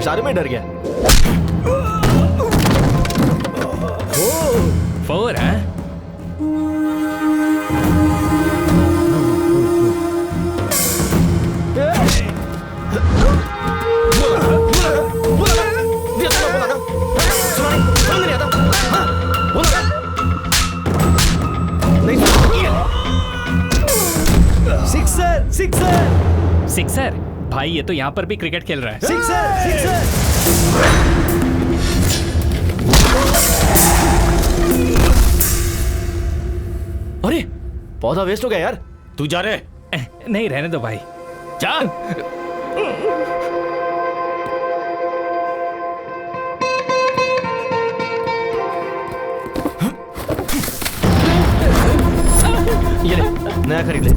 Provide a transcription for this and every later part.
इशारे में डर गया। 4 है। सिक्सर सिक्सर सिक्सर भाई, ये तो यहाँ पर भी क्रिकेट खेल रहा है। Sixer sixer. अरे पौधा वेस्ट हो गया यार। तू जा रहे? नहीं, रहने दो भाई। जा। ये ले, नया खरीद ले।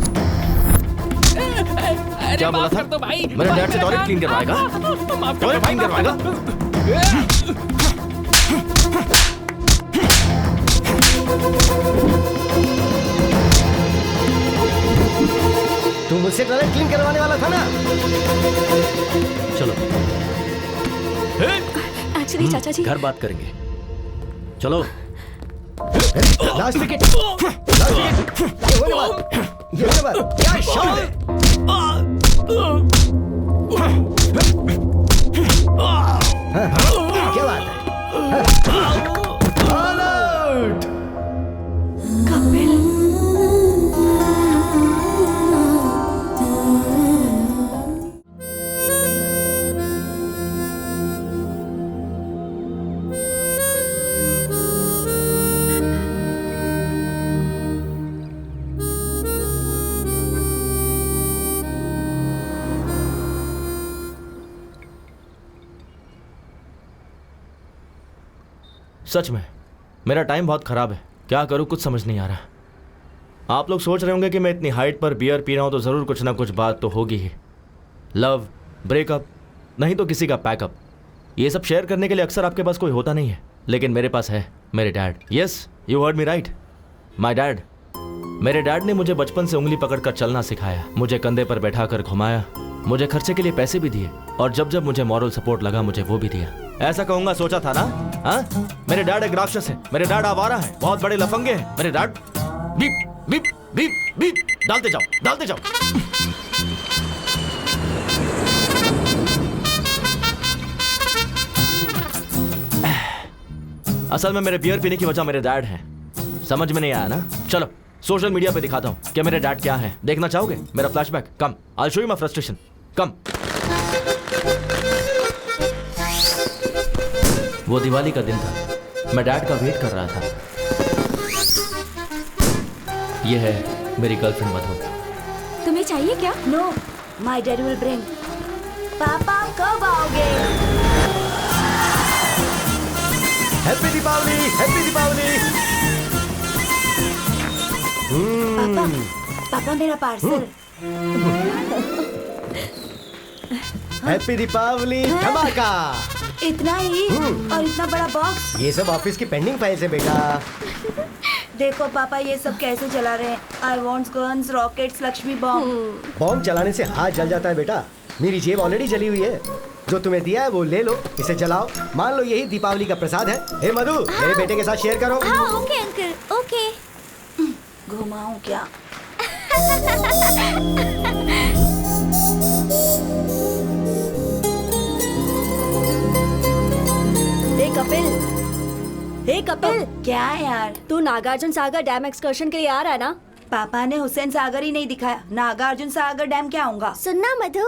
क्या बोला था? तो भाई, मेरे डैड से टॉयलेट क्लीन करवाएगा? टॉयलेट क्लीन करवाएगा? तू मुझसे टॉयलेट क्लीन करवाने वाला था ना? चलो एक्चुअली चाचा जी, घर बात करेंगे। चलो लास्ट विकेट, लास्ट विकेट। ये होने वाला, ये होने वाला। क्या शॉट है! क्या बात है! All out! कपिल, सच में मेरा टाइम बहुत खराब है। क्या करूं कुछ समझ नहीं आ रहा। आप लोग सोच रहे होंगे कि मैं इतनी हाइट पर बियर पी रहा हूं तो ज़रूर कुछ ना कुछ बात तो होगी ही। लव, ब्रेकअप, नहीं तो किसी का पैकअप। ये सब शेयर करने के लिए अक्सर आपके पास कोई होता नहीं है, लेकिन मेरे पास है मेरे dad. Yes, you heard me right, my dad. मेरे डैड ने मुझे बचपन से उंगली पकड़कर चलना सिखाया, मुझे कंधे पर बैठाकर घुमाया, मुझे खर्चे के लिए पैसे भी दिए, और जब जब मुझे मॉरल सपोर्ट लगा मुझे वो भी दिया। ऐसा कहूंगा सोचा था ना? हाँ, मेरे डैड एक राक्षस है, मेरे डैड आवारा है, बहुत बड़े लफंगे हैं मेरे dad. Beep beep beep beep, डालते जाओ डालते जाओ। असल में मेरे बियर पीने की वजह मेरे डैड हैं। समझ में नहीं आया ना? चलो सोशल मीडिया पे दिखाता हूँ कि मेरे डैड क्या है। देखना चाहोगे मेरा flashback? Come, I show you my frustration. Come. वो दिवाली का दिन था, मैं डैड का वेट कर रहा था। ये है मेरी गर्लफ्रेंड मधु। तुम्हें चाहिए क्या? No, my daddy will bring. पापा कब आओगे? Happy Deepavali, happy Deepavali. पापा, पापा मेरा पार्सल। हैप्पी दीपावली धमाका। इतना ही और इतना बड़ा बॉक्स? ये सब ऑफिस की पेंडिंग फाइल्स है बेटा। देखो पापा ये सब कैसे चला रहे हैं। आई wants guns, rockets, Lakshmi bomb. Bomb चलाने से हाथ जल जाता है बेटा। मेरी जेब ऑलरेडी जली हुई है। जो तुम्हें दिया है वो ले लो, इसे जलाओ। मान लो यही दीपावली का प्रसाद है। हे मधु, मेरे बेटे के साथ शेयर करो। हाँ ओके अंकल, ओके। घुमाऊं क्या? हे कपिल, हे कपिल, क्या है यार? तू नागार्जुन सागर डैम एक्सकर्शन के लिए आ रहा है ना? पापा ने हुसैन सागर ही नहीं दिखाया, नागार्जुन सागर डैम क्या आऊंगा? सुनना मधु,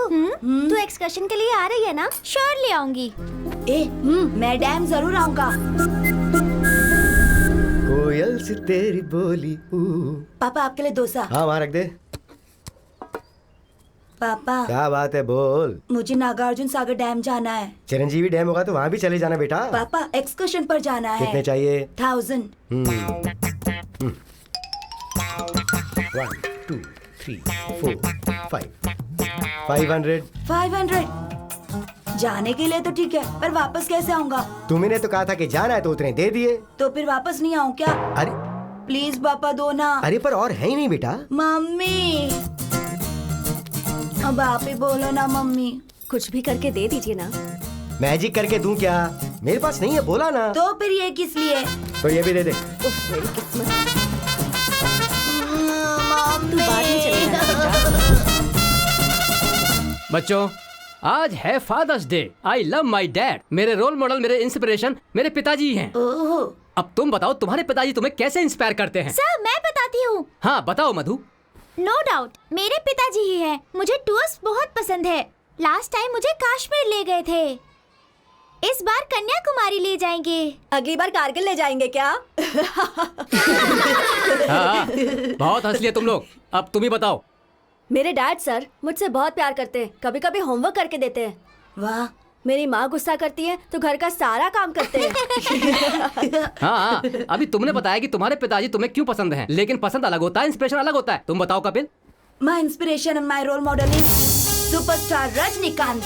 तू एक्सकर्शन के लिए आ रही है ना? श्योरली आऊंगी। मैं डैम जरूर आऊंगा। कोयल से तेरी बोली। पापा आपके लिए डोसा। हाँ वहाँ रख दे। पापा क्या बात है, बोल। मुझे नागार्जुन सागर डैम जाना है। चिरंजीवी डैम होगा तो वहाँ भी चले जाना बेटा। पापा एक्सकर्शन पर जाना है। कितने चाहिए? 1000। 1 2 3 4 5 500। 500 जाने के लिए तो ठीक है, पर वापस कैसे आऊंगा? तुमने तो कहा था कि जाना है तो उतने दे दिए। तो फिर वापस नहीं आऊं क्या? अरे प्लीज पापा दो ना। अरे पर और है ही नहीं बेटा। मम्मी, अब आप ही बोलो ना मम्मी। कुछ भी करके दे दीजिए ना। मैजिक करके दूं क्या? मेरे पास नहीं है, बोला ना। तो फिर ये किस लिए? तो ये भी दे दे। उफ, मेरी किस्मत। तू बाद में चलेगा। बच्चों, आज है Father's Day. I love my dad. मेरे रोल मॉडल, मेरे इंस्पिरेशन मेरे पिताजी हैं। ओह, अब तुम बताओ, तुम्हारे पिताजी तुम्हें कैसे इंस्पायर करते हैं? सर मैं बताती हूँ। हाँ बताओ मधु। नो डाउट मेरे पिताजी ही हैं। मुझे टूर्स बहुत पसंद है। लास्ट टाइम मुझे कश्मीर ले गए थे। इस बार कन्याकुमारी ले जाएंगे। अगली बार कारगिल ले जाएंगे क्या? हाँ, बहुत हंस लिए तुम लोग। अब तुम ही बताओ। मेरे डैड सर मुझसे बहुत प्यार करते हैं। कभी कभी होमवर्क करके देते हैं। वाह, मेरी माँ गुस्सा करती है तो घर का सारा काम करते हैं। हाँ, अभी तुमने बताया कि तुम्हारे पिताजी तुम्हें क्यों पसंद हैं, लेकिन पसंद अलग होता है, इंस्पिरेशन अलग होता है। तुम बताओ Kapil. My inspiration and my role model is superstar Rajinikanth.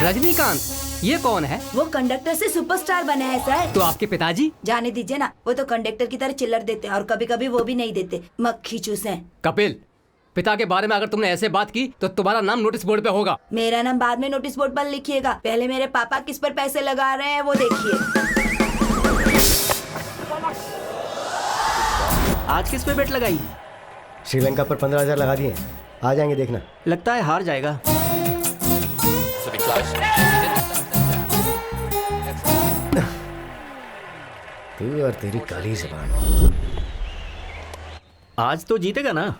Rajinikanth, ये कौन है? वो कंडक्टर से सुपरस्टार बने हैं सर। तो आपके पिताजी? जाने दीजिए ना, वो तो कंडक्टर की तरह चिल्लर देते हैं और कभी कभी वो भी नहीं देते, मक्खी चूसे। कपिल, पिता के बारे में अगर तुमने ऐसे बात की तो तुम्हारा नाम नोटिस बोर्ड पे होगा। मेरा नाम बाद में नोटिस बोर्ड पर लिखिएगा। पहले मेरे पापा किस पर पैसे लगा रहे हैं वो देखिए। आज किस पे बेट लगाई? श्रीलंका पर 15,000 लगा दिए। आ जाएंगे देखना। लगता है हार जाएगा। तू और तेरी काली ज़बान। आज तो जीतेगा ना?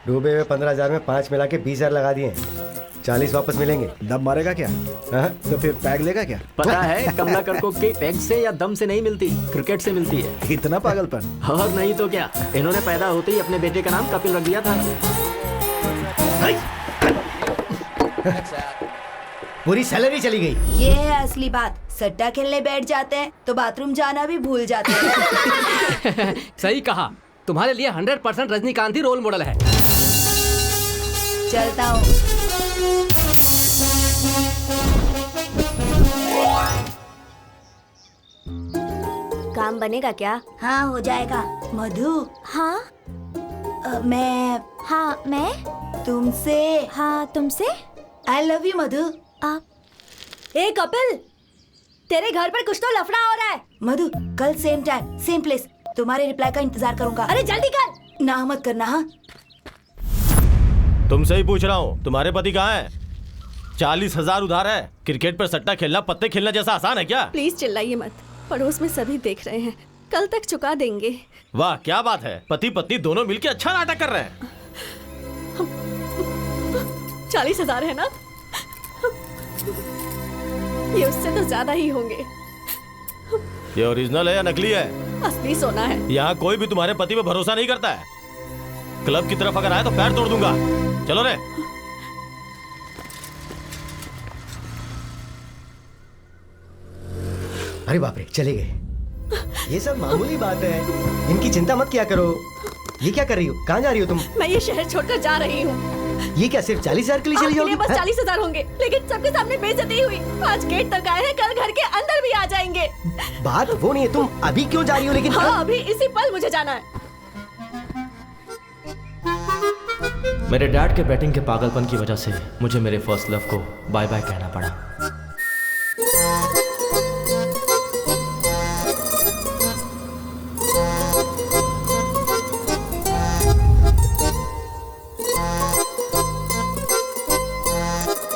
डूबे हुए 15,000 में 5 मिला के 20,000 लगा दिए। 40 वापस मिलेंगे। दम मारेगा क्या? हाँ? तो फिर पैग लेगा क्या? पता है कमलाकर को कि पैग से या दम से नहीं मिलती, क्रिकेट से मिलती है। इतना पागलपन? और नहीं तो क्या, इन्होंने पैदा होते ही अपने बेटे का नाम कपिल रख दिया था। पूरी सैलरी चली गई। ये है असली बात। सट्टा खेलने बैठ जाते हैं तो बाथरूम जाना भी भूल जाते हैं। सही कहा। तुम्हारे लिए 100% रजनीकांत ही रोल मॉडल है। चलता हूँ। काम बनेगा क्या? हाँ हो जाएगा। मधु, हाँ मैं हाँ मैं तुमसे हाँ तुमसे आई लव यू मधु। आप ए कपिल, तेरे घर पर कुछ तो लफड़ा हो रहा है। मधु, कल सेम टाइम सेम प्लेस। तुम्हारे रिप्लाई का इंतजार करूंगा। अरे जल्दी कर। ना मत करना। हाँ, तुमसे ही पूछ रहा हूँ, तुम्हारे पति कहाँ है? 40,000 उधार है। क्रिकेट पर सट्टा खेलना पत्ते खेलना जैसा आसान है क्या? प्लीज चिल्लाइए मत, पड़ोस में सभी देख रहे हैं। कल तक चुका देंगे। वाह क्या बात है, पति पत्नी दोनों मिलकर अच्छा नाटक कर रहे हैं। 40,000 है ना? ये उससे तो ज्यादा ही होंगे। ये ओरिजिनल है या नकली है? असली सोना है। यहाँ कोई भी तुम्हारे पति पे भरोसा नहीं करता है। क्लब की तरफ अगर आए तो पैर तोड़ दूंगा। चलो रे। अरे बाप रे, चले गए। ये सब मामूली बात है, इनकी चिंता मत किया करो। ये क्या कर रही हो? कहाँ जा रही हो तुम? मैं ये शहर छोड़कर जा रही हूँ। ये क्या सिर्फ 40,000 के लिए चली जाओगी? बस 40,000 होंगे, लेकिन सबके सामने बेइज्जती हुई। आज गेट तक आए हैं, कल घर के अंदर भी आ जाएंगे। बात वो नहीं है, तुम अभी क्यों जा रही हो? लेकिन हाँ, अभी इसी पल मुझे जाना है। मेरे डैड के बैटिंग के पागलपन की वजह से मुझे मेरे फर्स्ट लव को बाय बाय कहना पड़ा।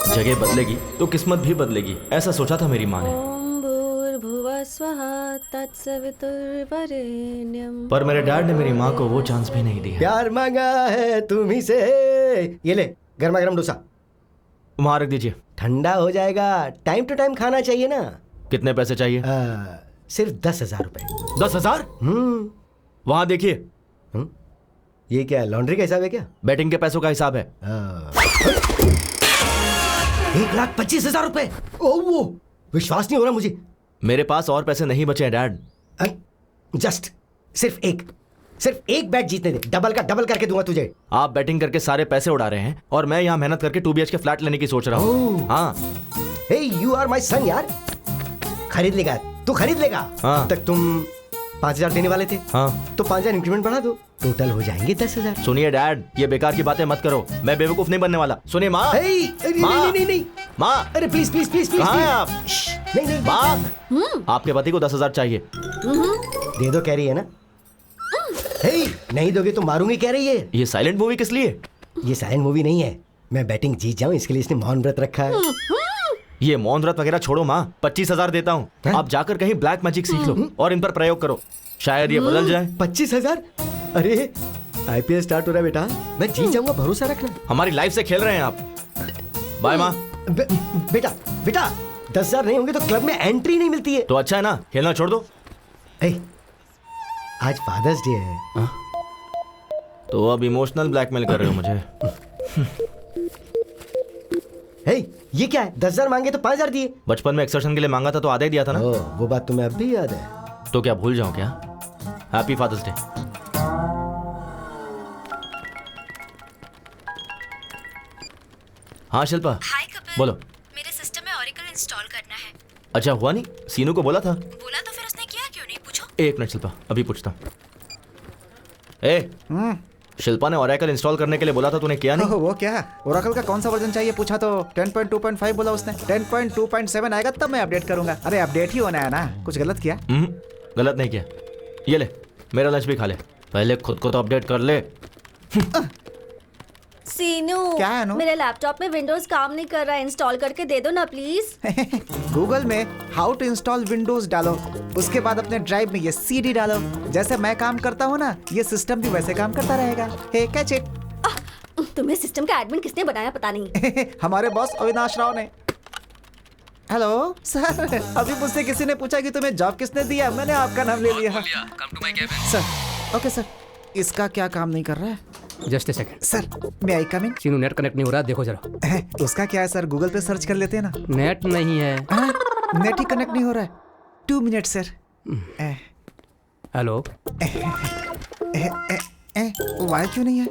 जगह बदलेगी तो किस्मत भी बदलेगी, ऐसा सोचा था मेरी माँ ने। ओम भूर्भुवः स्वः तत्सवितुर्वरेण्यं। पर मेरे डैड ने मेरी माँ को वो चांस भी नहीं दिया। प्यार मांगा है तुम्ही से। ये ले गर्मा गर्म डोसा। वहां रख दीजिए। ठंडा हो जाएगा। टाइम टू टाइम खाना चाहिए ना। कितने पैसे चाहिए? सिर्फ 10,000 रुपए। 10,000? वहां देखिए। ये क्या लॉन्ड्री का हिसाब है क्या? बैटिंग के पैसों का हिसाब है। 1,25,000 रुपए। वो विश्वास नहीं हो रहा मुझे। मेरे पास और पैसे नहीं बचे हैं डैड। जस्ट सिर्फ एक बैट जीतने दे, डबल का डबल करके दूंगा तुझे। आप बैटिंग करके सारे पैसे उड़ा रहे हैं और मैं यहाँ मेहनत करके 2 BHK फ्लैट लेने की सोच रहा हूँ। हाँ। हे यू आर माय सन यार। खरीद लेगा तू, खरीद लेगा। हाँ। अब तक तुम 5,000 देने वाले थे। हाँ। तो 5,000 इंक्रीमेंट बढ़ा दो, टोटल हो जाएंगे 10,000। सुनिए डैड, ये बेकार की बातें मत करो। मैं बेवकूफ नहीं बनने वाला। सुनिए माँ। नहीं, माँ अरे प्लीज प्लीज प्लीज प्लीज कहाँ हैं आप? नहीं नहीं माँ आपके पति को 10,000 चाहिए। दे दो कह रही है ना। हे, नहीं दोगे तो मारूंगी कह रही है। ये साइलेंट मूवी किस लिए? ये साइलेंट मूवी नहीं है, मैं बैटिंग जीत जाऊं इसके लिए इसने मौन व्रत रखा है। ये मौन व्रत वगैरह छोड़ो माँ, 25,000 देता हूँ। आप जाकर कहीं ब्लैक मैजिक सीख लो और इन पर प्रयोग करो, शायद ये बदल जाए। 25,000? अरे IPL स्टार्ट हो रहा है बेटा, मैं जीत जाऊंगा, भरोसा रखना। हमारी लाइफ से खेल रहे हैं आप। बाय माँ। बेटा बेटा 10,000 नहीं होंगे तो क्लब में एंट्री नहीं मिलती है। तो अच्छा है ना, खेलना छोड़ दो। आज फादर्स डे है। तो अब इमोशनल ब्लैकमेल कर रहे हो मुझे। ये क्या है, 10,000 मांगे तो 5,000 दिए। बचपन में एक्सर्शन के लिए मांगा था तो आधा ही दिया था ना। वो बात तुम्हें अब भी याद है? तो क्या भूल जाऊं क्या? Happy Father's Day. हाँ शिल्पा। हाय कपिल। बोलो। मेरे सिस्टम में ओरेकल इंस्टॉल करना है। अच्छा हुआ नहीं? सीनू को बोला था। बोला तो फिर उसने किया क्यों नहीं, पूछो। एक मिनट शिल्पा, अभी पूछता हूँ। शिल्पा ने ओरेकल इंस्टॉल करने के लिए बोला था, तूने किया नहीं? वो क्या, ओरेकल का कौन सा वर्जन चाहिए पूछा तो 10.2.5 बोला उसने। 10.2.7 आएगा तब मैं अपडेट करूंगा। अरे अपडेट ही होना है ना, कुछ गलत किया? गलत नहीं किया। ये ले, मेरा लंच भी खा ले, पहले खुद को तो अपडेट कर ले। सीनू, क्या है अनु? मेरे लैपटॉप में विंडोज काम नहीं कर रहा है, इंस्टॉल करके दे दो ना प्लीज। गूगल में हाउ टू इंस्टॉल विंडोज डालो, उसके बाद अपने ड्राइव में ये CD डालो। जैसे मैं काम करता हूँ ना, ये सिस्टम भी वैसे काम करता रहेगा। हे कैच इट। तुम्हें सिस्टम का एडमिन किसने बनाया पता नहीं। हमारे बॉस अविनाश राव ने। हेलो सर, अभी मुझसे किसी ने पूछा कि तुम्हें जॉब किसने दिया, मैंने आपका नाम ले लिया। सर ओके सर, इसका क्या काम नहीं कर रहा है? जस्ट ए सेकंड सर मैं आई कम इन? सीनू नेट कनेक्ट नहीं हो रहा, देखो जरा। उसका क्या है सर, गूगल पे सर्च कर लेते हैं ना। नेट नहीं है। नेट ही कनेक्ट नहीं हो रहा है। 2 मिनट सर। हेलो। वाई क्यों नहीं है?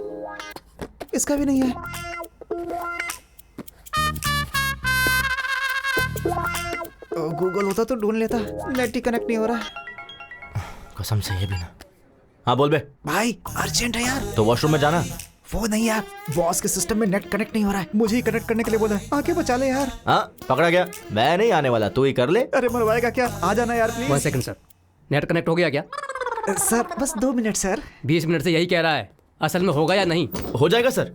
इसका भी नहीं है। गूगल होता तो ढूंढ लेता, नेट ही कनेक्ट नहीं हो रहा। कसम से ये भी ना। हाँ बोल बे। भाई अर्जेंट है यार। तो वॉशरूम में जाना। वो नहीं यार, बॉस के सिस्टम में नेट कनेक्ट नहीं हो रहा है, मुझे ही कनेक्ट करने के लिए बोला है। आके बचा ले यार। हाँ पकड़ा गया, मैं नहीं आने वाला, तू ही कर ले। अरे मरवाएगा क्या, आ जाना यार 1 please. Second sir, net connect हो गया क्या? सर बस 2 मिनट सर। 20 मिनट से यही कह रहा है, असल में होगा या नहीं? हो जाएगा sir,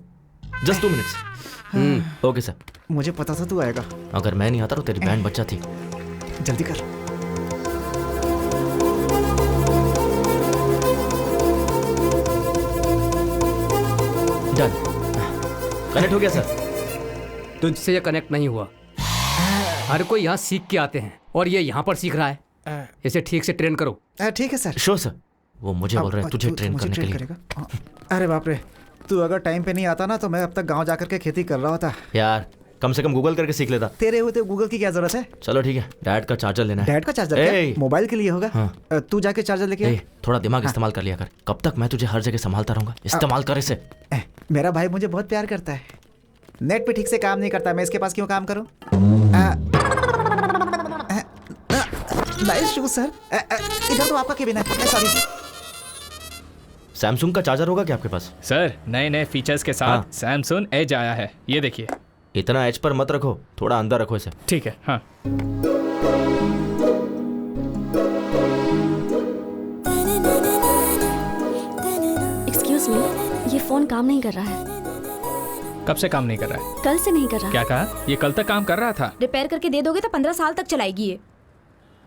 just 2 minutes. Okay sir. मुझे पता था तू आएगा। अगर मैं नहीं आता तो तेरी बैंड बच्चा थी। जल्दी कर। डन, कनेक्ट हो गया सर। तुझसे ये कनेक्ट नहीं हुआ। हर कोई यहाँ सीख के आते हैं और ये यहाँ पर सीख रहा है। इसे ठीक से ट्रेन करो। ठीक है सर। श्योर सर, वो मुझे बोल रहे हैं तुझे ट्रेन करने के लिए। करेगा? अरे बाप रे, तू अगर टाइम पे नहीं आता ना तो मैं अब तक गांव जाकर के खेती कर रहा होता। यार कम से कम गूगल करके सीख लेता। तेरे होते गूगल की क्या जरूरत है? चलो ठीक है, डैड का चार्जर लेना है। डैड का चार्जर क्या? मोबाइल के लिए होगा। हाँ। तू जाके चार्जर लेके आ। थोड़ा दिमाग इस्तेमाल कर लिया कर। कब तक मैं तुझे हर जगह संभालता रहूंगा? इस्तेमाल कर इसे। मेरा भाई मुझे बहुत प्यार करता है। नेट पे ठीक से काम नहीं करता, मैं इसके पास क्यों काम करूं? Nice shoes sir. इधर तो आपका केबिन है। सॉरी। सैमसंग का चार्जर होगा क्या आपके पास? सर नए नए फीचर्स के साथ सैमसंग एज आया है, ये देखिए। इतना एज पर मत रखो, थोड़ा अंदर रखो इसे। ठीक है। हाँ एक्सक्यूज मी, ये फोन काम नहीं कर रहा है। कब से काम नहीं कर रहा है? कल से नहीं कर रहा। क्या कहा? ये कल तक काम कर रहा था। रिपेयर करके दे दोगे तो 15 साल तक चलाएगी ये।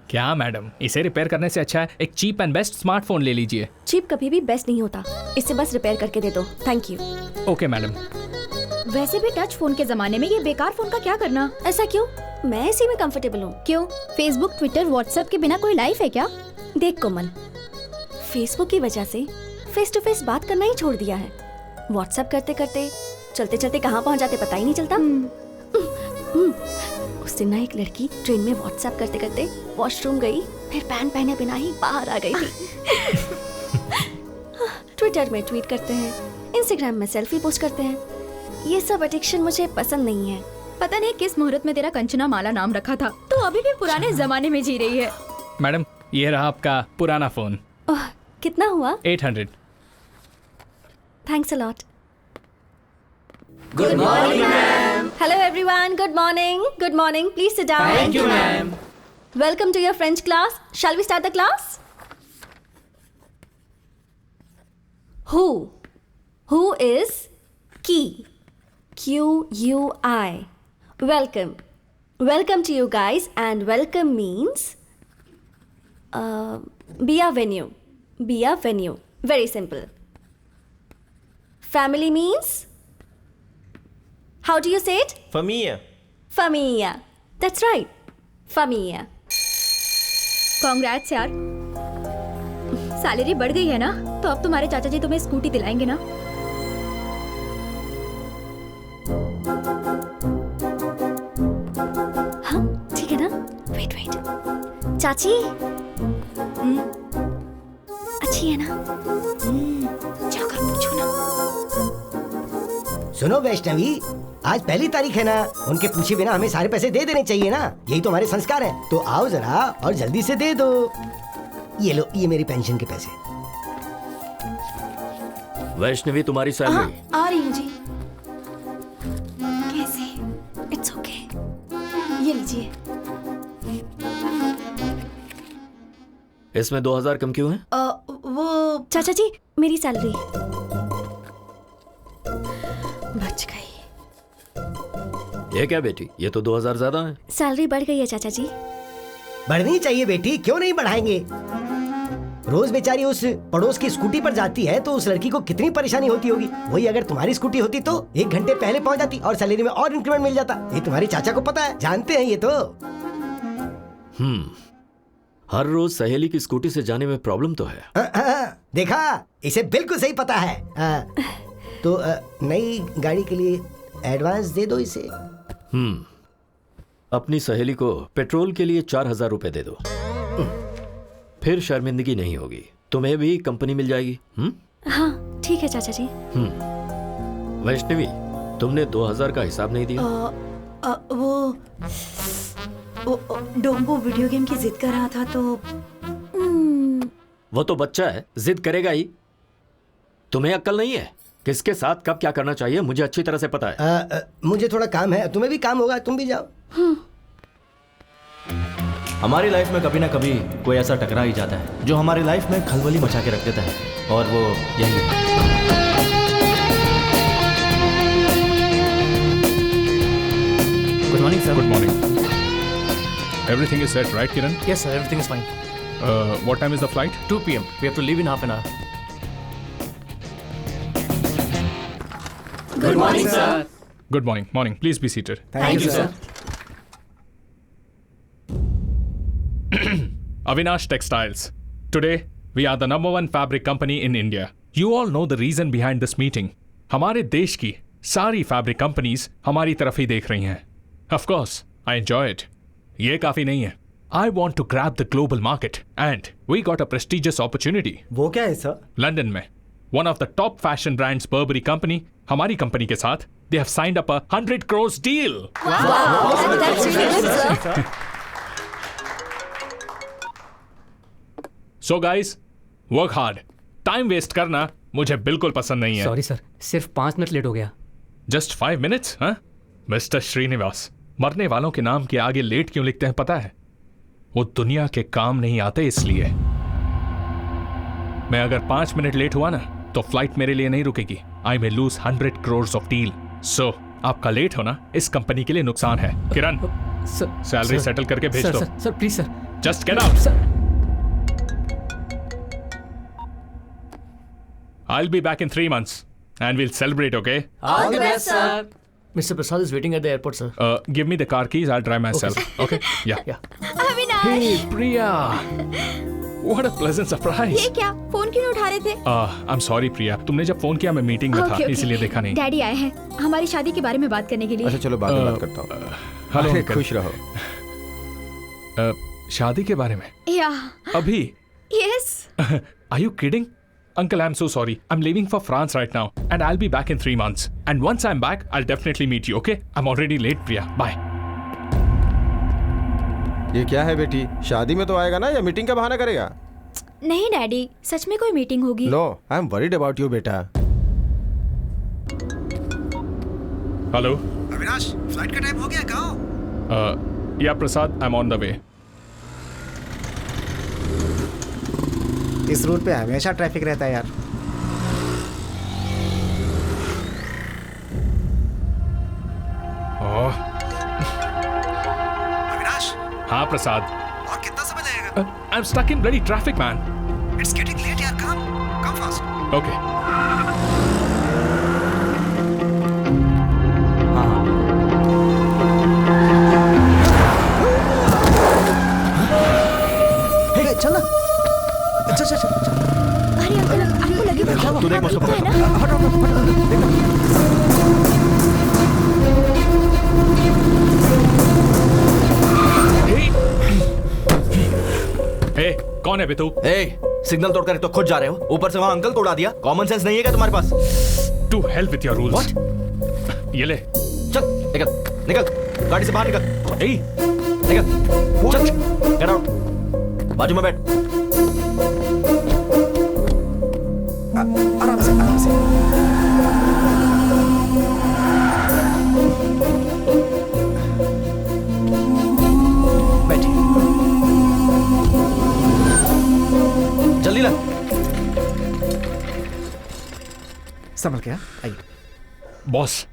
क्या मैडम, इसे रिपेयर करने से अच्छा है एक चीप एंड बेस्ट स्मार्टफोन ले लीजिए। चीप कभी भी बेस्ट नहीं होता, इसे बस रिपेयर करके दे दो। Thank you. Okay madam. वैसे भी टच फोन के जमाने में ये बेकार फोन का क्या करना? ऐसा क्यों? मैं इसी में कंफर्टेबल हूँ। क्यों? फेसबुक, ट्विटर, व्हाट्सएप के बिना कोई लाइफ है क्या? देख कोमल, फेसबुक की वजह से फेस टू फेस बात करना ही छोड़ दिया है। व्हाट्सएप करते करते चलते चलते कहाँ पहुँच जाते पता ही नहीं चलता। उस दिन ना एक लड़की ट्रेन में व्हाट्सएप करते करते वॉशरूम गई, फिर पैंट पहने बिना ही बाहर आ गई थी। ट्विटर में ट्वीट करते हैं, इंस्टाग्राम में सेल्फी पोस्ट करते हैं। ये सब एडिक्शन मुझे पसंद नहीं है। पता नहीं किस मुहूर्त में तेरा कंचना माला नाम रखा था, तो अभी भी पुराने जमाने में जी रही है। मैडम ये रहा आपका पुराना फोन। ओह, कितना हुआ? 800। Thanks a lot. Good morning ma'am. Hello everyone, good morning. Good morning. Please sit down. Thank you, ma'am. Welcome to your French class. Shall we start the class? Who is Qui? Q-U-I. Welcome. Welcome to you guys, and welcome means be a venue. Be a venue. Very simple. Family means? How do you say it? Familia. Familia. That's right. Familia. Congrats यार, salary बढ़ गई है ना, तो अब तुम्हारे चाचा जी तुम्हें स्कूटी दिलाएंगे ना। हाँ ठीक है ना। वेट चाची अच्छी है ना? जाकर पूछो ना। सुनो वैष्णवी, आज पहली तारीख है ना, उनके पूछे बिना हमें सारे पैसे दे देने चाहिए ना, यही तो हमारे संस्कार हैं। तो आओ जरा और जल्दी से दे दो। ये लो, ये मेरी पेंशन के पैसे। वैष्णवी तुम्हारी सैलरी। आ रही हूँ जी। कैसे? It's okay. ये लीजिए। इसमें 2000 कम क्यों है? वो चाचा जी मेरी सैलरी बच गई। ये क्या बेटी, ये तो 2000 ज्यादा है। सैलरी बढ़ गई है चाचा जी। बढ़नी चाहिए बेटी, क्यों नहीं बढ़ाएंगे। रोज बेचारी उस पड़ोस की स्कूटी पर जाती है तो उस लड़की को कितनी परेशानी होती होगी। वही अगर तुम्हारी स्कूटी होती तो 1 घंटे पहले पहुंच जाती और सैलरी में और इंक्रीमेंट मिल जाता। ये तुम्हारे चाचा को पता है, जानते हैं ये तो। हर रोज सहेली की स्कूटी से जाने में प्रॉब्लम तो है। देखा, इसे बिल्कुल सही पता है। तो नई गाड़ी के लिए एडवांस दे दो इसे। अपनी सहेली को पेट्रोल के लिए 4000 रुपए दे दो, फिर शर्मिंदगी नहीं होगी। तुम्हें भी कंपनी मिल जाएगी। हाँ ठीक है चाचा जी। वैष्णवी, तुमने 2000 का हिसाब नहीं दिया। वो डोंबो वीडियो गेम की जिद कर रहा था तो वो तो बच्चा है, जिद करेगा ही। तुम्हें अक्ल नहीं है? किसके साथ कब क्या करना चाहिए मुझे अच्छी तरह से पता है। मुझे थोड़ा काम है, तुम्हें भी काम होगा, तुम भी जाओ। हमारी लाइफ में कभी ना कभी कोई ऐसा टकरा ही जाता है जो हमारी लाइफ में खलबली मचा के रख देता है, और वो यही है। Good morning sir. Good morning. Everything is set, right, Kiran? Yes, sir. Everything is fine. What time is the flight? 2 p.m. We have to leave in half an hour. Good morning, sir. Good morning. Morning. Please be seated. Thank you, sir. Avinash Textiles. Today, we are the #1 fabric company in India. You all know the reason behind this meeting. हमारे देश की सारी fabric companies हमारी तरफ ही देख रही हैं. Of course, I enjoy it. ये काफी नहीं है. I want to grab the global market and we got a prestigious opportunity. वो क्या है सर? लंदन में one of the top fashion brands Burberry company हमारी कंपनी के साथ they have signed up a 100 crores deal. Wow, that's really good, sir. So guys, work hard. Time waste करना मुझे बिल्कुल पसंद नहीं है. सॉरी सर, सिर्फ 5 मिनट लेट हो गया। Just 5 minutes, huh? Mister Srinivas, मरने वालों के नाम के आगे लेट क्यों लिखते हैं पता है? वो दुनिया के काम नहीं आते इसलिए। मैं अगर 5 मिनट लेट हुआ ना तो फ्लाइट मेरे लिए नहीं रुकेगी। I may lose 100 crores of deal. So आपका लेट होना इस कंपनी के लिए नुकसान है। किरण, सैलरी सेटल करके भेज दो। Sir please sir. Just get out. I'll be back in 3 months and we'll celebrate, okay? All the best, sir. Mr. Prasad is waiting at the airport, sir. Give me the car keys. I'll drive myself. Okay? Yeah. Avinash, Hey, Priya. What a pleasant surprise. ये क्या? Phone क्यों नहीं उठा रहे थे? I'm sorry, Priya. तुमने जब phone किया मैं मीटिंग में था, इसलिए देखा नहीं. डैडी आए हैं हमारी शादी के बारे में बात करने के लिए। अच्छा चलो बाद में बात करता हूँ। हेलो अरे, अंकल। खुश रहो। शादी के बारे में? या अभी? Yes. Are you kidding? Uncle, I'm so sorry. I'm leaving for France right now and I'll be back in 3 months. And once I'm back, I'll definitely meet you, okay? I'm already late, Priya. Bye. ये क्या है बेटी, शादी में तो आएगा ना या मीटिंग का बहाना करेगा? नहीं डैडी, सच में कोई मीटिंग होगी। No, I am worried about you बेटा। हेलो। अविनाश, फ्लाइट का टाइम हो गया, कहाँ हो? या Prasad, I am on the way. इस रूट पे हमेशा ट्रैफिक रहता है यार। अविनाश। हाँ प्रसाद। और कितना समय लगेगा? I am stuck in bloody traffic man. It's getting late यार, कम फास्ट। ओके। चल ना, चल। अरे अंकल, आपको लगेगा तू देख मुझको है ना? ए, कौन है बे तू? सिग्नल तोड़कर तो खुद जा रहे हो, ऊपर से वहाँ अंकल तोड़ा दिया। कॉमन सेंस नहीं है क्या तुम्हारे पास? To help with your rules. ये ले। चल निकल, गाड़ी से बाहर निकल। निकल, चल, गेट आउट। बाजू में बैठ। आराम से। जल्दी ला। संभल के, आइए। बॉस,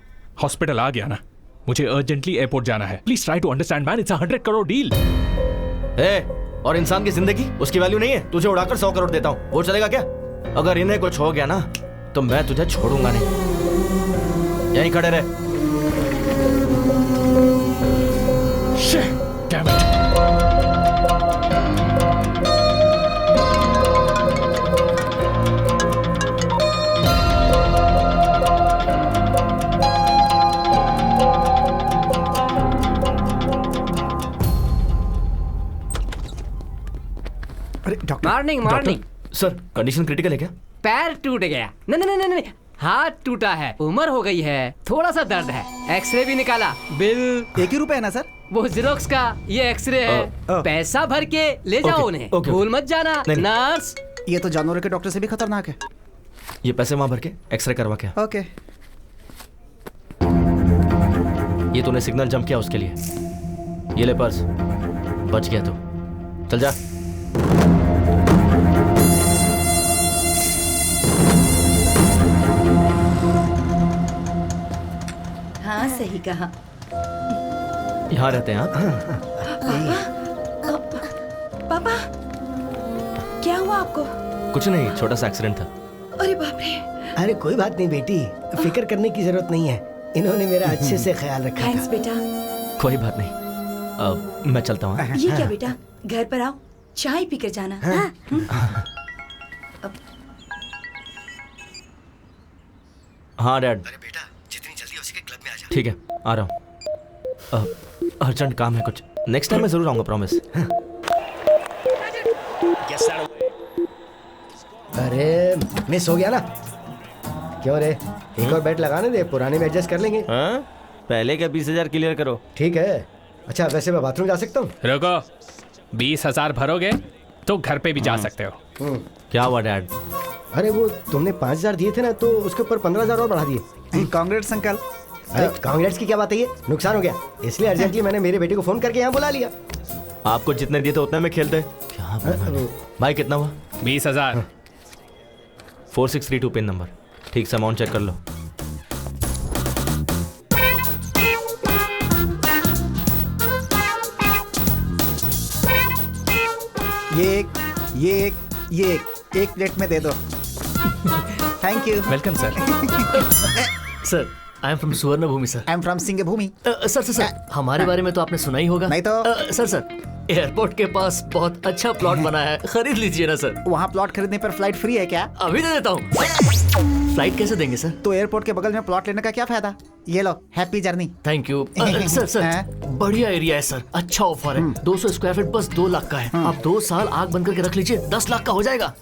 हॉस्पिटल आ गया ना, मुझे अर्जेंटली एयरपोर्ट जाना है। Please try to understand man, it's 100 crore deal. और इंसान की जिंदगी, उसकी वैल्यू नहीं है? तुझे उड़ाकर 100 करोड़ देता हूँ, वो चलेगा क्या? अगर इन्हें कुछ हो गया ना तो मैं तुझे छोड़ूंगा नहीं। यहीं खड़े रहे। Damn it. Morning. Sir, condition critical है क्या? पैर टूट गया। नहीं, हाथ टूटा है, उम्र हो गई है, थोड़ा सा दर्द है। एक्सरे भी निकाला, बिल 1 ही रुपए है ना सर? वो जीरोक्स का, ये एक्सरे है। पैसा भर के ले जाओ उन्हें, भूल मत जाना। नर्स, ये तो जानवरों के डॉक्टर से भी खतरनाक है। ये पैसे वहां भर के एक्सरे करवा के। ओके। ये तूने सिग्नल जंप किया उसके लिए। ये ले पर्स, बच गया तू। चल जा। हाँ, सही कहा। यहाँ रहते हैं आप? पापा, क्या हुआ आपको? कुछ नहीं, छोटा सा एक्सीडेंट था। अरे बाप रे। अरे कोई बात नहीं बेटी, फिक्र करने की जरूरत नहीं है। इन्होंने मेरा अच्छे से ख्याल रखा था। थैंक्स बेटा। कोई बात नहीं, मैं चलता हूँ। ये क्या बेटा, घर पर आओ, चाय पी कर जाना। हाँ डैड। अरे बेटा, जितनी जल्दी हो सके क्लब में आ जा। ठीक है, आ रहा हूँ। अर्जेंट काम है कुछ। नेक्स्ट टाइम मैं जरूर आऊंगा, प्रॉमिस। अरे मिस हो गया ना? क्यों रे, एक और बैट लगाने दे, पुराने में एडजस्ट कर लेंगे। हाँ? पहले का 20,000 क्लियर करो। ठीक है। अच्छा, वैसे मैं बाथरूम जा सकता हूँ? रुको, 20,000 भरोगे तो घर पे भी जा सकते हो। क्या हुआ डैड? अरे वो तुमने 5,000 दिए थे ना, तो उसके ऊपर 15,000 और बढ़ा दिए। Congrats uncle. अरे कांग्रेट्स की क्या बात है, ये नुकसान हो गया, इसलिए अर्जेंटली मैंने मेरे बेटे को फोन करके यहाँ बुला लिया। आपको जितने दिए थे उतने में खेलते। क्या भाई, कितना हुआ? 20,000। 4632 पिन नंबर। ठीक से अमाउंट चेक कर लो। ये एक प्लेट में दे दो। Thank you. Welcome sir. Sir, I am from Suvarna Bhoomi sir. I am from Singh Bhoomi. Sir, हमारे बारे में तो आपने सुना ही होगा। नहीं तो। सर, एयरपोर्ट के पास बहुत अच्छा प्लॉट बना है, खरीद लीजिए ना सर। वहाँ प्लॉट खरीदने पर फ्लाइट फ्री है क्या? अभी दे देता हूँ। फ्लाइट कैसे देंगे सर? तो एयरपोर्ट के बगल में प्लॉट लेने का क्या फायदा? ये लो, happy journey. Thank you. Sir, बढ़िया एरिया है सर, अच्छा ऑफर है। 200 स्क्वायर फीट बस 2 लाख का है। आप 2 साल आग बंद करके रख लीजिए, 10 लाख का हो जाएगा।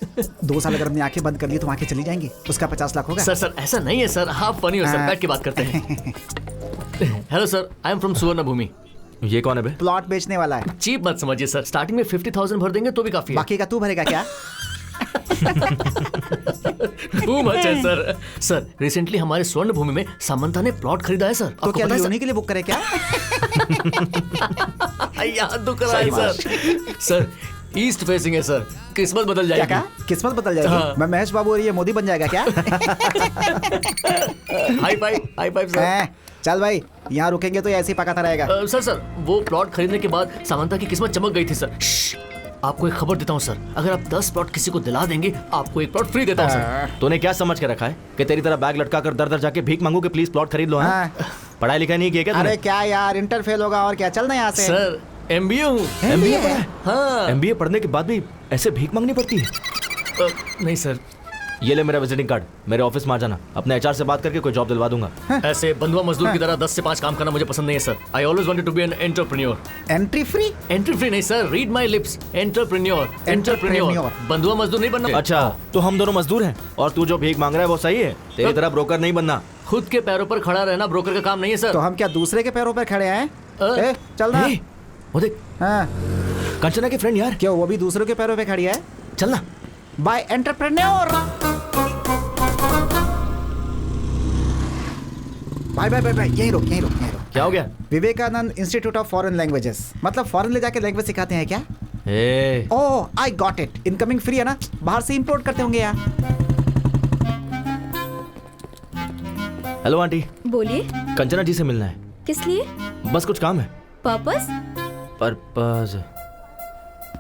2 साल अगर हमने आंखें बंद कर ली तो आंखें चली जाएंगी, उसका 50 लाख होगा। सर ऐसा नहीं है सर, आप फनी हो सर, बैठ के बात करते हैं। Hello sir, I am from Suvarna भूमि। ये कौन है बे? प्लॉट बेचने वाला है। चीप मत समझिए सर, स्टार्टिंग में 50,000 भर देंगे तो भी काफी है। बाकी का तू भरेगा क्या? टू मच है सर। सर रिसेंटली हमारे स्वर्ण भूमि में सामंता ने प्लॉट खरीदा है सर। तो क्या पता है उन्हीं के लिए बुक करे क्या? याद तो करा है सर। सर ईस्ट फेसिंग है सर, किस्मत बदल जाएगी। क्या किस्मत बदल जाएगी? हाँ। मैं महेश बाबू और ये मोदी बन जाएगा क्या? High five sir. चल भाई, यहाँ रुकेंगे तो ऐसे ही पकाता रहेगा। सर वो प्लॉट खरीदने के बाद सामंता की किस्मत चमक गई थी सर। आपको एक खबर देता हूँ सर, अगर आप 10 प्लॉट किसी को दिला देंगे आपको एक प्लॉट फ्री देता हूँ सर। तूने क्या समझ के रखा है कि तेरी तरह बैग लटका कर दर दर जाके भीख मांगू कि प्लीज प्लॉट खरीद लो? पढ़ाई लिखाई नहीं किया क्या तूने? अरे क्या यार, इंटर फेल होगा और क्या, चलना यहाँ से। सर MBA हूँ। MBA पढ़ा है? हाँ। MBA पढ़ने के बाद भी ऐसे भीख मांगनी पड़ती है? नहीं सर। ये ले मेरा विजिटिंग कार्ड, मेरे ऑफिस में आ जाना, अपने HR से बात करके कोई जॉब दिलवा दूंगा। ऐसे बंधुआ मजदूर की तरह 10 से 5 काम करना मुझे पसंद नहीं है sir. I always wanted to be an entrepreneur. Entry free नहीं sir, read my lips. Entrepreneur. बंधुआ मजदूर नहीं बनना। अच्छा तो हम दोनों मजदूर हैं और तू जो भीख मांग रहा है वो सही है? तेरी तरह ब्रोकर नहीं बनना। खुद के पैरों पर खड़ा रहना ब्रोकर का काम नहीं है सर। तो हम क्या दूसरे के पैरों पर खड़े हैं? चलना। वो देख, कंचना की फ्रेंड यार। क्यों, वो भी दूसरों के पैरों पे खड़ी है? चलना। Bye entrepreneur. बाय यहीं रुक। क्या हो गया? Vivekananda institute of foreign languages, मतलब फॉरेन ले जाके लैंग्वेज सिखाते हैं क्या? Oh I got it, incoming free है ना, बाहर से इंपोर्ट करते होंगे यार। Hello aunty. बोलिए। कंचना जी से मिलना है। किस लिए? बस कुछ काम है। पर्पस?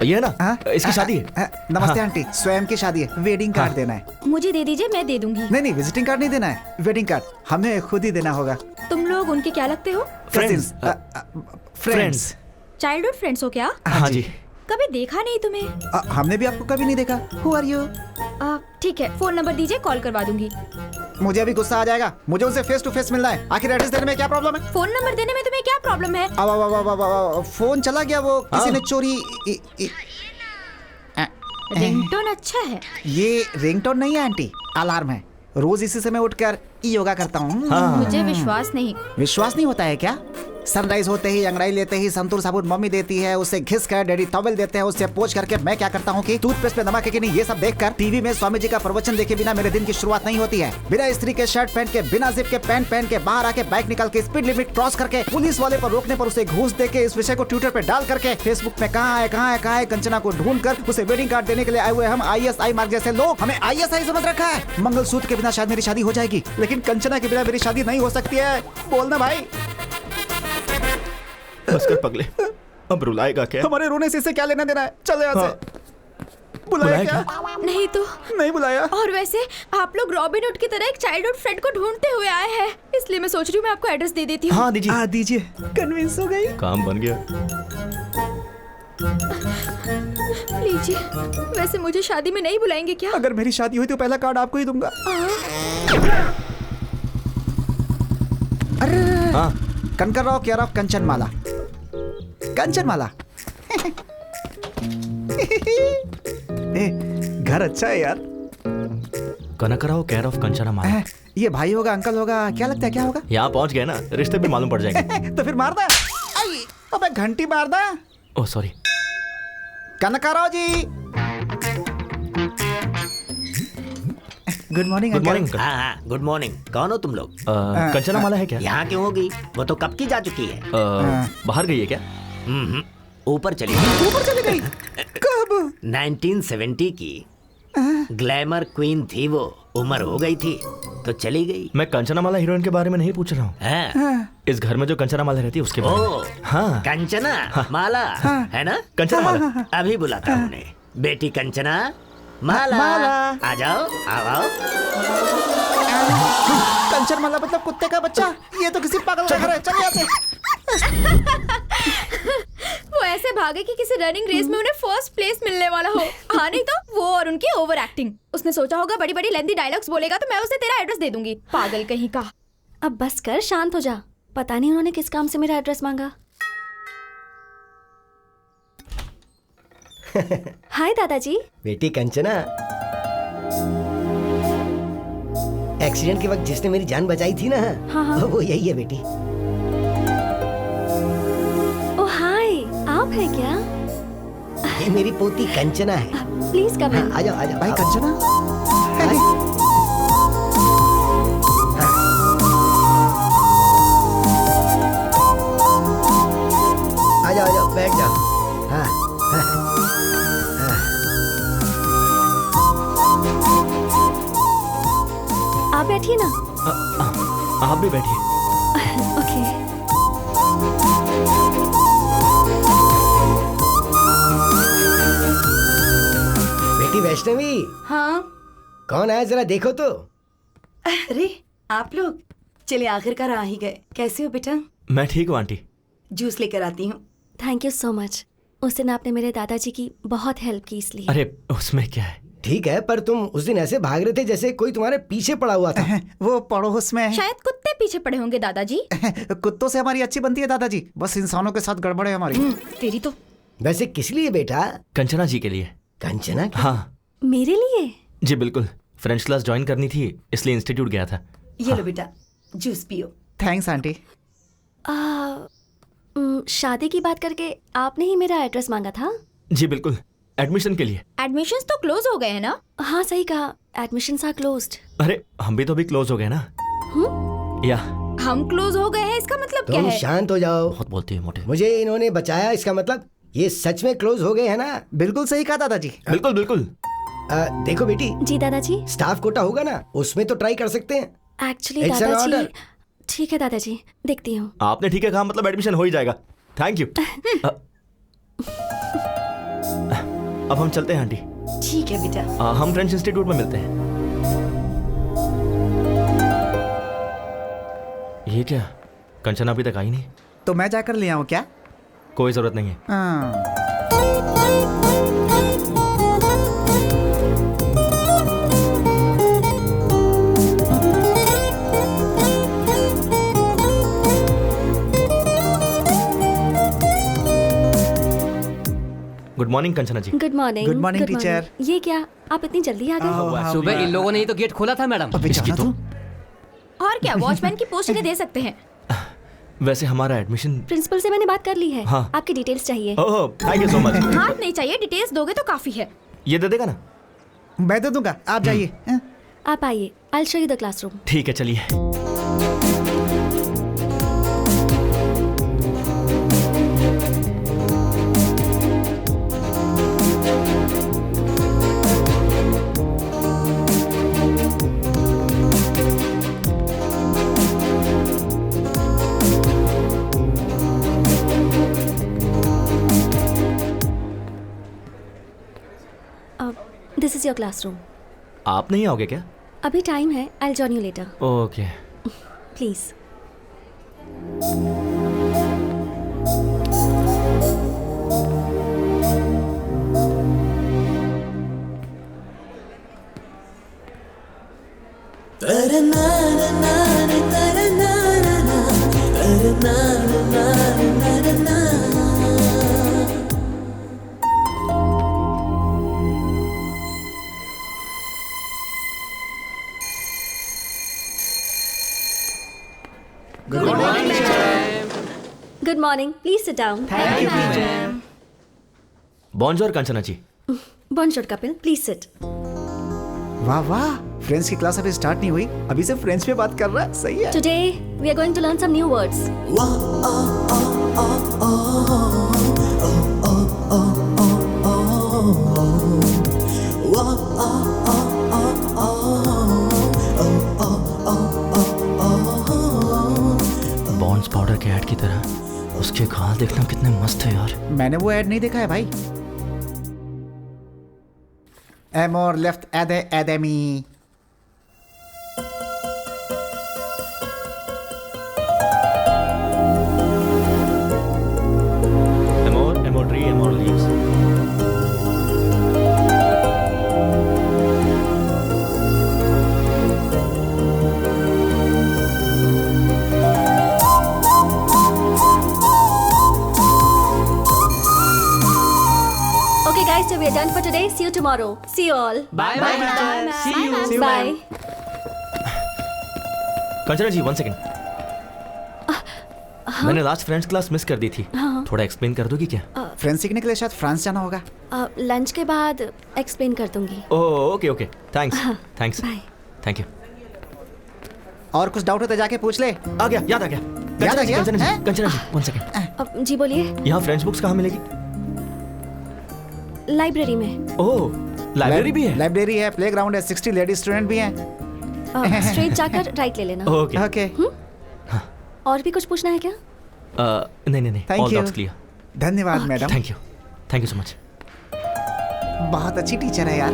ये है ना, इसकी शादी है। नमस्ते आंटी, स्वयं की शादी है, वेडिंग कार्ड देना है। मुझे दे दीजिए, मैं दे दूंगी। नहीं विजिटिंग कार्ड नहीं देना है, वेडिंग कार्ड हमें खुद ही देना होगा। तुम लोग उनके क्या लगते हो? फ्रेंड्स। चाइल्डहुड फ्रेंड्स हो क्या? हाँ जी। कभी देखा नहीं तुम्हें। हमने भी आपको कभी नहीं देखा। Who are you? ठीक है, फोन नंबर दीजिए, कॉल करवा दूंगी। मुझे अभी गुस्सा आ जाएगा, मुझे उनसे फेस टू फेस मिलना है। आखिर एड्रेस देने में क्या प्रॉब्लम है? फोन नंबर देने में तुम्हें क्या प्रॉब्लम है? अब फोन चला गया, वो किसी ने चोरी। रिंगटोन अच्छा है। ये रिंगटोन नहीं है आंटी, अलार्म है। रोज इसी समय उठकर योगा करता हूँ। मुझे विश्वास नहीं होता है क्या? सनराइज होते ही अंगड़ाई लेते ही संतूर साबुन मम्मी देती है, उससे घिस कर डैडी टॉवेल देते हैं, उससे पोंछ करके मैं क्या करता हूँ कि टूथपेस्ट पे नमक है कि नहीं ये सब देखकर टीवी में स्वामी जी का प्रवचन देखे बिना मेरे दिन की शुरुआत नहीं होती है। बिना स्त्री के शर्ट पहन के, बिना जिप के पैंट पहन के, बाहर आके बाइक निकाल के, स्पीड लिमिट क्रॉस करके, पुलिस वाले पर रोकने पर उसे घूस दे के, इस विषय को ट्विटर पे डाल करके, फेसबुक पे कहाँ है कंचना को ढूंढ कर उसे वेडिंग कार्ड देने के लिए आए हुए हम ISI मार्ग जैसे लोग, हमें ISI समझ रखा है। मंगलसूत्र के बिना शायद मेरी शादी हो जाएगी, लेकिन कंचना के बिना मेरी शादी नहीं हो सकती है। बोलना भाई। बस कर पगले, अब रुलाएगा क्या? हमारे रोने से क्या लेना देना है? चल यहाँ से। बुलाया क्या? नहीं तो नहीं बुलाया। और वैसे आप लोग रॉबिन हुड की तरह एक चाइल्डहुड फ्रेंड को ढूंढते हुए आए हैं, इसलिए मैं सोच रही हूँ मैं आपको एड्रेस दे देती हूँ। हाँ दीजिए। दीजिए। कन्विंस हो गई, काम बन गया। लीजिए। वैसे मुझे शादी में नहीं बुलाएंगे क्या? अगर मेरी शादी हुई तो पहला कार्ड आपको ही दूंगा। अरे कनकरराव केयर ऑफ कंचनमाला। घर अच्छा है यार। कनकराव केयर ऑफ कंचनमाला। ये भाई होगा, अंकल होगा, क्या लगता है क्या होगा? यहाँ पहुँच गए ना, रिश्ते भी मालूम पड़ जाएंगे। तो फिर मारदा। अबे घंटी मारदा। Oh sorry. Kanakrao ji. Good morning. हाँ गुड मॉर्निंग। कौन हो तुम लोग? कंचनमाला है क्या? यहाँ क्यों होगी? वो तो कब की जा चुकी है। बाहर गई है क्या? ऊपर चली गई। कब? 1970 की ग्लैमर क्वीन थी वो, उम्र हो गई थी तो चली गई। मैं कंचनामाला हीरोइन के बारे में नहीं पूछ रहा हूँ। इस घर में जो कंचनामाला रहती है उसके बारे में। हाँ कंचना माला है ना? कंचनामाला। अभी बुलाता हूँ उन्हें। बेटी कंचना माला, आ जाओ आओ। कंचनमाला मतलब कुत्ते का बच्चा? ये तो किसी पागल का घर है। चल यहाँ से। वो ऐसे भागे कि किसी रनिंग रेस में उन्हें फर्स्ट प्लेस मिलने वाला हो। हाँ नहीं तो वो और उनकी ओवर एक्टिंग। उसने सोचा होगा बड़ी बड़ी लेंथी डायलॉग्स बोलेगा तो मैं उसे तेरा एड्रेस दे दूंगी। पागल कहीं का। अब बस कर, शांत हो जा। पता नहीं उन्होंने किस काम से मेरा एड्रेस मांगा। हाय दादाजी। बेटी कंचना, एक्सीडेंट के वक्त जिसने मेरी जान बचाई थी ना, हाँ। वो यही है बेटी। ओ हाय, आप हैं क्या? ये मेरी पोती कंचना है। प्लीज कम इन। आ जाओ आ जाओ। भाई कंचना, आ जाओ बैठ जाओ। हाँ हाँ हाँ। आप बैठिए ना। आप भी बैठिए। ओके। बेटी वैष्णवी। हाँ। कौन आया जरा देखो तो। अरे आप लोग, चलिए आखिरकार आ ही गए। कैसे हो बेटा? मैं ठीक हूँ आंटी। जूस लेकर आती हूँ। Thank you so much. उस दिन आपने मेरे दादाजी की बहुत हेल्प की इसलिए। अरे उसमें क्या है। ठीक है, पर तुम उस दिन ऐसे भाग रहे थे जैसे कोई तुम्हारे पीछे पड़ा हुआ था। वो पड़ोस में शायद कुत्ते पीछे पड़े होंगे दादाजी। कुत्तों से हमारी अच्छी बनती है दादाजी, बस इंसानों के साथ गड़बड़ है हमारी। तेरी तो। वैसे किस लिए बेटा? कंचना जी के लिए। कंचना? हाँ मेरे लिए? जी बिल्कुल, फ्रेंच क्लास ज्वाइन करनी थी इसलिए इंस्टीट्यूट गया था। ये लो बेटा, जूस पियो। Thanks aunty. शादी की बात करके आपने ही मेरा एड्रेस मांगा था? जी बिल्कुल, एडमिशन के लिए। एडमिशंस तो क्लोज हो गए हैं ना? हाँ सही कहा, एडमिशंस आर क्लोज्ड। अरे हम भी तो अभी क्लोज हो गए ना। या हम क्लोज हो गए हैं इसका मतलब क्या तुम है? शांत हो जाओ। बहुत बोलती है मोटे। मुझे इन्होंने बचाया, इसका मतलब ये सच में क्लोज हो गए हैं ना? बिल्कुल सही कहा दादाजी। बिल्कुल बिल्कुल। देखो बेटी। जी दादाजी। स्टाफ कोटा होगा ना, उसमें तो ट्राई कर सकते हैं। एक्चुअली दादाजी। ठीक है दादाजी, देखती हूँ। आपने ठीक है कहा, मतलब एडमिशन हो ही जाएगा। Thank you. अब हम चलते हैं आंटी। ठीक है बेटा। हम फ्रेंच इंस्टीट्यूट में मिलते हैं। ये क्या, कंचना अभी तक आई नहीं? तो मैं जाकर ले आऊँ क्या? कोई जरूरत नहीं है। Good morning Kanchana ji. Good morning. Good morning teacher. ये क्या, आप इतनी जल्दी आ गए? सुबह इन लोगों ने ही तो गेट खोला था मैडम। और क्या, वॉचमैन की पोस्ट इन्हें दे सकते हैं। वैसे हमारा एडमिशन प्रिंसिपल से मैंने बात कर ली है। हाँ। आपकी डिटेल्स चाहिए। ओह थैंक यू सो मच। हाथ नहीं चाहिए, डिटेल्स दोगे तो काफी है। ये दे देगा ना? मैं दे दूंगा, आप जाइए। आप आइए, I will show you the classroom. ठीक है चलिए। This is your classroom. आप नहीं आओगे क्या? अभी टाइम है, I will join you later. Okay. Please. Good morning, please sit down. Thank you teacher. बॉन्जोर कंचना जी। बॉन्जोर कपिल, प्लीज सिट। वाह वाह, फ्रेंच की क्लास अभी स्टार्ट नहीं हुई, अभी से फ्रेंच में बात कर रहा है। सही है। Today we are going to learn some new words. Pond's powder के ऐड की तरह उसके गाल देखना कितने मस्त है यार। मैंने वो ऐड नहीं देखा है भाई। एमोर लेफ्ट एदे एदेमी। एमोर, एमोर ट्री, एमोर leaves. Okay guys, so we are done for today. See you tomorrow. See you all. Bye bye teacher. See you. Bye. Kanchana ji 1 second. मैंने लास्ट फ्रेंड्स क्लास मिस कर दी थी। हाँ। थोड़ा एक्सप्लेन कर दोगी क्या? फ्रेंच सीखने के लिए शायद फ्रांस जाना होगा। लंच के बाद एक्सप्लेन कर दूंगी। Oh okay okay, thanks thanks bye. Thank you. और कुछ डाउट हो तो जाके पूछ ले। आ गया, याद आ गया। याद आ गया? कंचना जी, 1 सेकंड। जी बोलिए। यहाँ फ्रेंच बुक्स कहाँ मिलेगी? लाइब्रेरी में। ओह, लाइब्रेरी भी है? लाइब्रेरी है, प्लेग्राउंड है, 60 लेडी स्टूडेंट भी हैं। स्ट्रेट जाकर राइट ले लेना। Okay okay. और भी कुछ पूछना है क्या? नहीं, Thank all you. Doubts clear. धन्यवाद madam. Thank you so much. बहुत अच्छी टीचर है यार।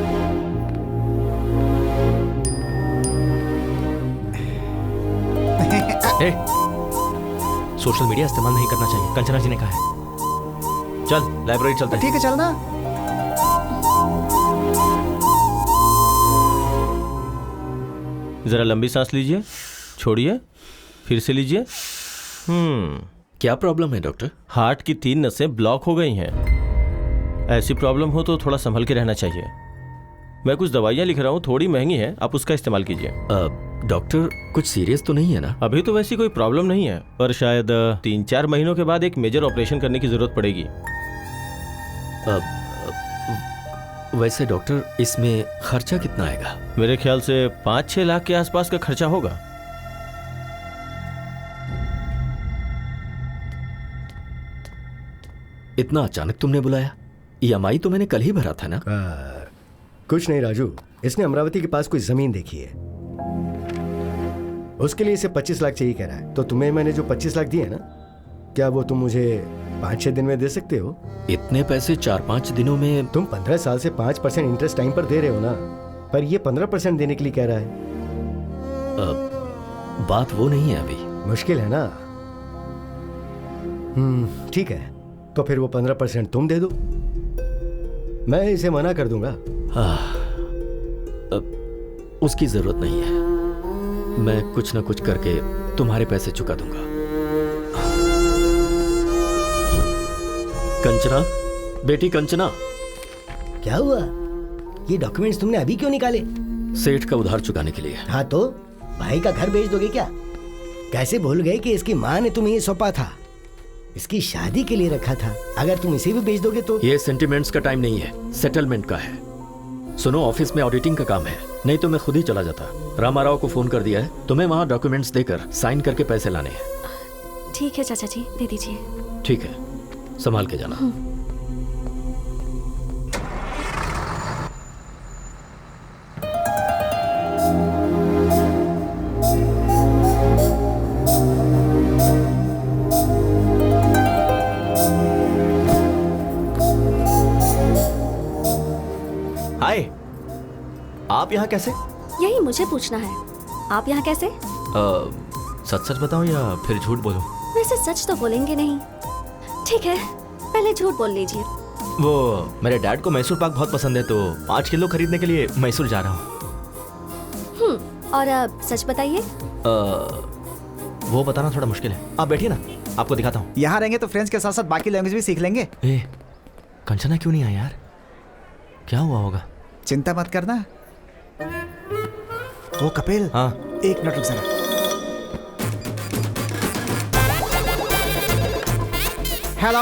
सोशल मीडिया इस्तेमाल नहीं करना चाहिए, कंचना जी ने कहा है। चल लाइब्रेरी चलते हैं। ठीक है, चलना। जरा लंबी सांस लीजिए, छोड़िए, फिर से लीजिए। क्या प्रॉब्लम है डॉक्टर? हार्ट की 3 नसें ब्लॉक हो गई हैं। ऐसी प्रॉब्लम हो तो थोड़ा संभल के रहना चाहिए। मैं कुछ दवाइयाँ लिख रहा हूँ, थोड़ी महंगी है, आप उसका इस्तेमाल कीजिए। डॉक्टर कुछ सीरियस तो नहीं है ना? अभी तो वैसी कोई प्रॉब्लम नहीं है, पर शायद 3-4 महीनों के बाद एक मेजर ऑपरेशन करने की जरूरत पड़ेगी। वैसे डॉक्टर इसमें खर्चा कितना आएगा? मेरे ख्याल से 5-6 लाख के आसपास का खर्चा होगा। इतना अचानक तुमने बुलाया? EMI तो मैंने कल ही भरा था ना। कुछ नहीं राजू, इसने अमरावती के पास कोई जमीन देखी है, उसके लिए इसे 25 लाख चाहिए कह रहा है। तो तुम्हें मैंने जो 25 लाख दिए ना, क्या वो तुम मुझे 5-6 दिन में दे सकते हो? इतने पैसे 4-5 दिनों में? तुम 15 साल से 5% इंटरेस्ट टाइम पर दे रहे हो ना, पर ये 15% देने के लिए कह रहा है। बात वो नहीं है अभी। मुश्किल है ना। ठीक है, तो फिर वो 15% तुम दे दो, मैं इसे मना कर दूंगा। उसकी जरूरत नहीं है, मैं कुछ ना कुछ करके तुम्हारे पैसे चुका दूंगा। कंचना, बेटी कंचना। क्या हुआ? ये डॉक्यूमेंट्स तुमने अभी क्यों निकाले? सेठ का उधार चुकाने के लिए। हाँ तो भाई का घर बेच दोगे क्या? कैसे भूल गए कि इसकी माँ ने तुम्हें ये सौंपा था, इसकी शादी के लिए रखा था। अगर तुम इसे भी बेच दोगे तो। ये सेंटिमेंट्स का टाइम नहीं है, सेटलमेंट का है। सुनो, ऑफिस में ऑडिटिंग का काम है, नहीं तो मैं खुद ही चला जाता। रामाराव को फोन कर दिया है, तुम्हें वहाँ डॉक्यूमेंट्स देकर साइन करके पैसे लाने हैं। ठीक है चाचा जी, दे दीजिए। ठीक है, संभाल के जाना। हाय, आप यहाँ कैसे? यही मुझे पूछना है, आप यहाँ कैसे? सच सच बताऊं या फिर झूठ बोलूं? वैसे सच तो बोलेंगे नहीं। ठीक है, पहले झूठ बोल लीजिए। वो मेरे डैड को मैसूर पाक बहुत पसंद है, तो 5 किलो खरीदने के लिए मैसूर जा रहा हूँ। और अब सच बताइए। वो बताना थोड़ा मुश्किल है, आप बैठिए ना, आपको दिखाता हूँ। यहाँ रहेंगे तो फ्रेंच के साथ साथ बाकी लैंग्वेज भी सीख लेंगे। कंचना क्यों नहीं आया यार? क्या हुआ होगा? चिंता मत करना। ओ कपिल, हाँ, 1 मिनट रुक जरा। हेलो,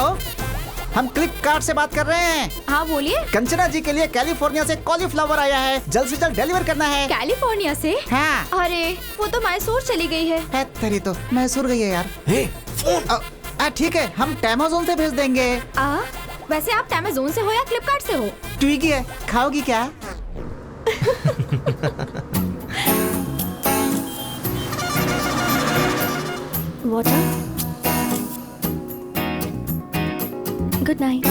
हम फ्लिपकार्ट से बात कर रहे हैं। हाँ बोलिए। कंचना जी के लिए कैलिफोर्निया से कॉलीफ्लावर आया है, जल्द से जल्द डिलीवर करना है। कैलिफोर्निया से? हाँ। अरे वो तो मैसूर चली गई है। तेरी तो मैसूर गई है यार। ठीक है, हम अमेज़न से भेज देंगे। वैसे आप अमेज़न से हो या फ्लिपकार्ट से हो? ट्विगी है, खाओगी क्या? वाटर। Good night.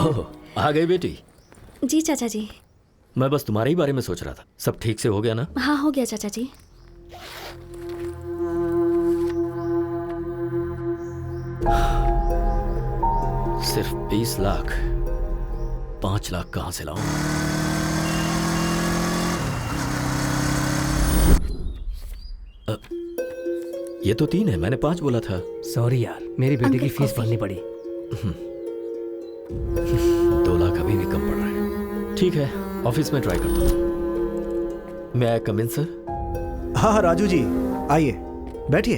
ओह, आ गई बेटी। जी चाचा जी। मैं बस तुम्हारे ही बारे में सोच रहा था। सब ठीक से हो गया ना? हाँ हो गया चाचा जी। सिर्फ 20 लाख, 5 लाख कहां से लाऊं? ये तो 3 है, मैंने 5 बोला था। सॉरी यार, मेरी बेटी की फीस भरनी पड़ी। 2 लाख अभी भी कम पड़ रहे हैं। ठीक है, ऑफिस में ट्राई करता हूँ। मैं कम इन सर? हाँ राजू जी, आइए बैठिए।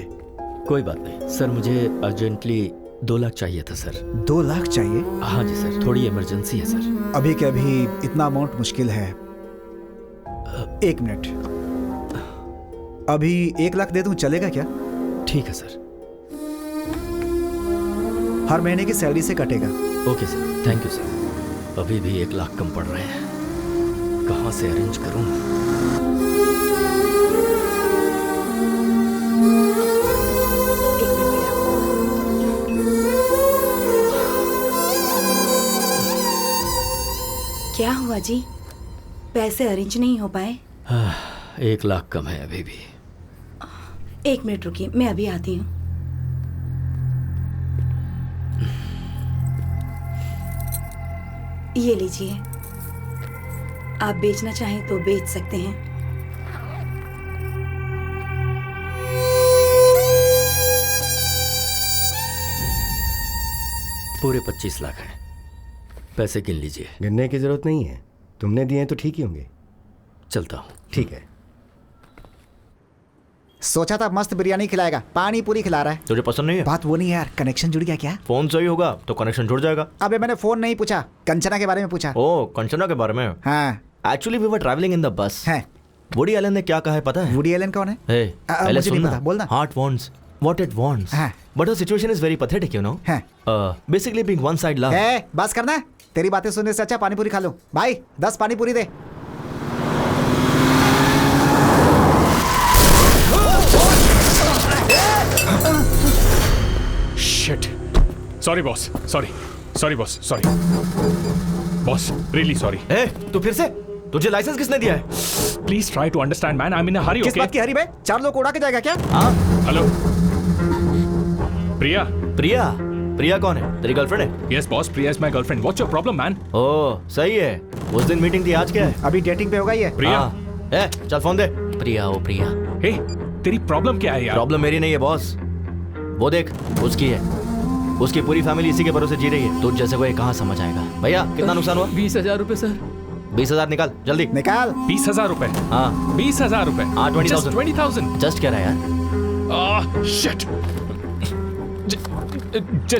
कोई बात नहीं सर, मुझे अर्जेंटली 2 लाख चाहिए था सर। 2 लाख चाहिए? हाँ जी सर, थोड़ी इमरजेंसी है सर। अभी के अभी इतना अमाउंट मुश्किल है। 1 मिनट, अभी 1 लाख दे दूं, चलेगा क्या? ठीक है सर। हर महीने की सैलरी से कटेगा। Okay sir, thank you sir. अभी भी 1 लाख कम पड़ रहे हैं, कहाँ से अरेंज करूं? क्या हुआ जी, पैसे अरेंज नहीं हो पाए? 1 लाख कम है अभी भी। 1 मिनट रुकिए, मैं अभी आती हूँ। ये लीजिए, आप बेचना चाहें तो बेच सकते हैं। पूरे 25 लाख हैं, पैसे गिन लीजिए। गिनने की जरूरत नहीं है, तुमने दिए हैं तो ठीक ही होंगे। चलता हूँ। ठीक है। सोचा था मस्त बिरयानी खिलाएगा, पानी पूरी खिला रहा है। तुझे पसंद नहीं है? बात वो नहीं यार, कनेक्शन जुड़ गया क्या? फोन सही होगा तो कनेक्शन जुड़ जाएगा। अबे मैंने फोन नहीं पूछा, कंचना के बारे में पूछा। ओ, कंचना के बारे में? हाँ। Actually we were travelling in the bus. है। वुडी एलन ने क्या कहा है पता है? वुडी एलन कौन है? पहले मुझे नहीं सुनना। पता, बोलना। Heart wants what it wants, but the situation is very pathetic, you know. Basically being one side love. बस करना, तेरी बातें सुनने से अच्छा पानी पूरी खा लो। भाई 10 पानी पूरी दे। Shit. Sorry boss. Sorry boss. Sorry. Boss, really sorry. तू फिर से? तुझे लाइसेंस किसने दिया है? Please try to understand, man. I'm in a hurry, किस okay? बात की हरी बे? 4 लोग उड़ा के जाएगा क्या? हाँ। हेलो। प्रिया? प्रिया कौन है? तेरी गर्लफ्रेंड है? Yes boss, Priya is my girlfriend. What's your problem, man? ओह, सही है। उस दिन मीटिंग थी, आज क्या है? अभी डेटिंग पे होगा ये। प्रिया? चल फोन दे। प्रिया। Hey, तेरी प्रॉब्लम क्या है यार? प्रॉब्लम मेरी नहीं है बॉस, वो देख उसकी है। उसकी पूरी फैमिली इसी के भरोसे जी रही है। तुझ जैसे को ये कहाँ समझ आएगा? भैया कितना नुकसान हुआ? 20,000 रुपए सर। 20,000 निकाल जल्दी। निकाल। 20,000 रुपए? हाँ 20,000 रुपए? हाँ 20,000। 20,000? जस्ट कह रहा है यार। Shit.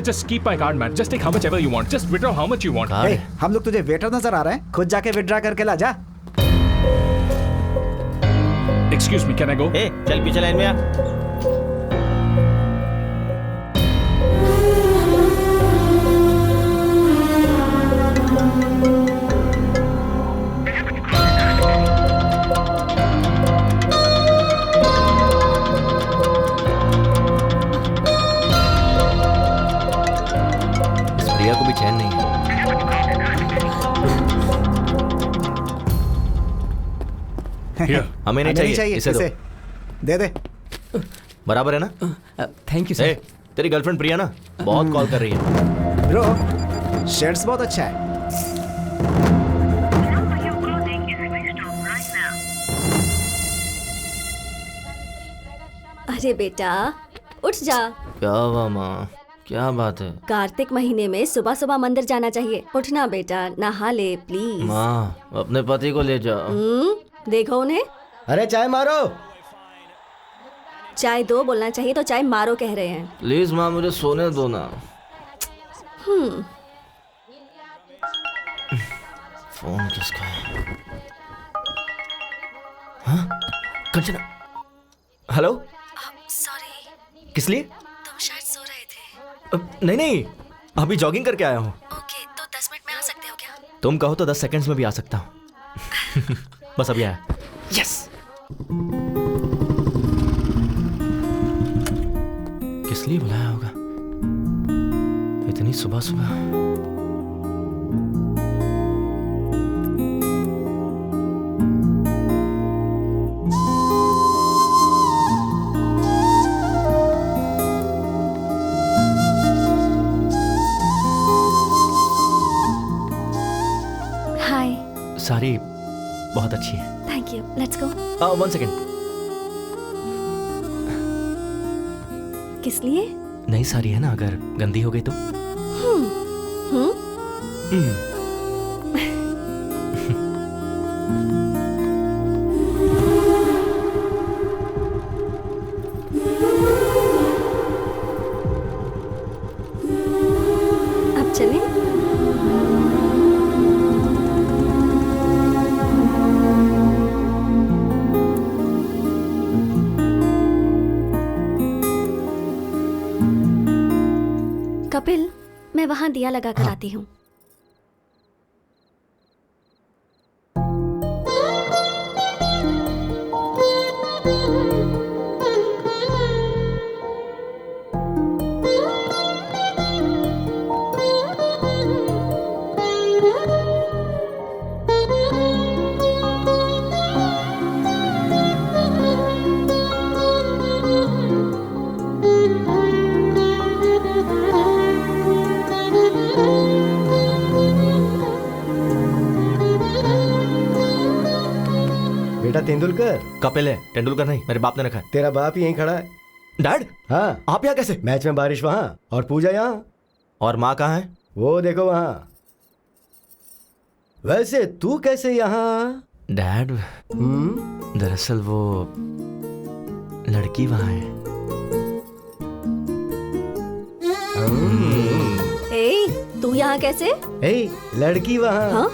Just keep my card, man. Just take how much ever you want. Just withdraw how much you want. Hey, हम लोग तुझे वेटर नजर आ रहे हैं? खुद जाके विड्रा करके ला जा। Excuse me, can I go? चल पीछे लाइन में आ। इस प्रिया को भी चैन नहीं है। हमें नहीं चाहिए, इसे दे दे। बराबर है ना? Thank you sir. तेरी गर्लफ्रेंड प्रिया ना बहुत कॉल कर रही है। ब्रो, शर्ट्स बहुत अच्छा है। अरे बेटा उठ जा। क्या हुआ माँ? क्या बात है? कार्तिक महीने में सुबह सुबह मंदिर जाना चाहिए। उठना बेटा, नहा ले प्लीज। माँ अपने पति को ले जाओ। देखो उन्हें। अरे चाय मारो। चाय दो बोलना चाहिए तो चाय मारो कह रहे हैं। प्लीज माँ मुझे सोने दो ना। फोन किसका है? हाँ? कंचना। हेलो। सॉरी। किस लिए? तुम शायद सो रहे थे। नहीं अभी जॉगिंग करके आया हूँ। ओके, तो 10 मिनट में आ सकते हो क्या? तुम कहो तो 10 सेकंड्स में भी आ सकता हूँ। बस अभी आया। यस। किस लिए बुलाया होगा इतनी सुबह सुबह? साड़ी बहुत अच्छी है। Thank you, let's go. 1 second. किस लिए? नई साड़ी है ना, अगर गंदी हो गई तो। अब चलें? कपिल, मैं वहां दिया लगा कर आती हूँ। बेटा तेंदुलकर। कपिल है, तेंदुलकर नहीं, मेरे बाप ने रखा है। तेरा बाप ही यहीं खड़ा है। डैड? हाँ। आप यहाँ कैसे? मैच में बारिश वहाँ और पूजा यहाँ। और माँ कहाँ है? वो देखो वहाँ। वैसे तू कैसे यहाँ? डैड, दरअसल वो लड़की वहाँ है। ए, तू यहाँ कैसे? ए, लड़की वहाँ। हाँ?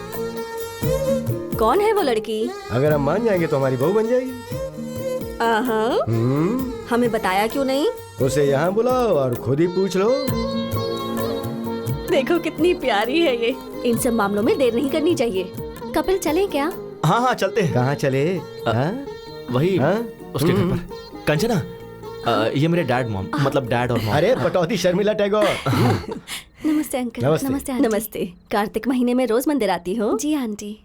कौन है वो लड़की? अगर हम मान जाएंगे तो हमारी बहू बन जाएगी। हमें बताया क्यों नहीं? उसे यहाँ बुलाओ और खुद ही पूछ लो। देखो कितनी प्यारी है ये। इन सब मामलों में देर नहीं करनी चाहिए। कपिल चलें क्या? हाँ हाँ चलते हैं। कहाँ चले? वही उसके घर पर। कंचना, ये मेरे डैड मॉम, मतलब डैड और मॉम। अरे पटौदी शर्मिला टैगोर। नमस्ते अंकल। नमस्ते। नमस्ते। कार्तिक महीने में रोज मंदिर आती हो? जी आंटी।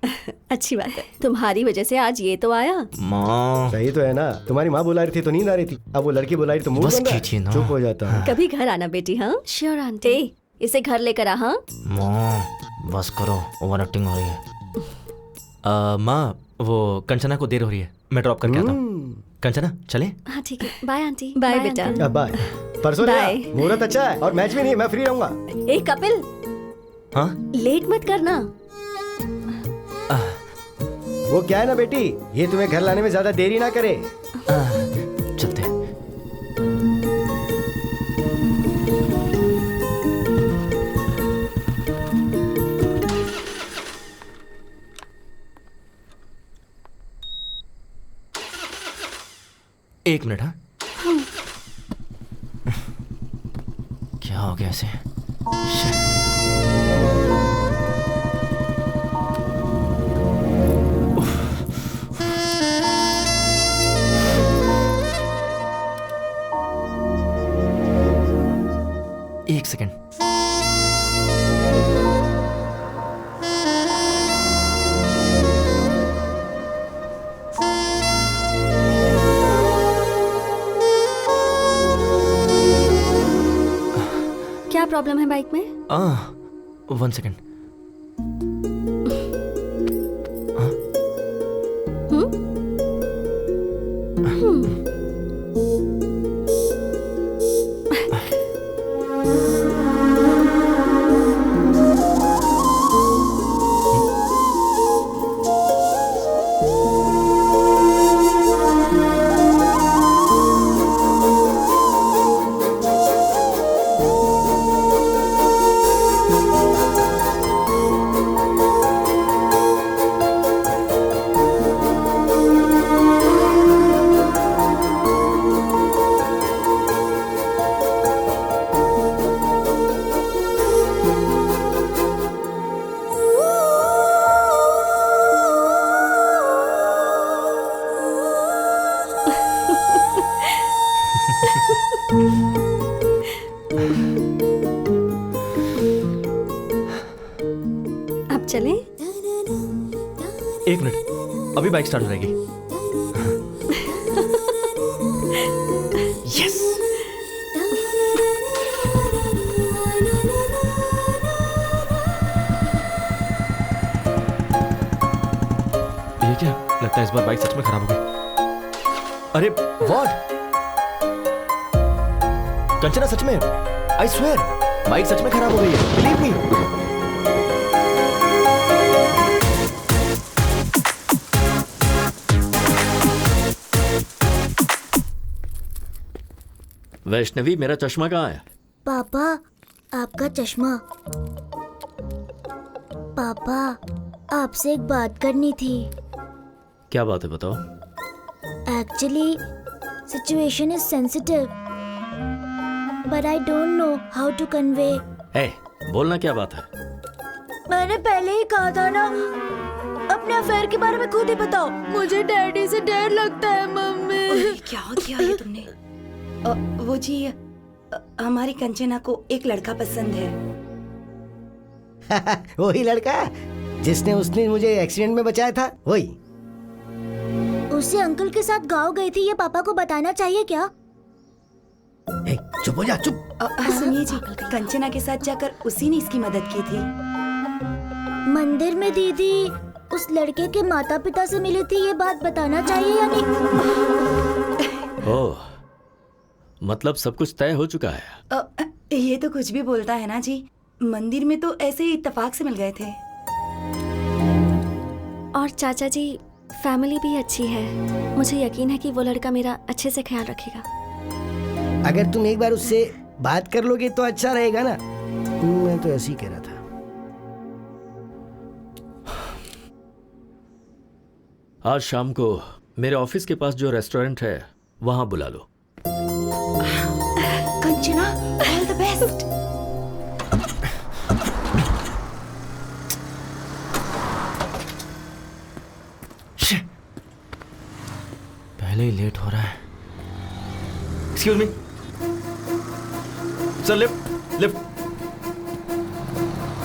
अच्छी बात है, तुम्हारी वजह से आज ये तो आया। माँ सही तो है ना, तुम्हारी माँ बुला रही थी तो नींद आ रही थी, अब वो लड़की बुला रही तो मुंह बंद है। चुप हो जाता हूँ। कभी घर आना बेटी। हाँ श्योर आंटी। इसे घर लेकर आ। हाँ माँ बस करो, ओवर एक्टिंग हो रही है। माँ वो कंचना को देर हो रही है, मैं ड्रॉप करके आता हूँ। कंचना चले? हाँ ठीक है, बाय आंटी। बाय बेटा। बाय। परसों मुहूर्त अच्छा है और मैच भी नहीं, मैं फ्री रहूंगा। ए कपिल, हाँ लेट मत करना। वो क्या है ना बेटी, ये तुम्हें घर लाने में ज्यादा देरी ना करे। चलते। एक मिनट। हाँ क्या हो गया ऐसे? एक सेकेंड। क्या प्रॉब्लम है बाइक में? 1 सेकेंड। अब चलें? एक मिनट, अभी बाइक स्टार्ट हो जाएगी। यस। क्या लगता है इस बार बाइक सच में खराब हो गई। अरे व्हाट कंचना, सच में आई स्वेयर बाइक सच में खराब हो गई है, बिलीव मी। वैष्णवी, मेरा चश्मा कहाँ है? पापा आपका चश्मा। पापा आपसे एक बात करनी थी। क्या बात है, बताओ। Actually situation is sensitive but I don't know how to convey. ए, बोलना क्या बात है? मैंने पहले ही कहा था ना, अपने अफेयर के बारे में खुद ही बताओ। मुझे डैडी से डर लगता है मम्मी। क्या किया ये तुमने? वो जी, हमारी कंचना को एक लड़का पसंद है। वही लड़का जिसने उसने मुझे एक्सीडेंट में बचाया था, वही। उसे अंकल के साथ गाँव गई थी, ये पापा को बताना चाहिए क्या? चुप हो जा, चुप। सुनिए जी, कंचना के साथ जाकर उसी ने इसकी मदद की थी। मंदिर में दीदी उस लड़के के माता पिता से मिली थी, ये बात बताना चाहिए या नहीं? ओह, मतलब सब कुछ तय हो चुका है। ये तो कुछ भी बोलता है ना जी। मंदिर में तो ऐसे ही इत्तेफाक से मिल गए थे। और चाचा जी, फैमिली भी अच्छी है। मुझे यकीन है कि वो लड़का मेरा अच्छे से ख्याल रखेगा। अगर तुम एक बार उससे बात कर लोगे तो अच्छा रहेगा ना। मैं तो ऐसे ही कह रहा था। आज शाम को मेरे ऑफिस के पास जो रेस्टोरेंट है वहां बुला लो। Kanchana, all the best. पहले ही लेट हो रहा है। Excuse me sir, lift lift.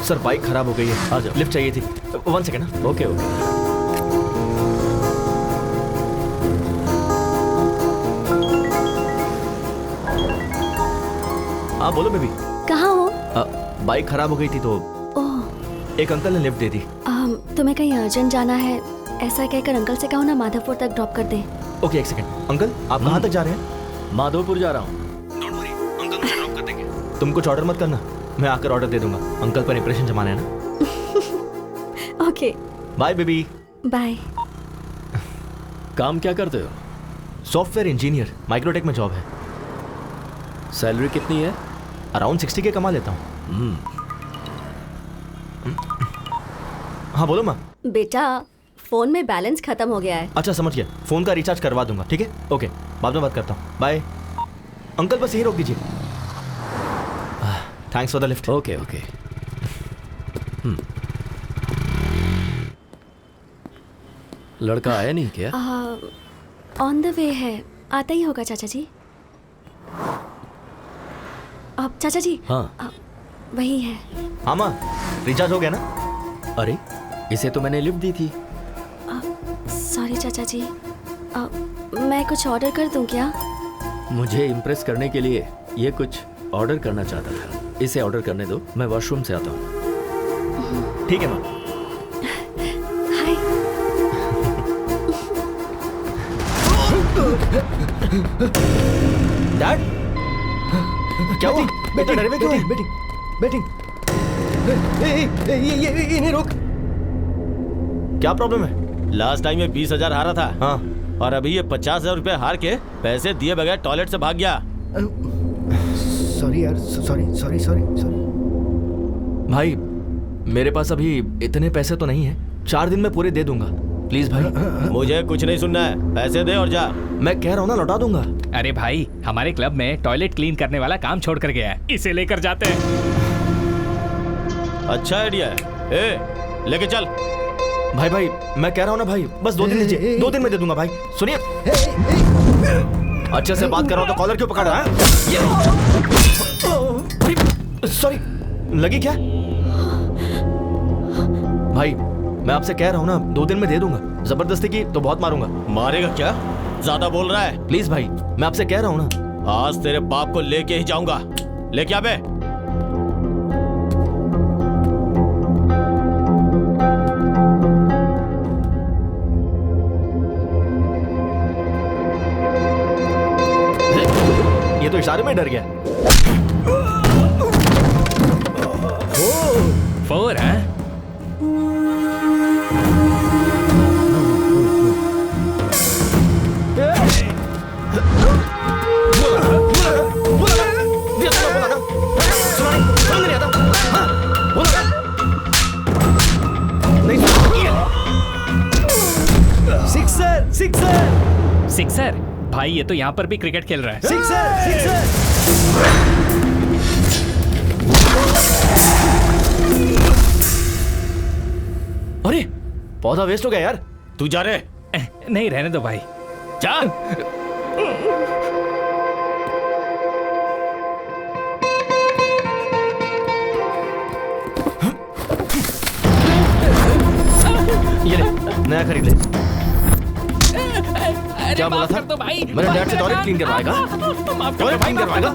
Sir bike खराब हो गई है, आ जाओ। लिफ्ट चाहिए थी। 1 सेकेंड ना। Okay okay. हाँ बोलो बेबी। कहाँ हो? बाइक खराब हो गई थी तो ओह, एक अंकल ने लिफ्ट दे दी। तुम्हें कहीं अर्जेंट जाना है ऐसा कहकर अंकल से कहो ना माधवपुर तक ड्रॉप कर दें। ओके, एक सेकंड। अंकल आप कहाँ तक जा रहे हैं? माधवपुर जा रहा हूँ। डोंट वरी, अंकल मुझे ड्रॉप कर देंगे। तुम कुछ ऑर्डर मत करना, मैं आकर ऑर्डर दे दूंगा। अंकल पर इंप्रेशन जमाना है ना। Okay bye baby. बाय। काम क्या करते हो? सॉफ्टवेयर इंजीनियर, माइक्रोटेक में जॉब है। सैलरी कितनी है? अराउंड 60 के कमा लेता हूँ। हाँ बोलो माँ। बेटा फोन में बैलेंस खत्म हो गया है। अच्छा समझ गया, फोन का रिचार्ज करवा दूंगा। ठीक है, ओके, बाद में बात करता हूँ। बाय। अंकल बस यही रोक दीजिए। Thanks for the lift. Okay okay. लड़का आया नहीं क्या? ऑन द वे है, आता ही होगा चाचा जी। अब चाचा जी। हाँ वही है। हाँ माँ, रिचार्ज हो गया ना? अरे इसे तो मैंने लिफ्ट दी थी। सॉरी चाचा जी, मैं कुछ ऑर्डर कर दूं क्या? मुझे इम्प्रेस करने के लिए ये कुछ ऑर्डर करना चाहता था। इसे ऑर्डर करने दो, मैं वॉशरूम से आता हूँ। ठीक है माँ। हाय। डैड क्या हुआ? बैटिंग डरे हुए क्यों हैं? Batting batting. ये नहीं रोक। क्या प्रॉब्लम है? लास्ट टाइम ये 20,000 हारा था। हाँ। और अभी ये 50,000 रुपए हार के पैसे दिए बगैर टॉयलेट से भाग गया। सॉरी यार, सॉरी। भाई मेरे पास अभी इतने पैसे तो नहीं है, 4 दिन में पूरे दे दूंगा। प्लीज भाई। मुझे कुछ नहीं सुनना है, पैसे दे और जा। मैं कह रहा हूँ ना, लौटा दूंगा। अरे भाई, हमारे क्लब में टॉयलेट क्लीन करने वाला काम छोड़ कर गया है, इसे लेकर जाते हैं। अच्छा आइडिया है। ए, लेके चल। भाई मैं कह रहा हूँ ना भाई, बस 2 दिन दीजिए, 2 दिन में दे दूंगा भाई। सुनिए, अच्छे से बात कर रहा हूँ तो कॉलर क्यों पकड़ रहा है? सॉरी, लगी क्या? भाई मैं आपसे कह रहा हूँ ना, 2 दिन में दे दूंगा। जबरदस्ती की तो बहुत मारूंगा। मारेगा क्या? ज्यादा बोल रहा है। प्लीज भाई, मैं आपसे कह रहा हूँ ना। आज तेरे बाप को लेके ही जाऊंगा। लेके आ बे। में डर गया। 4 है। सिक्सर सिक्सर सिक्सर भाई, ये तो यहाँ पर भी क्रिकेट खेल रहा है। Sixer sixer. अरे पौधा वेस्ट हो गया यार। तू जा रहे? नहीं, रहने दो भाई। जा। ये ले, नया खरीद ले। क्या बोला था? तो भाई, मेरे डैड से टॉयलेट क्लीन करवाएगा? टॉयलेट क्लीन करवाएगा?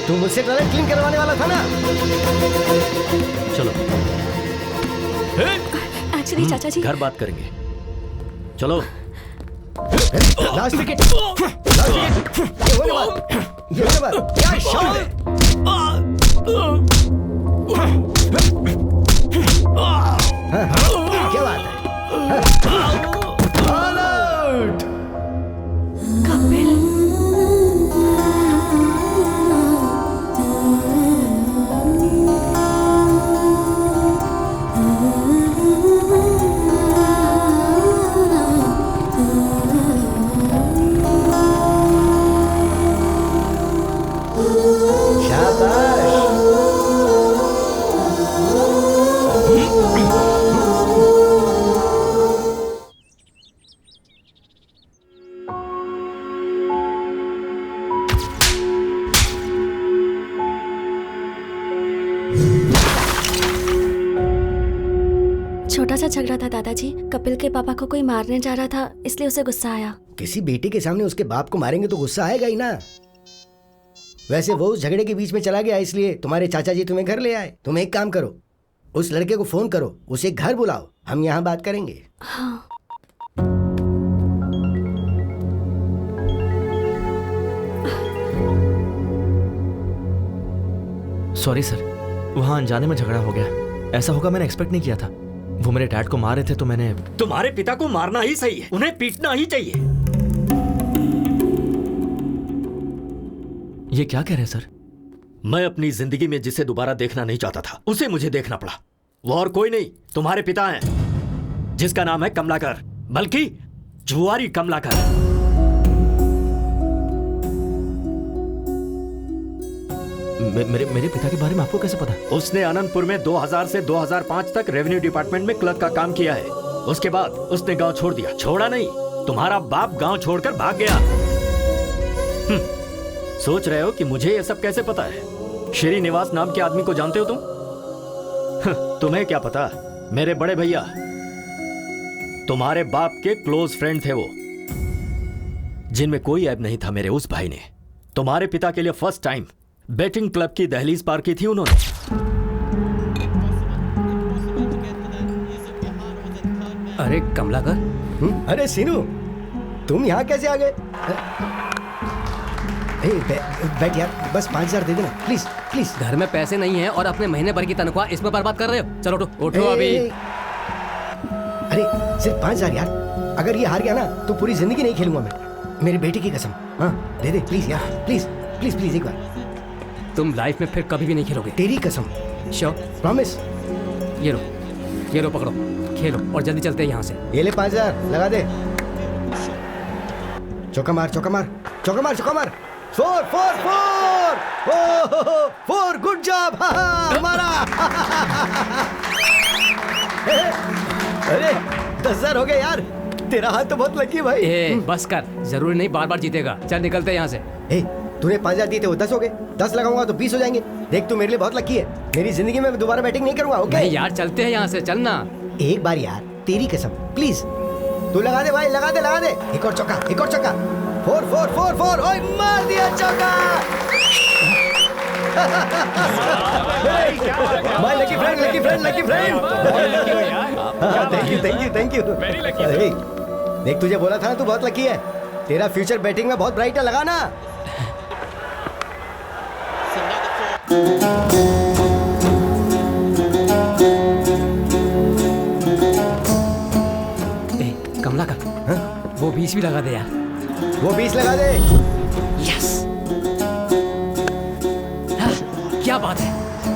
तू मुझसे टॉयलेट क्लीन करवाने वाला था ना? चलो एक्चुअली चाचा जी घर बात करेंगे। चलो। Last wicket. ये होने वाला। ये होने वाला। क्या शॉट है? क्या बात है? All out. कपिल छोटा सा झगड़ा था दादाजी। कपिल के पापा को कोई मारने जा रहा था, इसलिए उसे गुस्सा आया। किसी बेटे के सामने उसके बाप को मारेंगे तो गुस्सा आएगा ही ना। वैसे वो उस झगड़े के बीच में चला गया, इसलिए तुम्हारे चाचा जी तुम्हें घर ले आए। तुम एक काम करो, उस लड़के को फोन करो, उसे घर बुलाओ, हम यहाँ बात करेंगे। हाँ। सॉरी सर, वहाँ अनजाने में झगड़ा हो गया। ऐसा होगा मैंने एक्सपेक्ट नहीं किया था। वो मेरे डैड को मार रहे थे तो मैंने। तुम्हारे पिता को मारना ही सही है, उन्हें पीटना ही चाहिए। ये क्या कह रहे हैं सर? मैं अपनी जिंदगी में जिसे दोबारा देखना नहीं चाहता था, उसे मुझे देखना पड़ा। वो और कोई नहीं, तुम्हारे पिता हैं, जिसका नाम है कमलाकर, बल्कि जुआरी कमलाकर। मेरे पिता के बारे में आपको कैसे पता? उसने अनंतपुर में 2000 से 2005 तक रेवेन्यू डिपार्टमेंट में क्लर्क का काम किया है। उसके बाद उसने गांव छोड़ दिया। छोड़ा नहीं, तुम्हारा बाप गांव छोड़कर भाग गया। सोच रहे हो कि मुझे ये सब कैसे पता है? श्रीनिवास नाम के आदमी को जानते हो तुम? तुम्हें क्या पता, मेरे बड़े भैया तुम्हारे बाप के क्लोज फ्रेंड थे वो, जिनमें कोई ऐब नहीं था। मेरे उस भाई ने तुम्हारे पिता के लिए फर्स्ट टाइम बैटिंग क्लब की दहलीज पार की थी उन्होंने। अरे कमलाकर। अरे सीनू, तुम यहाँ कैसे आ गए? बैठ यार, बस 5000 दे देना प्लीज प्लीज। घर में पैसे नहीं है और अपने महीने भर की तनख्वाह इसमें बर्बाद कर रहे हो। चलो उठो उठो अभी। अरे सिर्फ 5000 यार, अगर ये हार गया ना तो पूरी जिंदगी नहीं खेलूंगा मैं, मेरी बेटी की कसम। हाँ दे दे प्लीज यार, प्लीज प्लीज प्लीज एक बार। तुम लाइफ में फिर कभी भी नहीं खेलोगे। तेरी कसम। श्योर? प्रॉमिस। ये लो पकड़ो, खेलो और जल्दी चलते हैं यहाँ से। ये ले 5000 लगा दे। चौका मार चौका मार चौका मार चौका मार। 4 4 4 4 गुड जॉब हमारा। अरे 10,000 हो गए यार, तेरा हाथ तो बहुत लकी है भाई। बस कर, जरूरी नहीं बार बार जीतेगा। चल निकलते हैं यहाँ से। तूने 5000 दिए थे, वो 10 हो गए। 10 लगाऊंगा तो 20 हो जाएंगे। देख तू मेरे लिए बहुत लकी है, मेरी जिंदगी में दोबारा बैटिंग नहीं करूंगा। ओके नहीं यार, चलते हैं यहाँ से, चलना। एक बार यार, तेरी कसम प्लीज। तू लगा दे भाई, लगा दे लगा दे। एक और चौका, एक और चौका। 4 4 4 4। ओए मार दिया चौका। My lucky friend, lucky friend, lucky friend. Thank you. देख, तुझे बोला था ना तू बहुत लकी है। तेरा फ्यूचर बैटिंग में बहुत ब्राइट है, लगाना। कमला का वो 20 भी लगा दे यार। वो 20 लगा दे। यस, क्या बात है,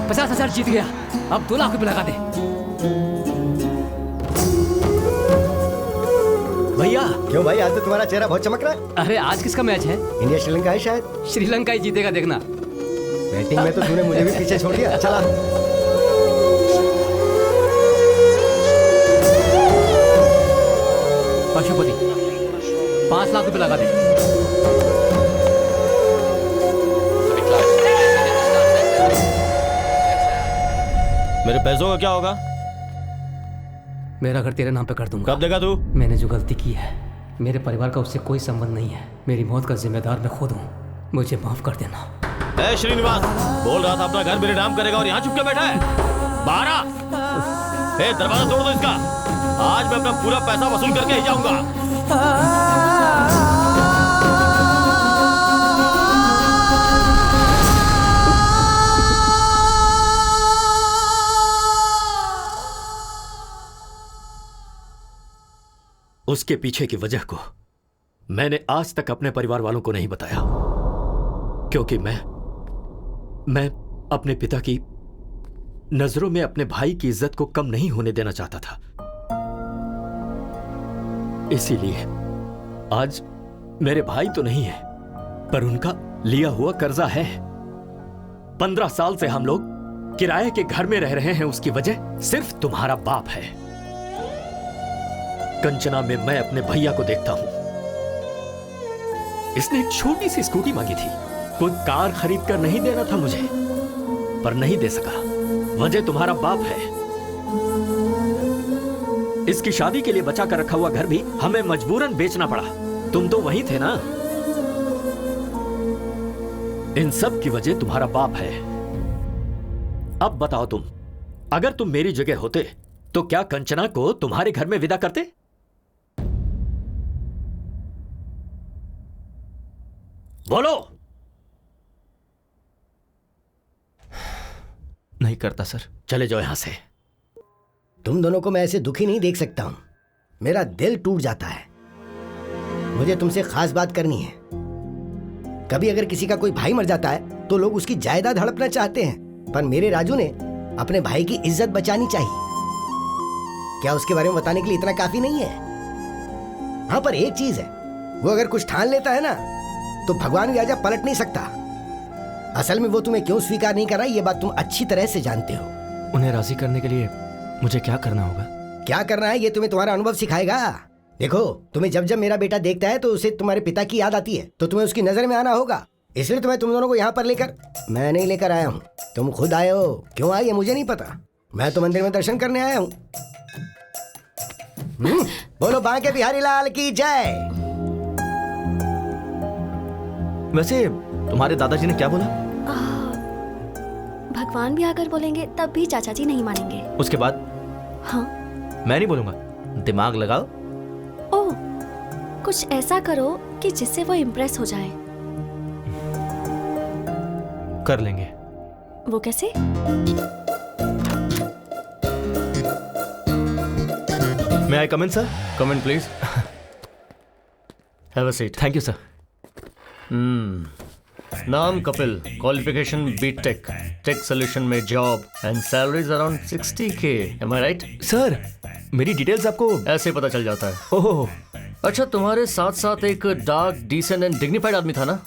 50,000 जीत गया। अब 2 लाख रुपए लगा दे। भैया क्यों भाई, आज तो तुम्हारा चेहरा बहुत चमक रहा है। अरे आज किसका मैच है? इंडिया श्रीलंका है शायद। श्रीलंका ही जीतेगा, देखना। बैटिंग में तो तूने मुझे भी पीछे छोड़ दिया। चला पशुपति, 5 लाख रुपए लगा दे। मेरे पैसों का क्या होगा? मेरा घर तेरे नाम पे कर दूंगा। कब देगा तू? मैंने जो गलती की है, मेरे परिवार का उससे कोई संबंध नहीं है। मेरी मौत का जिम्मेदार मैं खुद हूँ, मुझे माफ कर देना। ए श्रीनिवास, बोल रहा था अपना घर मेरे नाम करेगा और यहाँ चुप के बैठा है। बाहर आ। ए, दरवाजा तोड़ दो इसका। आज मैं अपना पूरा पैसा वसूल करके ही जाऊंगा। उसके पीछे की वजह को मैंने आज तक अपने परिवार वालों को नहीं बताया, क्योंकि मैं अपने पिता की नजरों में अपने भाई की इज्जत को कम नहीं होने देना चाहता था। इसीलिए आज मेरे भाई तो नहीं है, पर उनका लिया हुआ कर्जा है। 15 साल से हम लोग किराए के घर में रह रहे हैं, उसकी वजह सिर्फ तुम्हारा बाप है। कंचना में मैं अपने भैया को देखता हूं। इसने एक छोटी सी स्कूटी मांगी थी, कोई कार खरीद कर नहीं देना था मुझे, पर नहीं दे सका। वजह तुम्हारा बाप है। इसकी शादी के लिए बचा कर रखा हुआ घर भी हमें मजबूरन बेचना पड़ा। तुम तो वहीं थे ना। इन सब की वजह तुम्हारा बाप है। अब बताओ तुम, अगर तुम मेरी जगह होते तो क्या कंचना को तुम्हारे घर में विदा करते? बोलो। नहीं करता सर। चले जाओ यहां से। तुम दोनों को मैं ऐसे दुखी नहीं देख सकता हूं। मेरा दिल टूट जाता है। मुझे तुमसे खास बात करनी है। कभी अगर किसी का कोई भाई मर जाता है तो लोग उसकी जायदाद हड़पना चाहते हैं, पर मेरे राजू ने अपने भाई की इज्जत बचानी चाहिए। क्या उसके बारे में बताने के लिए इतना काफी नहीं है? हाँ, पर एक चीज है, वो अगर कुछ ठान लेता है ना तो भगवान भी आजा पलट नहीं सकता। असल में वो तुम्हें क्यों स्वीकार नहीं कर रहा, ये बात तुम अच्छी तरह से जानते हो। उन्हें राजी करने के लिए मुझे क्या करना होगा? क्या करना है ये तुम्हें तुम्हारा अनुभव सिखाएगा। देखो, तुम्हें जब जब मेरा बेटा देखता है तो उसे तुम्हारे पिता की याद आती है, तो तुम्हें उसकी नजर में आना होगा। इसलिए तुम्हें तुम दोनों को यहाँ पर लेकर, मैं नहीं लेकर आया हूँ, तुम खुद आए हो। क्यों आए ये मुझे नहीं पता। मैं तो मंदिर में दर्शन करने आया हूँ। बोलो बांके बिहारी लाल की जय। वैसे तुम्हारे दादाजी ने क्या बोला? भगवान भी आकर बोलेंगे तब भी चाचा जी नहीं मानेंगे। उसके बाद? हाँ, मैं नहीं बोलूंगा। दिमाग लगाओ। ओह, कुछ ऐसा करो कि जिससे वो इम्प्रेस हो जाए। कर लेंगे। वो कैसे? May I come in, sir? Come in, please. Have a seat. Thank you, sir. नाम Kapil, qualification BTech, tech solution में job and salaries around 60K. Am I right? Sir, मेरी डिटेल्स आपको ऐसे पता चल जाता है। ओह, अच्छा, तुम्हारे साथ साथ एक डार्क, डिसेंट एंड डिग्निफाइड आदमी था ना?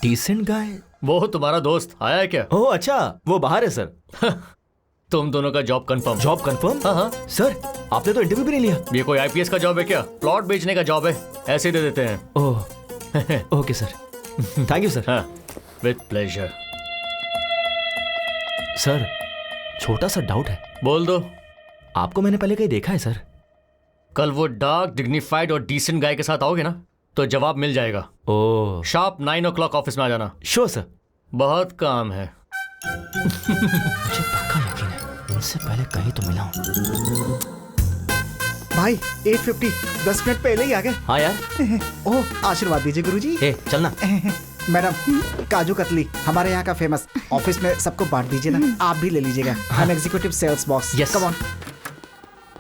Decent guy? वो तुम्हारा दोस्त आया है क्या? ओह अच्छा, वो बाहर है सर। तुम दोनों का जॉब कंफर्म। Job confirm? हाँ हाँ सर, आपने तो इंटरव्यू भी नहीं लिया। ये कोई आईपीएस का जॉब है क्या? प्लॉट बेचने का जॉब है, ऐसे दे देते हैं। Oh, okay sir, thank you sir. हाँ, विद प्लेजर। सर, छोटा सा डाउट है। बोल दो। आपको मैंने पहले कहीं देखा है सर? कल वो डार्क, डिग्निफाइड और डिसेंट गाय के साथ आओगे ना तो जवाब मिल जाएगा। ओह, शार्प 9 o'clock ऑफिस में आ जाना। Sure sir. बहुत काम है। मुझे पक्का यकीन है इनसे पहले कहीं तो मिला हूँ। भाई 8:50 10 मिनट पहले ही आ गए। हाँ यार। ओह आशीर्वाद दीजिए गुरुजी। चलना। मैडम काजू कतली हमारे यहाँ का फेमस, ऑफिस में सबको बांट दीजिए ना, आप भी ले लीजिएगा। हम executive sales boss. Yes. Come on.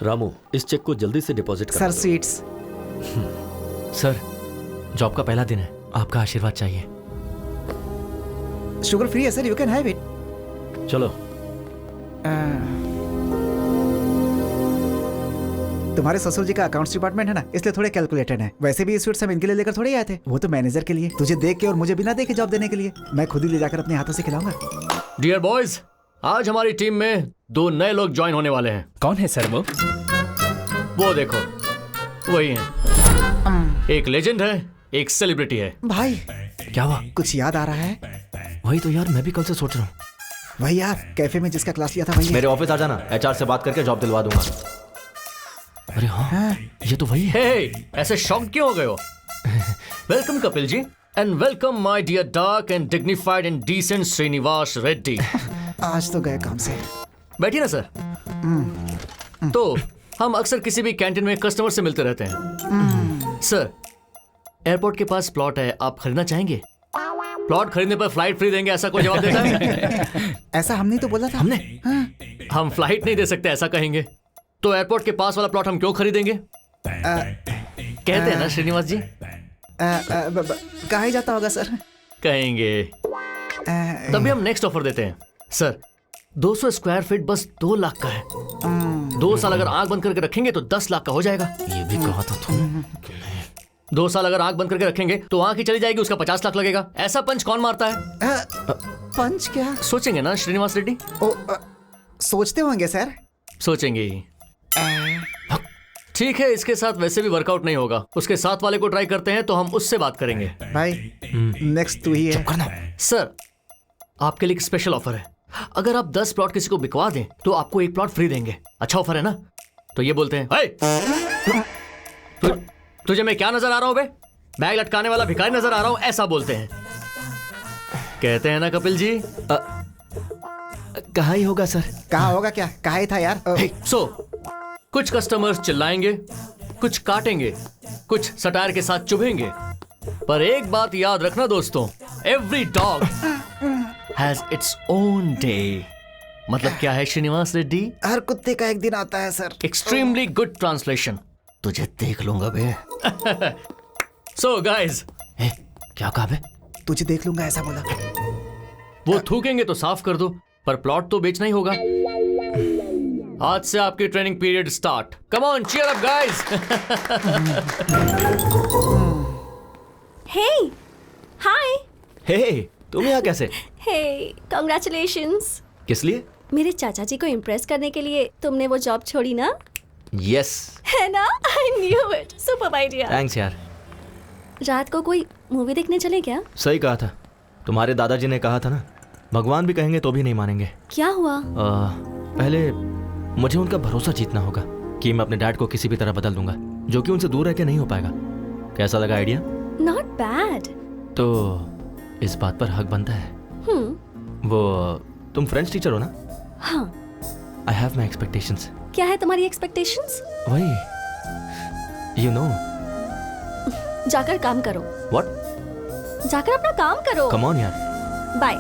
Ramu, इस चेक को जल्दी से deposit sir sweets. Sir job का पहला दिन है, आपका आशीर्वाद चाहिए। शुगर फ्री है sir, you can have it. चलो। तुम्हारे ससुर जी का अकाउंट्स डिपार्टमेंट है ना, इसलिए थोड़े कैलकुलेटेड है। वैसे भी ये स्वीट्स हम इनके लिए लेकर थोड़े आए थे, वो तो मैनेजर के लिए, तुझे देख के और मुझे बिना देखे जॉब देने के लिए। मैं खुद ही ले जाकर अपने हाथों से खिलाऊंगा। डियर बॉयज, आज हमारी टीम में 2 नए लोग ज्वाइन होने वाले हैं। कौन है सर वो देखो, वही हैं। एक लेजेंड है, एक सेलिब्रिटी है। भाई क्या हुआ? कुछ याद आ रहा है? वही तो यार, मैं भी कल से सोच रहा हूँ। वही यार, कैफे में जिसका क्लास लिया था वही। मेरे ऑफिस आ जाना, HR से बात करके जॉब दिलवा दूंगा। अरे हाँ, ये तो वही है। ऐसे शॉक क्यों हो गए हो? Welcome Kapil ji, and welcome my dear dark and dignified and decent Srinivas Reddy. आज तो गए काम से। बैठिए ना सर। तो हम अक्सर किसी भी कैंटीन में कस्टमर से मिलते रहते हैं। सर, एयरपोर्ट के पास प्लॉट है, आप खरीदना चाहेंगे? प्लॉट खरीदने पर फ्लाइट फ्री देंगे, ऐसा कोई जवाब देता है? ऐसा हमने तो बोला था। हमने? हम फ्लाइट नहीं दे सकते ऐसा कहेंगे, तो एयरपोर्ट के पास वाला प्लॉट हम क्यों खरीदेंगे? कहते हैं ना श्रीनिवास जी। कहा ही जाता होगा सर। कहेंगे। तभी हम नेक्स्ट ऑफर देते हैं। सर, 200 स्क्वायर फीट बस 2 लाख का है। 2 साल अगर आंख बंद करके रखेंगे तो 10 लाख का हो जाएगा। ये भी कहा था तुम। 2 साल अगर आंख बंद करके रखेंगे तो आंख ही चली जाएगी, उसका 50 लाख लगेगा। ऐसा पंच कौन मारता है? पंच क्या? सोचेंगे ना श्रीनिवास रेड्डी? सोचते होंगे सर। सोचेंगे ही। ठीक है, इसके साथ वैसे भी वर्कआउट नहीं होगा, उसके साथ वाले को ट्राई करते हैं, तो हम उससे बात करेंगे। भाई नेक्स्ट तू ही है। सर, आपके लिए एक स्पेशल ऑफर है। अगर आप 10 प्लॉट किसी को बिकवा दें तो आपको 1 प्लॉट फ्री देंगे। अच्छा ऑफर है ना? तो ये बोलते हैं, तुझे मैं क्या नजर आ रहा हूं बे? बैग लटकाने वाला भिखारी नजर आ रहा हूं, ऐसा बोलते हैं। कहते हैं ना कपिल जी? कहा ही होगा सर। कहा होगा क्या? कहा ही था यार। कुछ कस्टमर्स चिल्लाएंगे, कुछ काटेंगे, कुछ सटायर के साथ चुभेंगे, पर एक बात याद रखना दोस्तों, every dog has its own day. मतलब क्या है श्रीनिवास रेड्डी? हर कुत्ते का एक दिन आता है सर। Extremely good translation. तुझे देख लूंगा बे। सो गाइस, क्या कहा बे? तुझे देख लूंगा ऐसा बोला। वो थूकेंगे तो साफ कर दो, पर प्लॉट तो बेचना ही होगा। आज से आपकी training period start. Come on, cheer up guys. Hey, hi. Hey, तुम यहाँ कैसे? Hey, congratulations. किस लिए? मेरे चाचा जी को इम्प्रेस करने के लिए तुमने वो जॉब छोड़ी ना? यस। है ना? I knew it. Super idea. Thanks यार। रात को कोई मूवी देखने चले क्या? सही कहा था, तुम्हारे दादाजी ने कहा था ना, भगवान भी कहेंगे तो भी नहीं मानेंगे। क्या हुआ? पहले मुझे उनका भरोसा जीतना होगा कि मैं अपने डैड को किसी भी तरह बदल दूंगा, जो कि उनसे दूर रह के नहीं हो पाएगा। कैसा लगा आइडिया? Not bad. तो इस बात पर हक बनता है। वो तुम फ्रेंच टीचर हो ना? हाँ। I have my expectations. क्या है तुम्हारी एक्सपेक्टेशंस? वही, यू नो। जाकर काम करो। व्हाट? जाकर अपना काम करो। कम ऑन यार। Bye.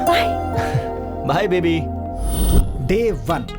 Bye. Bye baby. Day 1।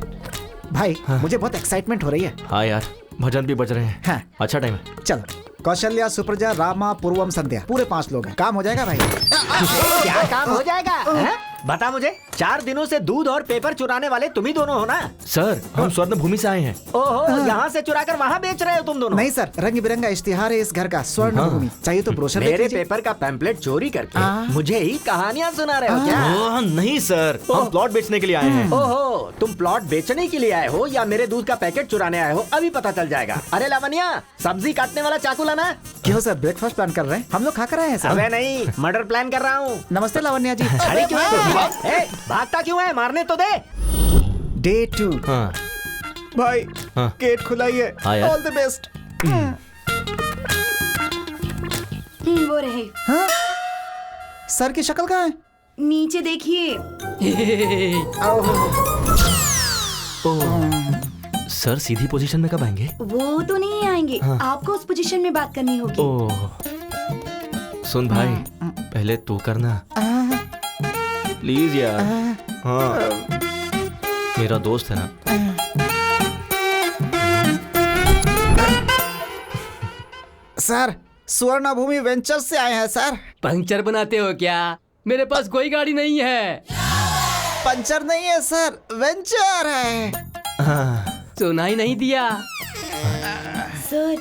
भाई मुझे बहुत एक्साइटमेंट हो रही है। हाँ यार, भजन भी बज रहे हैं। हाँ। अच्छा टाइम है। चलो, कौशल्या, सुप्रजा, रामा, पूर्वम, संध्या, पूरे 5 लोग हैं। काम हो जाएगा भाई? क्या काम हो जाएगा? है? बता मुझे, 4 दिनों से दूध और पेपर चुराने वाले तुम ही दोनों हो ना? सर, हम स्वर्ण भूमि से आए हैं। ओहो, यहाँ से चुरा कर वहाँ बेच रहे हो तुम दोनों? नहीं सर, रंग बिरंगा इश्तिहार है इस घर का, स्वर्ण भूमि। चाहिए तो ब्रोशर मेरे पेपर का पैम्पलेट चोरी करके मुझे ही कहानियाँ सुना रहे हो क्या? नहीं सर, हम प्लॉट बेचने के लिए आए हैं। ओहो, तुम प्लॉट बेचने के लिए आए हो या मेरे दूध का पैकेट चुराने आए हो, अभी पता चल जाएगा। अरे लावण्या, सब्जी काटने वाला चाकू लाना। क्यों सर, ब्रेकफास्ट प्लान कर रहे हैं? हम लोग खा कर आए हैं सर। अबे नहीं, मर्डर प्लान कर रहा हूँ। नमस्ते लावण्या जी। अरे क्यों है? भागता क्यों है? मारने तो दे। डे 2। हाँ। भाई गेट खुला ही है। हाँ यार। All the best. वो रहे। हाँ? सर की शक्ल कहाँ है? नीचे देखिए। सर सीधी पोजीशन में कब आएंगे? वो तो नहीं आएंगे। हाँ। आपको उस पोजीशन में बात करनी होगी। ओह, सुन भाई, पहले तू करना प्लीज यार। हाँ, मेरा दोस्त है ना। सर, स्वर्ण भूमि वेंचर से आए हैं सर। पंक्चर बनाते हो क्या? मेरे पास कोई गाड़ी नहीं है। पंचर नहीं है सर, वेंचर है। सुनाई नहीं दिया। सर,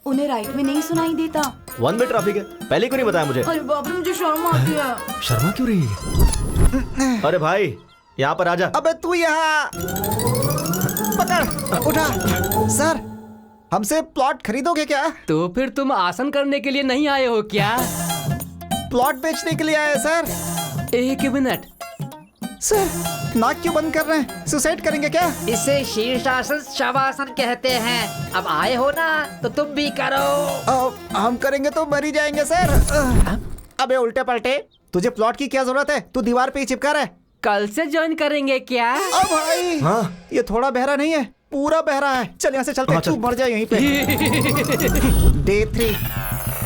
उन्हें राइट में नहीं सुनाई देता। 1 वे ट्रैफिक है, पहले क्यों नहीं बताया मुझे? अरे बाप रे, मुझे शर्म आती है। शर्मा क्यों रही है? अरे भाई, यहाँ पर आजा। अबे तू यहाँ पकड़, उठा। सर, हमसे प्लॉट खरीदोगे क्या? तो फिर तुम आसन करने के लिए नहीं आए हो क्या? प्लॉट बेचने के लिए आए सर। एक मिनट सर, नाक क्यों बंद कर रहे हैं? सुसाइड करेंगे क्या? इसे शीर्षासन शवासन कहते हैं। अब आए हो ना तो तुम भी करो। हम करेंगे तो मर ही जाएंगे सर। अबे उल्टे पलटे, तुझे प्लॉट की क्या जरूरत है? तू दीवार पे ही चिपका रहा है। कल से ज्वाइन करेंगे क्या? अब भाई, हाँ? ये थोड़ा बहरा नहीं है, पूरा बहरा है। चल यहाँ से चलते हैं। तू मर जाए यहीं पे। Day 3।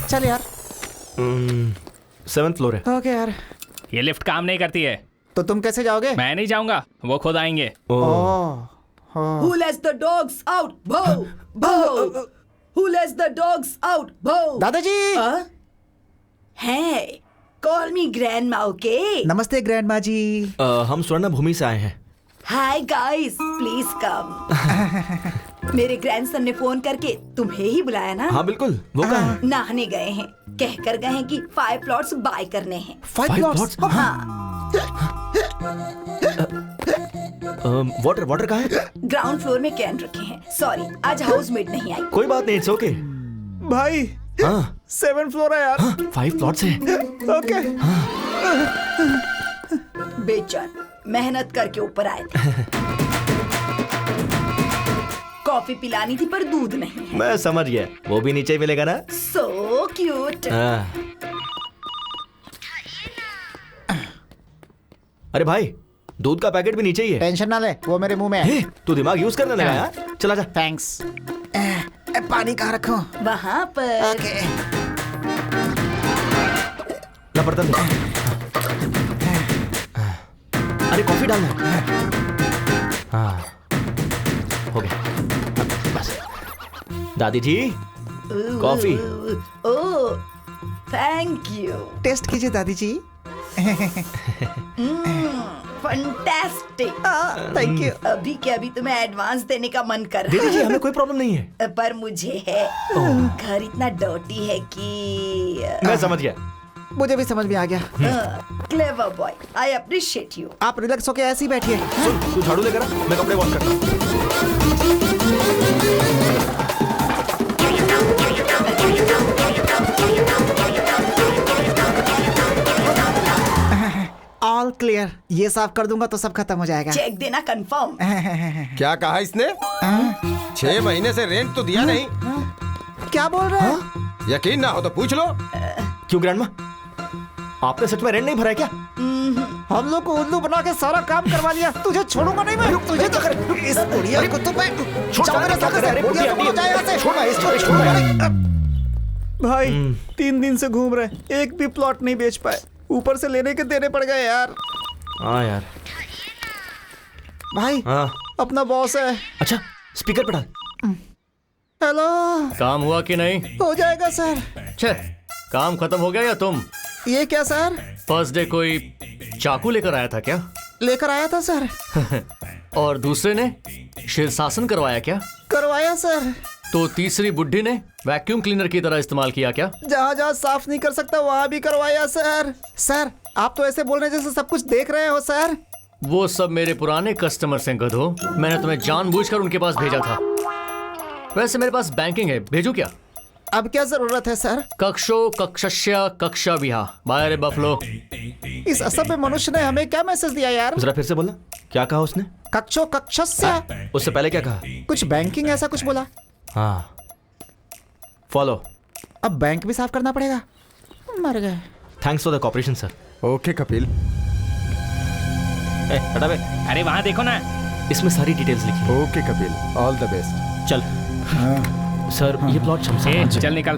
चल यार। 7th फ्लोर है। ओके यार। ये लिफ्ट काम नहीं करती है। तो तुम कैसे जाओगे? मैं नहीं जाऊंगा, वो खुद आएंगे। Who lets the dogs out? Bow, bow. Who lets the dogs out? Bow. दादाजी। Hey, call me grandma, okay? नमस्ते ग्रैंडमा जी। हम स्वर्ण भूमि से आए हैं। Hi guys, please come. मेरे ग्रैंडसन ने फोन करके तुम्हें ही बुलाया ना? हाँ बिल्कुल, वो कहाँ है? नहाने गए हैं। कहकर गए हैं कि 5 प्लॉट्स बाय करने हैं। 5 प्लॉट्स? हाँ। वाटर कहाँ है? ग्राउंड फ्लोर में कैन रखे हैं। सॉरी, आज हाउसमेट नहीं आई। कोई बात नहीं, इट्स ओके। भाई, 7th फ्लोर है यार। 5 प्लॉट्स है। ओके। बेचैन मेहनत करके ऊपर आए थे। कॉफी पिलानी थी पर दूध नहीं है। मैं समझ गया, वो भी नीचे ही मिलेगा ना। So cute. अरे भाई, दूध का पैकेट भी नीचे ही है। टेंशन ना ले, वो मेरे मुंह में है। तू दिमाग यूज करने लगा यार। चला जा। थैंक्स। पानी कहाँ रखूं? वहाँ पर। ओके। ला बर्तन दे। अरे कॉफी डालना है। हाँ, हो गया बस। दादी जी, coffee. Oh, thank you. Test कीजिए दादी जी। फंटास्टिक। Thank you. अभी के अभी तुम्हें एडवांस देने का मन कर रहा दीदी जी, हमें कोई प्रॉब्लम नहीं है। पर मुझे है। घर इतना डर्टी है कि मैं समझ गया। मुझे भी समझ में आ गया। Clever boy, I appreciate you. आप रिलैक्स होके ऐसे ही बैठिए। सुन, तू झाड़ू लेकर आ, मैं कपड़े वॉश करता हूँ। All clear. ये साफ कर दूंगा तो सब खत्म हो जाएगा। चेक देना कंफर्म। क्या कहा इसने? 6 महीने से रेंट तो दिया नहीं। क्या बोल रहे हैं? यकीन ना हो तो पूछ लो। क्यों ग्रैंडमा, आपने सच में रेंट नहीं भरा है क्या? हम लोग को उल्लू बना के सारा काम करवा लिया। तुझे छोड़ूंगा नहीं मैं। तुझे तो इस बुढ़िया को तो मैं जाओ मेरे साथ से। बुढ़िया को जाए यहाँ से। छोड़ इसको, छोड़। भाई 3 दिन से घूम रहे, एक भी प्लॉट नहीं बेच पाए। ऊपर से लेने के देने पड़ गए यार। हाँ यार। भाई, हाँ, अपना बॉस है। अच्छा, स्पीकर पे डाल। हेलो। काम हुआ कि नहीं? हो जाएगा सर। छे, काम खत्म हो गया या तुम? ये क्या सर? फर्स्ट डे कोई चाकू लेकर आया था क्या? लेकर आया था सर। और दूसरे ने शीर्षासन करवाया क्या? करवाया सर। तो तीसरी बुड्ढी ने वैक्यूम क्लीनर की तरह इस्तेमाल किया क्या? जहाँ जहाँ साफ नहीं कर सकता वहाँ भी करवाया सर। सर, आप तो ऐसे बोल रहे जैसे सब कुछ देख रहे हो सर। वो सब मेरे पुराने कस्टमर से गधो। मैंने तुम्हें जानबूझकर उनके पास भेजा था। वैसे मेरे पास बैंकिंग है, भेजू क्या? अब क्या जरूरत है सर? कक्षो कक्षस्य कक्षा विहा बाय रे बफलो। इस असभ्य मनुष्य ने हमें क्या मैसेज दिया यार? जरा फिर से बोलना, क्या कहा उसने? कक्षो कक्षस्य। उससे पहले क्या कहा? कुछ बैंकिंग ऐसा कुछ बोला। हाँ, फॉलो। अब बैंक भी साफ करना पड़ेगा। मर गए। Thanks for the cooperation sir. Okay Kapil. हटा बे। अरे वहाँ देखो ना, इसमें सारी डिटेल्स लिखी। Okay Kapil, all the best. चल सर, ये प्लॉट शमशान। चल निकल।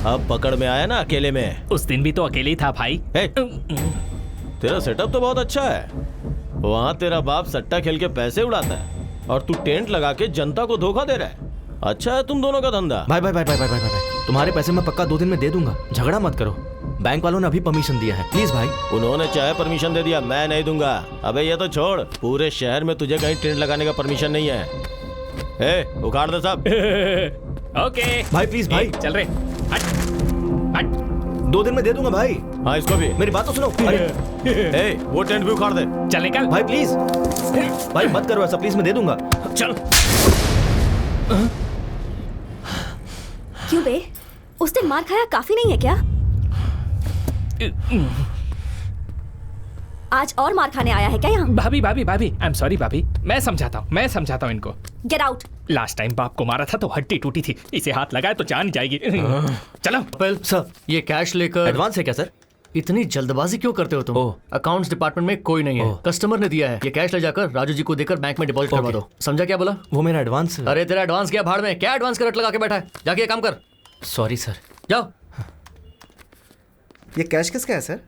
अब पकड़ में आया ना अकेले में। उस दिन भी तो अकेले ही था भाई। तेरा सेटअप तो बहुत अच्छा है। वहाँ तेरा बाप सट्टा खेल के पैसे उड़ाता है और तू टेंट लगा के जनता को धोखा दे रहा है। अच्छा है तुम दोनों का धंधा। भाई भाई भाई भाई भाई भाई भाई, तुम्हारे पैसे मैं पक्का 2 दिन में दे दूंगा, झगड़ा मत करो। बैंक वालों ने अभी परमिशन दिया है, प्लीज भाई। उन्होंने चाहे परमिशन दे दिया, मैं नहीं दूंगा। अबे ये तो छोड़, पूरे शहर में तुझे कहीं टेंट लगाने का परमिशन नहीं है। उखाड़ दे सब। ओके भाई प्लीज भाई। चल रहे। हट हट। 2 दिन में दे दूंगा भाई। हाँ इसको भी। मेरी बात तो सुनो। अरे वो टेंट भी उखाड़ दे। चल निकल भाई प्लीज। भाई मत करो ऐसा प्लीज, मैं दे दूंगा। चल। क्यों बे, उस दिन मार खाया काफी नहीं है क्या? आज और मार खाने आया है क्या यहाँ? भाभी भाभी भाभी, आई एम सॉरी भाभी, मैं समझाता हूँ इनको। Get out. लास्ट टाइम बाप को मारा था तो हड्डी टूटी थी, इसे हाथ लगाए तो जान जाएगी। चलो। कपिल सर, ये कैश लेकर। एडवांस है क्या सर? इतनी जल्दबाजी क्यों करते हो तुम? अकाउंट्स डिपार्टमेंट में कोई नहीं है, कस्टमर ने दिया है। ये कैश ले जाकर राजू जी को देकर बैंक में डिपॉजिट करवा दो। समझा क्या बोला? वो मेरा एडवांस। अरे तेरा एडवांस क्या भाड़ में, क्या एडवांस का रट लगा के बैठा है? जाके ये काम कर। Sorry sir. जाओ। ये कैश किसका है सर?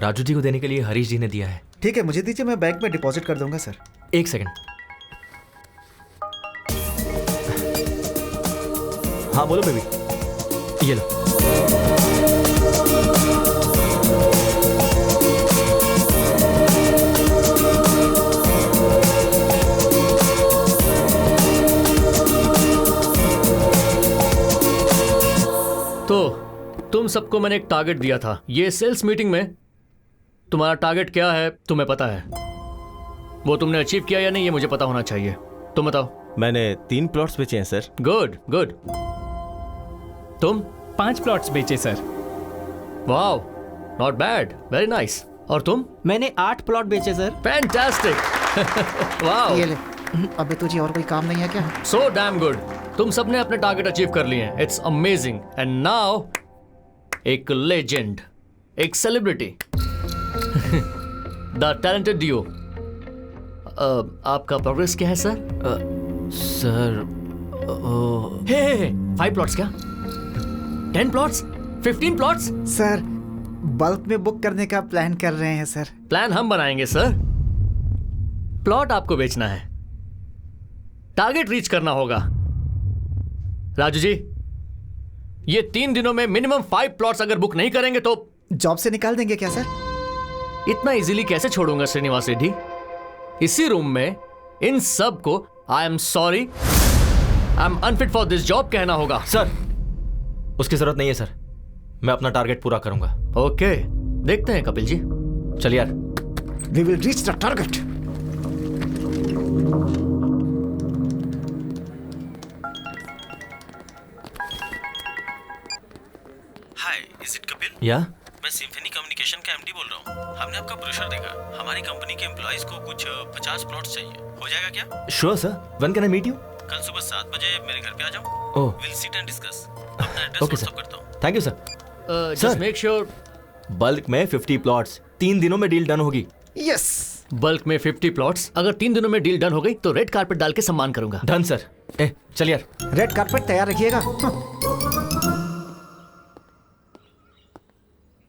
राजू जी को देने के लिए हरीश जी ने दिया है। ठीक है, मुझे दीजिए, मैं बैंक में डिपॉजिट कर दूंगा सर। 1 सेकंड। हाँ बोलो बेबी। ये लो। तो तुम सबको मैंने एक टारगेट दिया था। ये सेल्स मीटिंग में तुम्हारा टारगेट क्या है तुम्हें पता है? वो तुमने अचीव किया या नहीं ये मुझे पता होना चाहिए। तुम बताओ। मैंने 3 प्लॉट्स बेचे हैं सर। Good good. तुम? 5 प्लॉट्स बेचे sir. Wow, not bad, very nice. और तुम? मैंने 8 प्लॉट बेचे सर। फैंटास्टिक। वाओ। ये ले। अबे तुझे और कोई काम नहीं है क्या? So damn good. तुम सबने अपने टारगेट अचीव कर लिए हैं। It's amazing. एंड नाउ एक लेजेंड, एक सेलिब्रिटी, द टैलेंटेड डियो। आपका प्रोग्रेस क्या है सर? सर 5 प्लॉट्स क्या? 10 प्लॉट्स? 15 प्लॉट्स? सर बल्क में बुक करने का प्लान कर रहे हैं सर। प्लान हम बनाएंगे सर, प्लॉट आपको बेचना है, टारगेट रीच करना होगा। राजू जी, ये 3 दिनों में मिनिमम 5 प्लॉट्स अगर बुक नहीं करेंगे तो जॉब से निकाल देंगे क्या सर? इतना इजीली कैसे छोड़ूंगा श्रीनिवास रेड्डी? इसी रूम में इन सब को I am sorry, I am unfit for this job कहना होगा। सर उसकी जरूरत नहीं है सर, मैं अपना टारगेट पूरा करूंगा। ओके, देखते हैं कपिल जी। चल यार। We will reach the target. Hi, is it Kapil? Yeah मैं सिम्फनी कम्युनिकेशन का एमडी बोल रहा हूँ। हमने आपका ब्रोशर देखा। हमारी कंपनी के एम्प्लॉइज को कुछ 50 प्लॉट्स चाहिए, हो जाएगा क्या? Sure sir, when can I meet you? कल सुबह 7 बजे मेरे घर पे आ जाओ। Oh, will sit and discuss. अपना एड्रेस ओके व्हाट्सएप करता हूँ। Thank you sir. Just make sure bulk में 50 प्लॉट्स 3 दिनों में डील डन होगी। यस। बल्क में 50 प्लॉट्स, अगर 3 दिनों में डील डन हो गई तो रेड कारपेट डाल के सम्मान करूंगा। Done sir. चल यार। रेड कारपेट तैयार रखिएगा।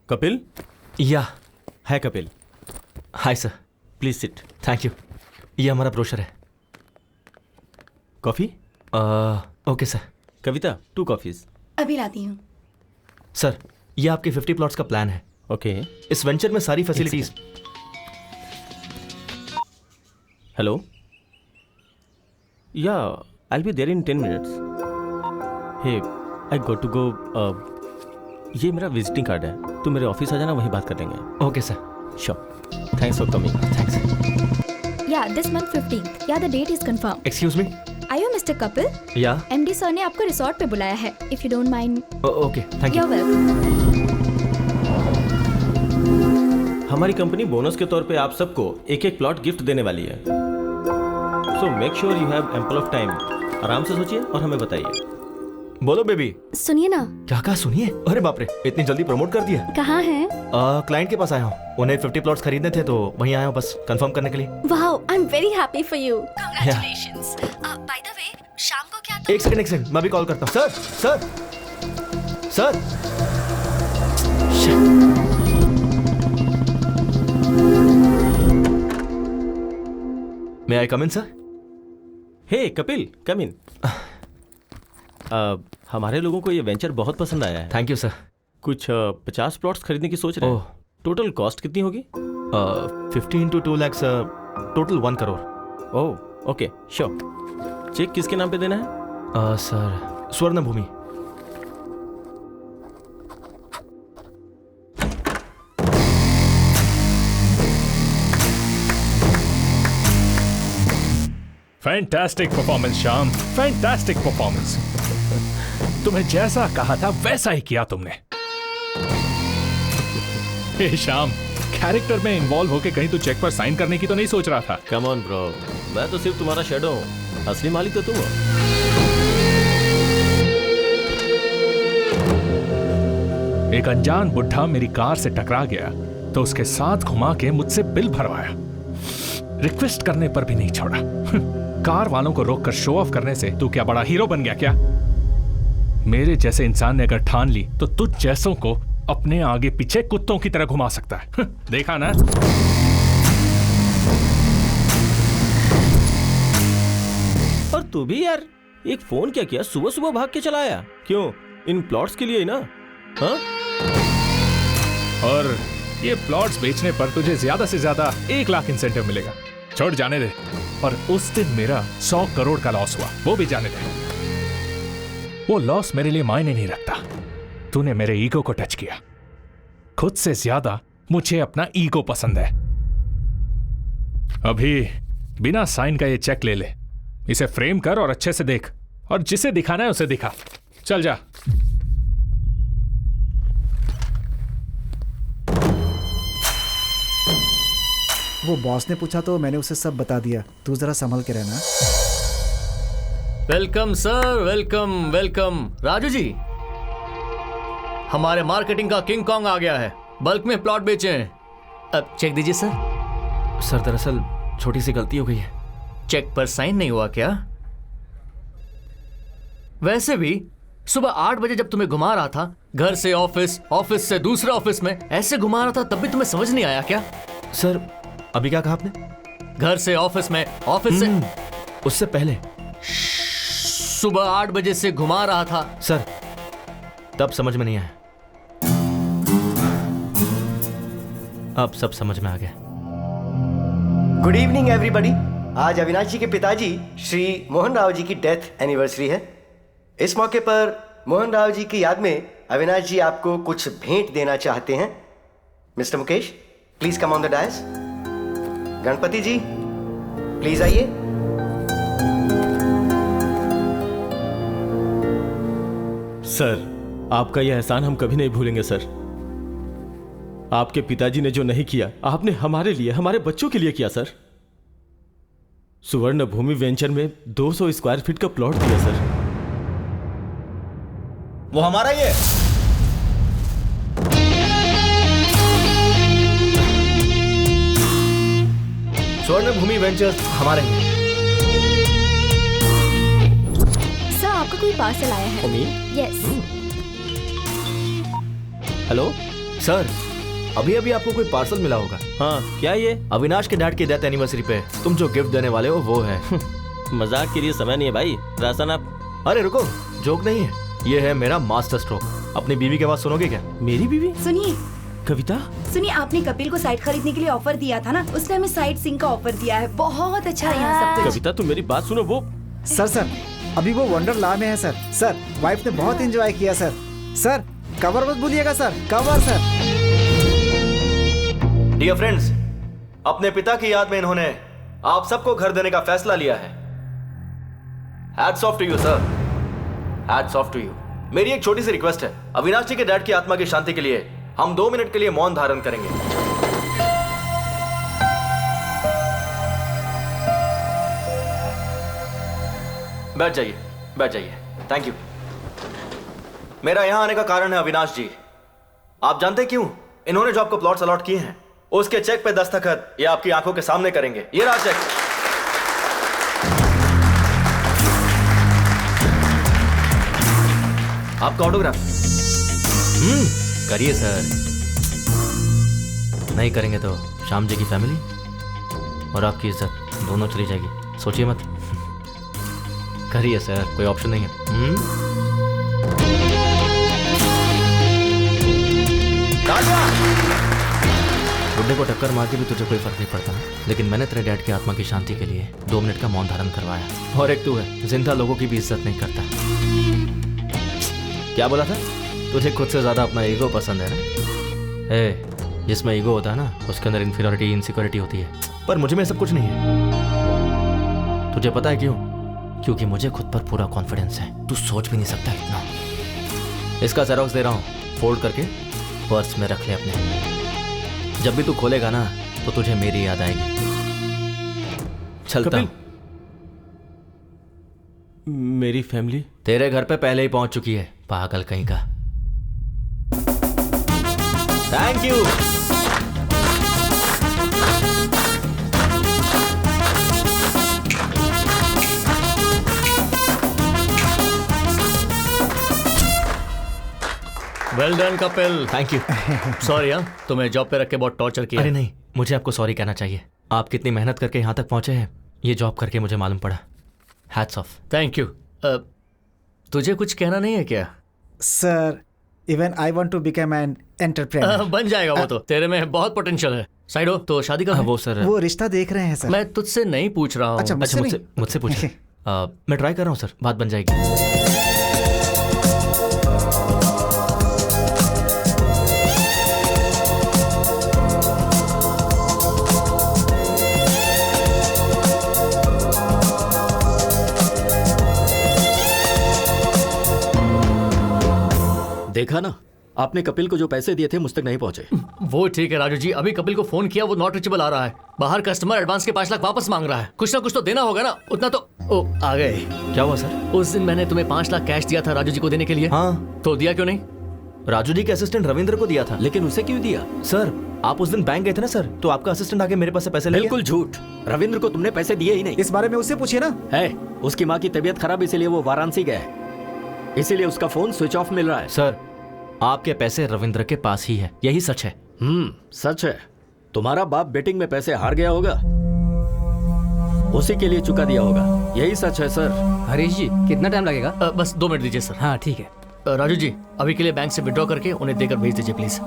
कपिल? या है Kapil. Hi sir. Please sit. Thank you. ये हमारा ब्रोशर है। Coffee? Okay sir. Kavita 2 coffees. अभी लाती हूँ। सर ये आपके 50 प्लॉट्स का प्लान है। ओके। इस वेंचर में सारी facilities. Hello, yeah I be there in 10 minutes. Hey, I got to go. ये मेरा विजिटिंग कार्ड है, तू मेरे ऑफिस आ जाना, वहीं बात कर लेंगे। Okay sir. Sure. Thanks for coming. Thanks. Yeah this month 15th। Yeah the date is confirm. Excuse me. Are you mister Kapil? Yeah MD sir ने आपको रिसोर्ट पे बुलाया है, if you don't mind. Okay, thank you. You are welcome. हमारी company bonus के तौर पे आप सबको एक प्लॉट गिफ्ट देने वाली है। So make sure you have ample of time. आराम से सोचिए और हमें बताइए। बोलो बेबी। सुनिए ना। क्या कहा? सुनिए। अरे बाप रे, इतनी जल्दी प्रमोट कर दिया। कहाँ हैं? क्लाइंट के पास आया हूँ, उन्हें 50 प्लॉट्स खरीदने थे तो वहीं आया हूँ बस कंफर्म करने के लिए। Wow, I am very happy for you. Congratulations. By the way, शाम को क्या एक सेकंड, मैं भी कॉल करता हूँ। सर। मे आई कम इन सर? हे कपिल, कम इन। हमारे लोगों को ये वेंचर बहुत पसंद आया है। Thank you sir. कुछ 50 प्लॉट्स खरीदने की सोच रहे हैं। टोटल कॉस्ट कितनी होगी? 15 to 2 lakhs, total 1 crore. Oh okay, sure. Cheque किसके नाम पे देना है? Sir, Swarna Bhoomi. Fantastic performance Shyam, fantastic performance. तुम्हें जैसा कहा था वैसा ही किया तुमने। हे श्याम, कैरेक्टर में इन्वॉल्व होके कहीं तू चेक पर साइन करने की तो नहीं सोच रहा था? कम ऑन ब्रो, मैं तो सिर्फ तुम्हारा शैडो हूँ, असली मालिक तो तुम हो। एक अनजान बुढ़ा मेरी कार से टकरा गया तो उसके साथ घुमा के मुझसे बिल भरवाया, रिक्वेस्ट करने पर भी नहीं छोड़ा। कार वालों को रोककर शो ऑफ करने से तू क्या बड़ा हीरो बन गया क्या? मेरे जैसे इंसान ने अगर ठान ली तो तुझ जैसों को अपने आगे पीछे कुत्तों की तरह घुमा सकता है। देखा ना? और तू भी यार, एक फोन क्या किया, सुबह सुबह भाग के चला आया। क्यों? इन प्लॉट्स के लिए ही ना? हाँ? और ये प्लॉट्स बेचने पर तुझे ज्यादा से ज्यादा 1 लाख इंसेंटिव मिलेगा। छोड़, जाने दे। और उस दिन मेरा 100 करोड़ का लॉस हुआ, वो भी जाने दे। वो लॉस मेरे लिए मायने नहीं रखता। तूने मेरे ईगो को टच किया। खुद से ज्यादा मुझे अपना ईगो पसंद है। अभी बिना साइन का ये चेक ले ले, इसे फ्रेम कर और अच्छे से देख, और जिसे दिखाना है उसे दिखा। चल जा। वो बॉस ने पूछा तो मैंने उसे सब बता दिया। तू जरा संभल के रहना। Welcome sir, welcome welcome. Raju ji, हमारे मार्केटिंग का किंग कॉन्ग आ गया है, बल्क में प्लॉट बेचे हैं। अब चेक दीजिए सर। सर, दरअसल छोटी सी गलती हो गई है। चेक पर साइन नहीं हुआ क्या? वैसे भी सुबह 8 बजे जब तुम्हें घुमा रहा था, घर से ऑफिस, ऑफिस से दूसरे ऑफिस में, ऐसे घुमा रहा था, तब भी तुम्हें समझ नहीं आया क्या? सर, अभी क्या कहा आपने? घर से ऑफिस में, ऑफिस से उससे पहले सुबह 8 बजे से घुमा रहा था। सर, तब समझ में नहीं आया, अब सब समझ में आ गया। Good evening everybody. आज अविनाश जी के पिताजी श्री मोहन राव जी की डेथ एनिवर्सरी है। इस मौके पर मोहन राव जी की याद में अविनाश जी आपको कुछ भेंट देना चाहते हैं। Mister Mukesh, please come on the dais. Ganpati ji, please आइए। सर, आपका यह एहसान हम कभी नहीं भूलेंगे सर। आपके पिताजी ने जो नहीं किया, आपने हमारे लिए, हमारे बच्चों के लिए किया सर। सुवर्ण भूमि वेंचर में 200 स्क्वायर फीट का प्लॉट दिया सर। वो हमारा ही है। स्वर्ण भूमि वेंचर्स हमारे हैं। सर, आपका कोई पार्सल आया है। यस। हेलो सर, अभी अभी आपको कोई पार्सल मिला होगा। हाँ, क्या ये? अविनाश के डैड की डेथ एनिवर्सरी पे तुम जो गिफ्ट देने वाले हो वो है। मजाक के लिए समय नहीं है भाई, रासन आप। अरे रुको, जोक नहीं है, ये है मेरा मास्टर स्ट्रोक। अपनी बीवी के बात सुनोगे क्या? मेरी बीवी? सुनिए कविता, सुनिए, आपने कपिल को साइट खरीदने के लिए ऑफर दिया था ना, उसने हमें साइट सिंह का ऑफर दिया है। बहुत अच्छा है यहाँ सब कुछ। कविता तुम मेरी बात सुनो। वो सर, अभी वो वंडरला में है सर। सर, वाइफ ने बहुत एंजॉय किया सर। सर, कवर मत भूलिएगा sir, cover sir. Dear friends, अपने पिता की याद में इन्होंने आप सबको घर देने का फैसला लिया है। Hats off to you sir, hats off to you. मेरी एक छोटी सी रिक्वेस्ट है, अविनाश जी के डैड की आत्मा की शांति के लिए हम 2 मिनट के लिए मौन धारण करेंगे। बैठ जाइए, बैठ जाइए। Thank you. मेरा यहाँ आने का कारण है अविनाश जी। आप जानते क्यों? इन्होंने जो आपको प्लॉट्स अलॉट किए हैं, उसके चेक पे दस्तखत ये आपकी आंखों के सामने करेंगे। ये रहा चेक। आपका ऑटोग्राफ। करिए सर। नहीं करेंगे तो श्याम जी की फैमिली और आपकी इज्जत दोनों चली जाएगी। सोचिए मत। करिए सर, कोई ऑप्शन नहीं है। बुड्ढे को टक्कर मार के भी तुझे कोई फर्क नहीं पड़ता, लेकिन मैंने तेरे डैड की आत्मा की शांति के लिए 2 मिनट का मौन धारण करवाया। और एक तू है जिंदा लोगों की भी इज्जत नहीं करता। क्या बोला था? तुझे खुद से ज्यादा अपना ईगो पसंद है ना? जिसमें ईगो होता है ना, उसके अंदर इन्फीरियरिटी, इनसिक्योरिटी होती है। पर मुझे में सब कुछ नहीं है। तुझे पता है क्यों? क्योंकि मुझे खुद पर पूरा कॉन्फिडेंस है। तू सोच भी नहीं सकता इतना। इसका जेरॉक्स दे रहा हूँ, फोल्ड करके पर्स में रख ले अपने। जब भी तू खोलेगा ना तो तुझे मेरी याद आएगी। चलता हूं। मेरी फैमिली तेरे घर पे पहले ही पहुंच चुकी है, पागल कहीं का। Thank you. Well done Kapil. Thank you. Sorry हाँ, तुम्हें जॉब पे रख के बहुत टॉर्चर किया। अरे नहीं, मुझे आपको सॉरी कहना चाहिए। आप कितनी मेहनत करके यहाँ तक पहुंचे हैं, ये जॉब करके मुझे मालूम पड़ा। Hats off. Thank you. तुझे कुछ कहना नहीं है क्या? Sir, even I want to become an entrepreneur. बन जाएगा वो तो। तेरे में बहुत पोटेंशियल है। साइड हो तो शादी का वो सर, वो रिश्ता देख रहे हैं सर। मैं तुझसे नहीं पूछ रहा हूँ। अच्छा, मुझसे पूछ। मैं ट्राई कर रहा हूँ सर, बात बन जाएगी। देखा ना, आपने कपिल को जो पैसे दिए थे मुझ तक नहीं पहुंचे। वो ठीक है राजू जी, अभी कपिल को फोन किया, वो नॉट रीचेबल आ रहा है। बाहर कस्टमर एडवांस के 5 लाख वापस मांग रहा है। कुछ ना कुछ तो देना होगा ना, उतना तो। ओ, आ गए। क्या हुआ सर? उस दिन मैंने तुम्हें 5 लाख कैश दिया था राजू जी को देने के लिए। हाँ, तो दिया क्यों नहीं? राजू जी के असिस्टेंट रविंद्र को दिया था। लेकिन उसे क्यों दिया? सर, आप उस दिन बैंक गए थे ना सर, तो आपका असिस्टेंट आके मेरे पास से पैसे ले गया। बिल्कुल झूठ। रविंद्र को तुमने पैसे दिए ही नहीं। इस बारे में उससे पूछिए ना। है, उसकी माँ की तबीयत खराब, इसीलिए वो वाराणसी गया है। इसीलिए उसका फोन स्विच ऑफ मिल रहा है। सर, आपके पैसे रविंद्र के पास ही है, यही सच है। सच है। तुम्हारा बाप बेटिंग में पैसे हार गया होगा, उसी के लिए चुका दिया होगा, यही सच है सर। हरीश जी, कितना टाइम लगेगा? बस 2 मिनट दीजिए सर। हाँ ठीक है। राजू जी, अभी के लिए बैंक से विड्रॉ करके उन्हें देकर भेज दीजिए please.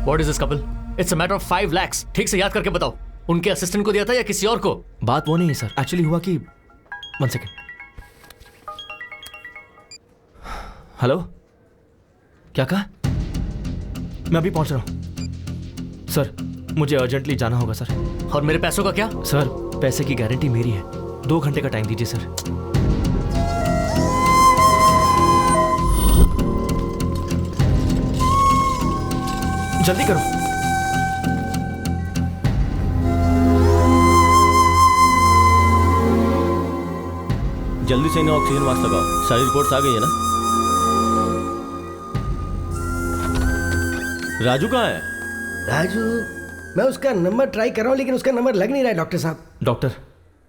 What is this Kapil? It's a matter of 5 lakhs। ठीक से याद करके बताओ, उनके असिस्टेंट को दिया था या किसी और को? बात वो नहीं है सर, एक्चुअली हुआ कि 1 सेकेंड। हेलो, क्या कहा? मैं अभी पहुंच रहा हूं सर, मुझे अर्जेंटली जाना होगा सर। और मेरे पैसों का क्या? सर, पैसे की गारंटी मेरी है, 2 घंटे का टाइम दीजिए सर। जल्दी करो। जल्दी से इन्हें ऑक्सीजन मास्क लगाओ। सारी रिपोर्ट्स आ गई है ना? राजू कहाँ है? राजू, मैं उसका नंबर ट्राई कर रहा हूँ, लेकिन उसका नंबर लग नहीं रहा है डॉक्टर साहब। डॉक्टर,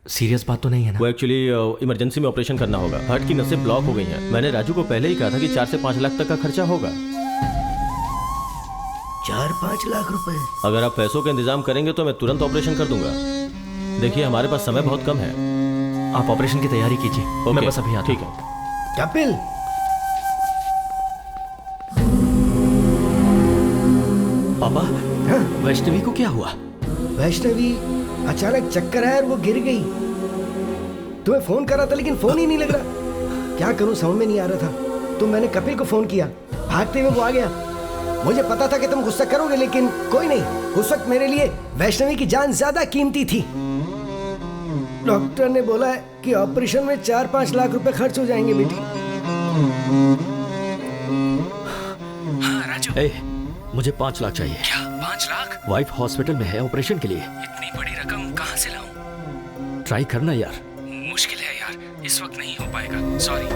सीरियस बात तो नहीं है ना? वो एक्चुअली इमरजेंसी में ऑपरेशन करना होगा। हार्ट की नसें ब्लॉक हो गई हैं। मैंने राजू को पहले ही कहा था कि 4 से 5 लाख तक का खर्चा होगा। 4-5 लाख रुपए? अगर आप पैसों का इंतजाम करेंगे तो मैं तुरंत ऑपरेशन कर दूंगा। देखिए, हमारे पास समय बहुत कम है। आप ऑपरेशन की तैयारी कीजिए, मैं बस अभी आता हूं। ठीक है। कपिल, पापा, वैष्णवी को क्या हुआ? वैष्णवी अचानक चक्कर आया और वो गिर गई। तुम्हें फोन करा था लेकिन फोन ही नहीं लग रहा। क्या करूं समझ में नहीं आ रहा था, तो मैंने कपिल को फोन किया। भागते हुए वो आ गया। मुझे पता था कि तुम गुस्सा करोगे, लेकिन कोई नहीं, उस वक्त मेरे लिए वैष्णवी की जान ज्यादा कीमती थी। डॉक्टर ने बोला है कि ऑपरेशन में 4-5 लाख रुपए खर्च हो जाएंगे बेटी। हाँ राजू, मुझे 5 लाख चाहिए। क्या 5 लाख? वाइफ हॉस्पिटल में है ऑपरेशन के लिए। इतनी बड़ी रकम कहाँ से लाऊं? ट्राई करना यार। मुश्किल है यार, इस वक्त नहीं हो पाएगा, सॉरी।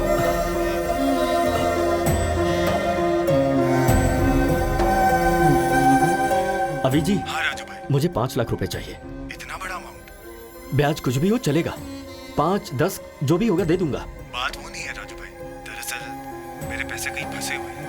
अभी जी। हाँ राजू भाई, मुझे 5 लाख रुपए चाहिए। इतना बड़ा अमाउंट? ब्याज कुछ भी हो चलेगा, 5, 10 जो भी होगा दे दूंगा। बात वो नहीं है राजू भाई, दरअसल मेरे पैसे कहीं फंसे हुए हैं।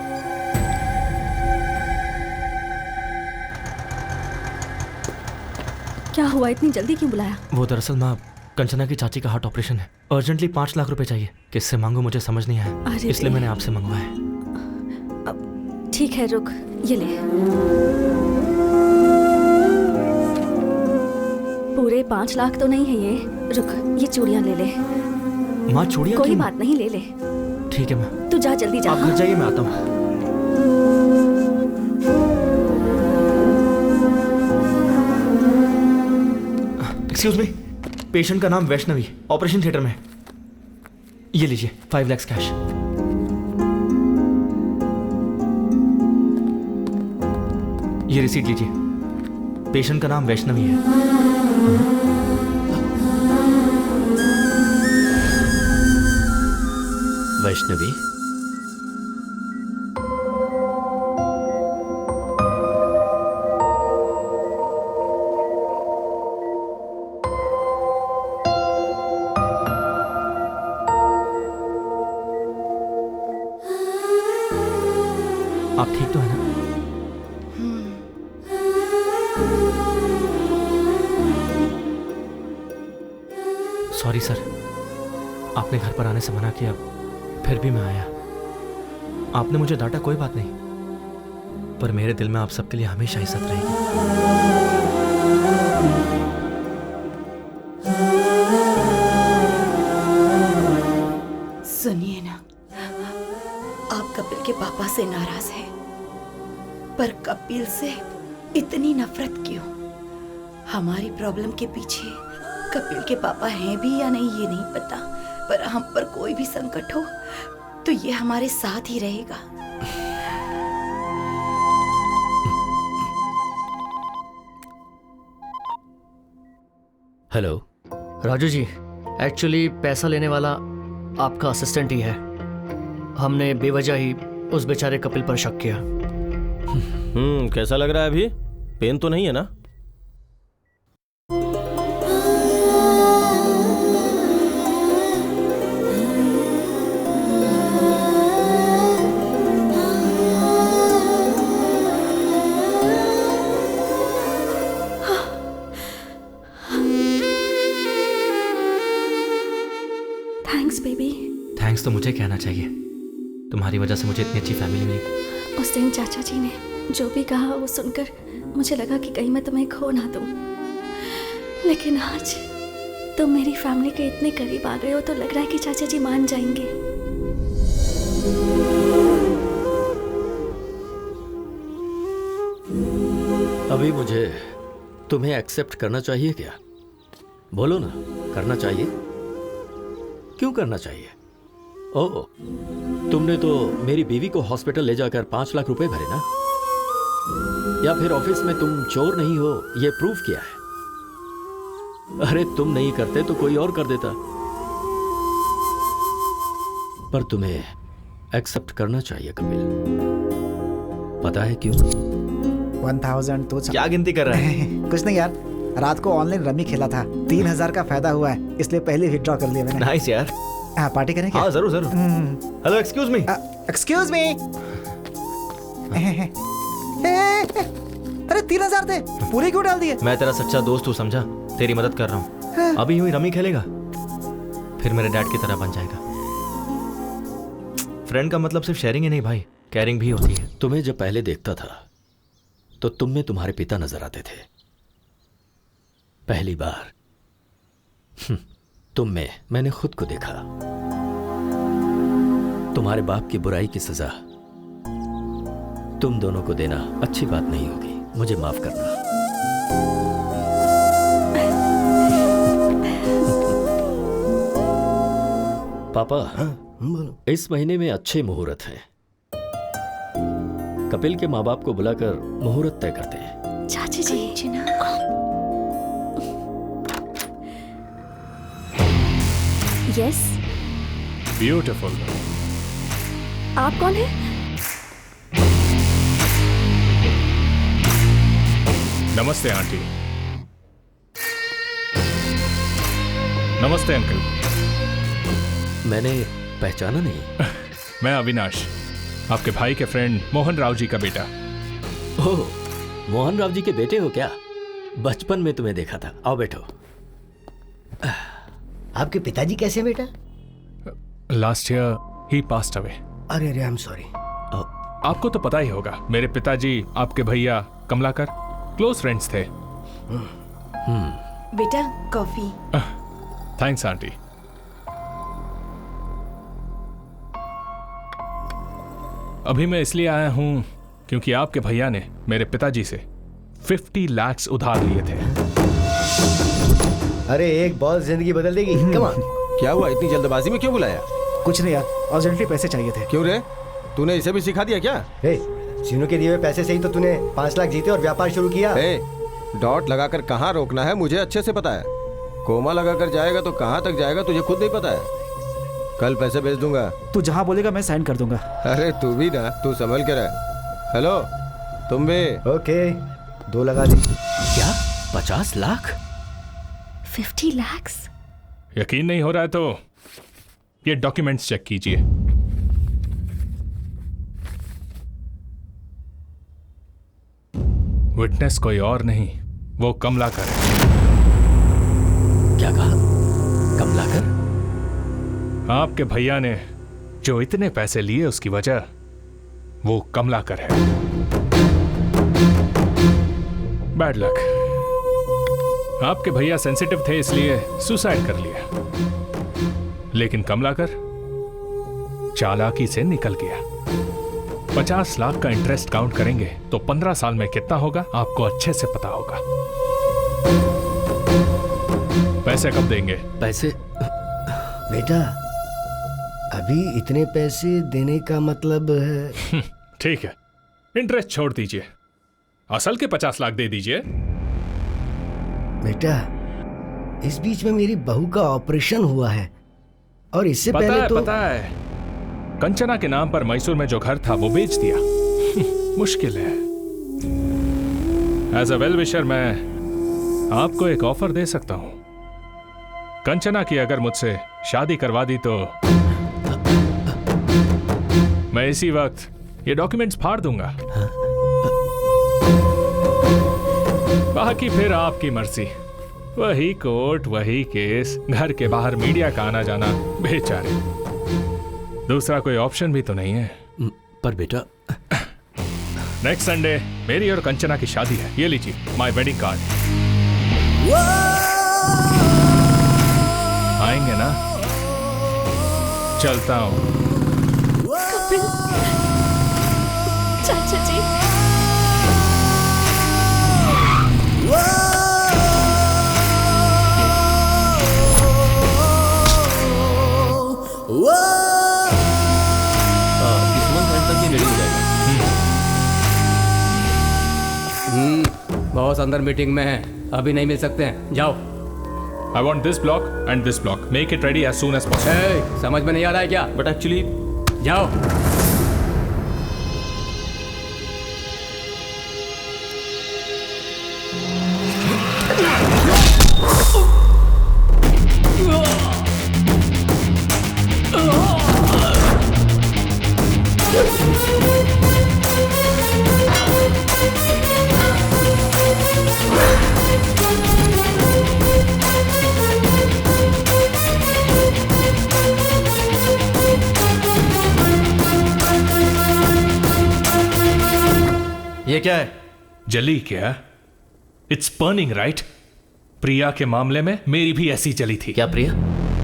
क्या हुआ, इतनी जल्दी क्यों बुलाया? वो दरअसल माँ, कंचना की चाची का हार्ट ऑपरेशन है, अर्जेंटली 5 लाख रुपए चाहिए। किससे मांगू मुझे समझ नहीं आया, इसलिए मैंने आपसे मंगवाया। ठीक है रुक, ये ले। पूरे 5 लाख तो नहीं है ये, रुक ये चूड़ियां ले ले। माँ चूड़ियां? कोई बात नहीं, ले ले। ठीक है माँ। तू जा, जल्दी जा। आप घर जाइए, मैं आता हूँ। एक्सक्यूज मी, पेशेंट का नाम वैष्णवी, ऑपरेशन थिएटर में। ये लीजिए 5 लाख कैश। ये रिसीट लीजिए। पेशेंट का नाम वैष्णवी है। वैष्णवी? आप ठीक तो है ना? सॉरी सर, आपने घर पर आने से मना किया, फिर भी मैं आया। आपने मुझे डांटा, कोई बात नहीं, पर मेरे दिल में आप सबके लिए हमेशा इज्जत रहेगी। सुनिए ना, आप कपिल के पापा से नाराज हैं, पर कपिल से इतनी नफरत क्यों? हमारी प्रॉब्लम के पीछे कपिल के पापा हैं भी या नहीं ये नहीं पता, पर हम पर कोई भी संकट हो तो ये हमारे साथ ही रहेगा। हेलो राजू जी, एक्चुअली पैसा लेने वाला आपका असिस्टेंट ही है। हमने बेवजह ही उस बेचारे कपिल पर शक किया। कैसा लग रहा है अभी? पेन तो नहीं है ना? Thanks baby. थैंक्स तो मुझे कहना चाहिए, तुम्हारी वजह से मुझे इतनी अच्छी फैमिली मिली। उस दिन चाचा जी ने जो भी कहा वो सुनकर मुझे लगा कि कहीं मैं तुम्हें खो ना दूं, लेकिन आज तुम मेरी फैमिली के इतने करीब आ गए हो तो लग रहा है कि चाचा जी मान जाएंगे। अभी मुझे तुम्हें एक्सेप्ट करना चाहिए क्या? बोलो ना, करना चाहिए? क्यों करना चाहिए? ओह, तुमने तो मेरी बीवी को हॉस्पिटल ले जाकर 5 लाख रुपए भरे ना? या फिर ऑफिस में तुम चोर नहीं हो ये प्रूफ किया है? अरे तुम नहीं करते तो कोई और कर देता, पर तुम्हें एक्सेप्ट करना चाहिए कपिल। पता है क्यों? 1000 तो क्या गिनती कर रहा है? कुछ नहीं यार, रात को ऑनलाइन रमी खेला था, 3000 का फायदा हुआ है, इसलिए पहले विथड्रॉ कर लिया मैंने। नाइस यार। हाँ, पार्टी करें क्या? हाँ जरूर जरूर। Hello excuse me. Excuse me. अरे 3000 थे, पूरे क्यों डाल दिए? मैं तेरा सच्चा दोस्त हूँ, समझा? तेरी मदद कर रहा हूँ। अभी यूं ही रमी खेलेगा, फिर मेरे डैड की तरह बन जाएगा। फ्रेंड का मतलब सिर्फ शेयरिंग ही नहीं भाई, केयरिंग भी होती है। तुम्हें जब पहले देखता था तो तुम में तुम्हारे पिता नजर आते थे। पहली बार तुम में मैंने खुद को देखा। तुम्हारे बाप की बुराई की सजा तुम दोनों को देना अच्छी बात नहीं होगी, मुझे माफ करना। पापा, इस महीने में अच्छे मुहूर्त हैं। कपिल के माँ बाप को बुलाकर मुहूर्त तय करते हैं। चाची जी। Yes beautiful. आप कौन है? नमस्ते आंटी। नमस्ते अंकल। मैंने पहचाना नहीं। मैं अविनाश, आपके भाई के फ्रेंड मोहन राव जी का बेटा। ओह, मोहन राव जी के बेटे हो क्या? बचपन में तुम्हें देखा था। आओ बैठो। आपके पिताजी कैसे हैं बेटा? लास्ट ईयर ही पास्ड अवे। अरे अरे, आई एम सॉरी। आपको तो पता ही होगा, मेरे पिताजी आपके भैया कमलाकर क्लोज फ्रेंड्स थे। बेटा कॉफी। Thanks aunty. अभी मैं इसलिए आया हूं क्योंकि आपके भैया ने मेरे पिताजी से 50 लाख उधार लिए थे। अरे एक बॉल जिंदगी बदल देगी। Come on. क्या हुआ, इतनी जल्दबाजी में क्यों बुलाया? कुछ नहीं यार, अर्जेंटली पैसे चाहिए थे। क्यों रे, तूने इसे भी सिखा दिया क्या? सीनू के दिए हुए पैसे से ही तो तूने 5 लाख जीते और व्यापार शुरू किया। डॉट लगाकर कहाँ रोकना है मुझे अच्छे से पता है। कोमा लगाकर जाएगा तो कहाँ तक जाएगा तुझे खुद नहीं पता है। कल पैसे भेज दूंगा। तू जहाँ बोलेगा मैं साइन कर दूंगा। अरे तू भी ना, तू संभल के रह। हेलो तुम भी। ओके, 2 लगा दी। क्या 50 लाख? 50 लाख? यकीन नहीं हो रहा है तो ये डॉक्यूमेंट्स चेक कीजिए। विटनेस कोई और नहीं, वो कमलाकर है। क्या कहा? कमलाकर? आपके भैया ने जो इतने पैसे लिए उसकी वजह वो कमलाकर है। Bad luck. आपके भैया सेंसिटिव थे इसलिए सुसाइड कर लिया, लेकिन कमलाकर चालाकी से निकल गया। 50 लाख का इंटरेस्ट काउंट करेंगे तो 15 साल में कितना होगा आपको अच्छे से पता होगा। पैसे कब देंगे? पैसे बेटा, अभी इतने पैसे देने का मतलब है। ठीक है, इंटरेस्ट छोड़ दीजिए, असल के 50 लाख दे दीजिए। बेटा, इस बीच में मेरी बहू का ऑपरेशन हुआ है और इससे पहले तो पता है, कंचना के नाम पर मैसूर में जो घर था वो बेच दिया। मुश्किल है। एज अ वेल विशर मैं आपको एक ऑफर दे सकता हूं। कंचना की अगर मुझसे शादी करवा दी तो मैं इसी वक्त ये डॉक्यूमेंट्स फाड़ दूंगा। बाकी फिर आपकी मर्जी। वही कोर्ट, वही केस, घर के बाहर मीडिया का आना जाना, बेचारे। दूसरा कोई ऑप्शन भी तो नहीं है। पर बेटा, नेक्स्ट संडे मेरी और कंचना की शादी है। ये लीजिए माय वेडिंग कार्ड। आएंगे ना? चलता हूं। कपिल, चाचा जी। इस मंथ एंड तक ये रेडी हो जाएगा। बॉस अंदर मीटिंग में है, अभी नहीं मिल सकते हैं। जाओ। I want this block and this block. Make it ready as soon as possible. Hey, समझ में नहीं आ रहा है क्या? But actually, जाओ। ये क्या है? जली क्या? It's burning right? प्रिया के मामले में मेरी भी ऐसी जली थी। क्या प्रिया?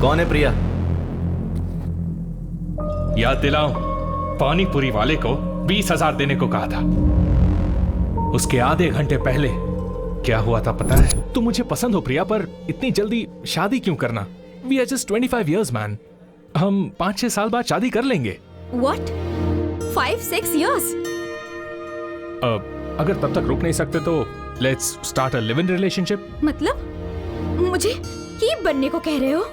कौन है प्रिया? याद दिलाऊं, पानीपुरी वाले को 20,000 देने को कहा था। उसके आधे घंटे पहले क्या हुआ था पता है? तुम मुझे पसंद हो प्रिया, पर इतनी जल्दी शादी क्यों करना? We are just 25 years man. हम 5-6 साल बाद शादी कर लेंगे। What? 5-6 years? अगर तब तक रुक नहीं सकते तो let's start a live in relationship. मतलब मुझे कीप बनने को कह रहे हो?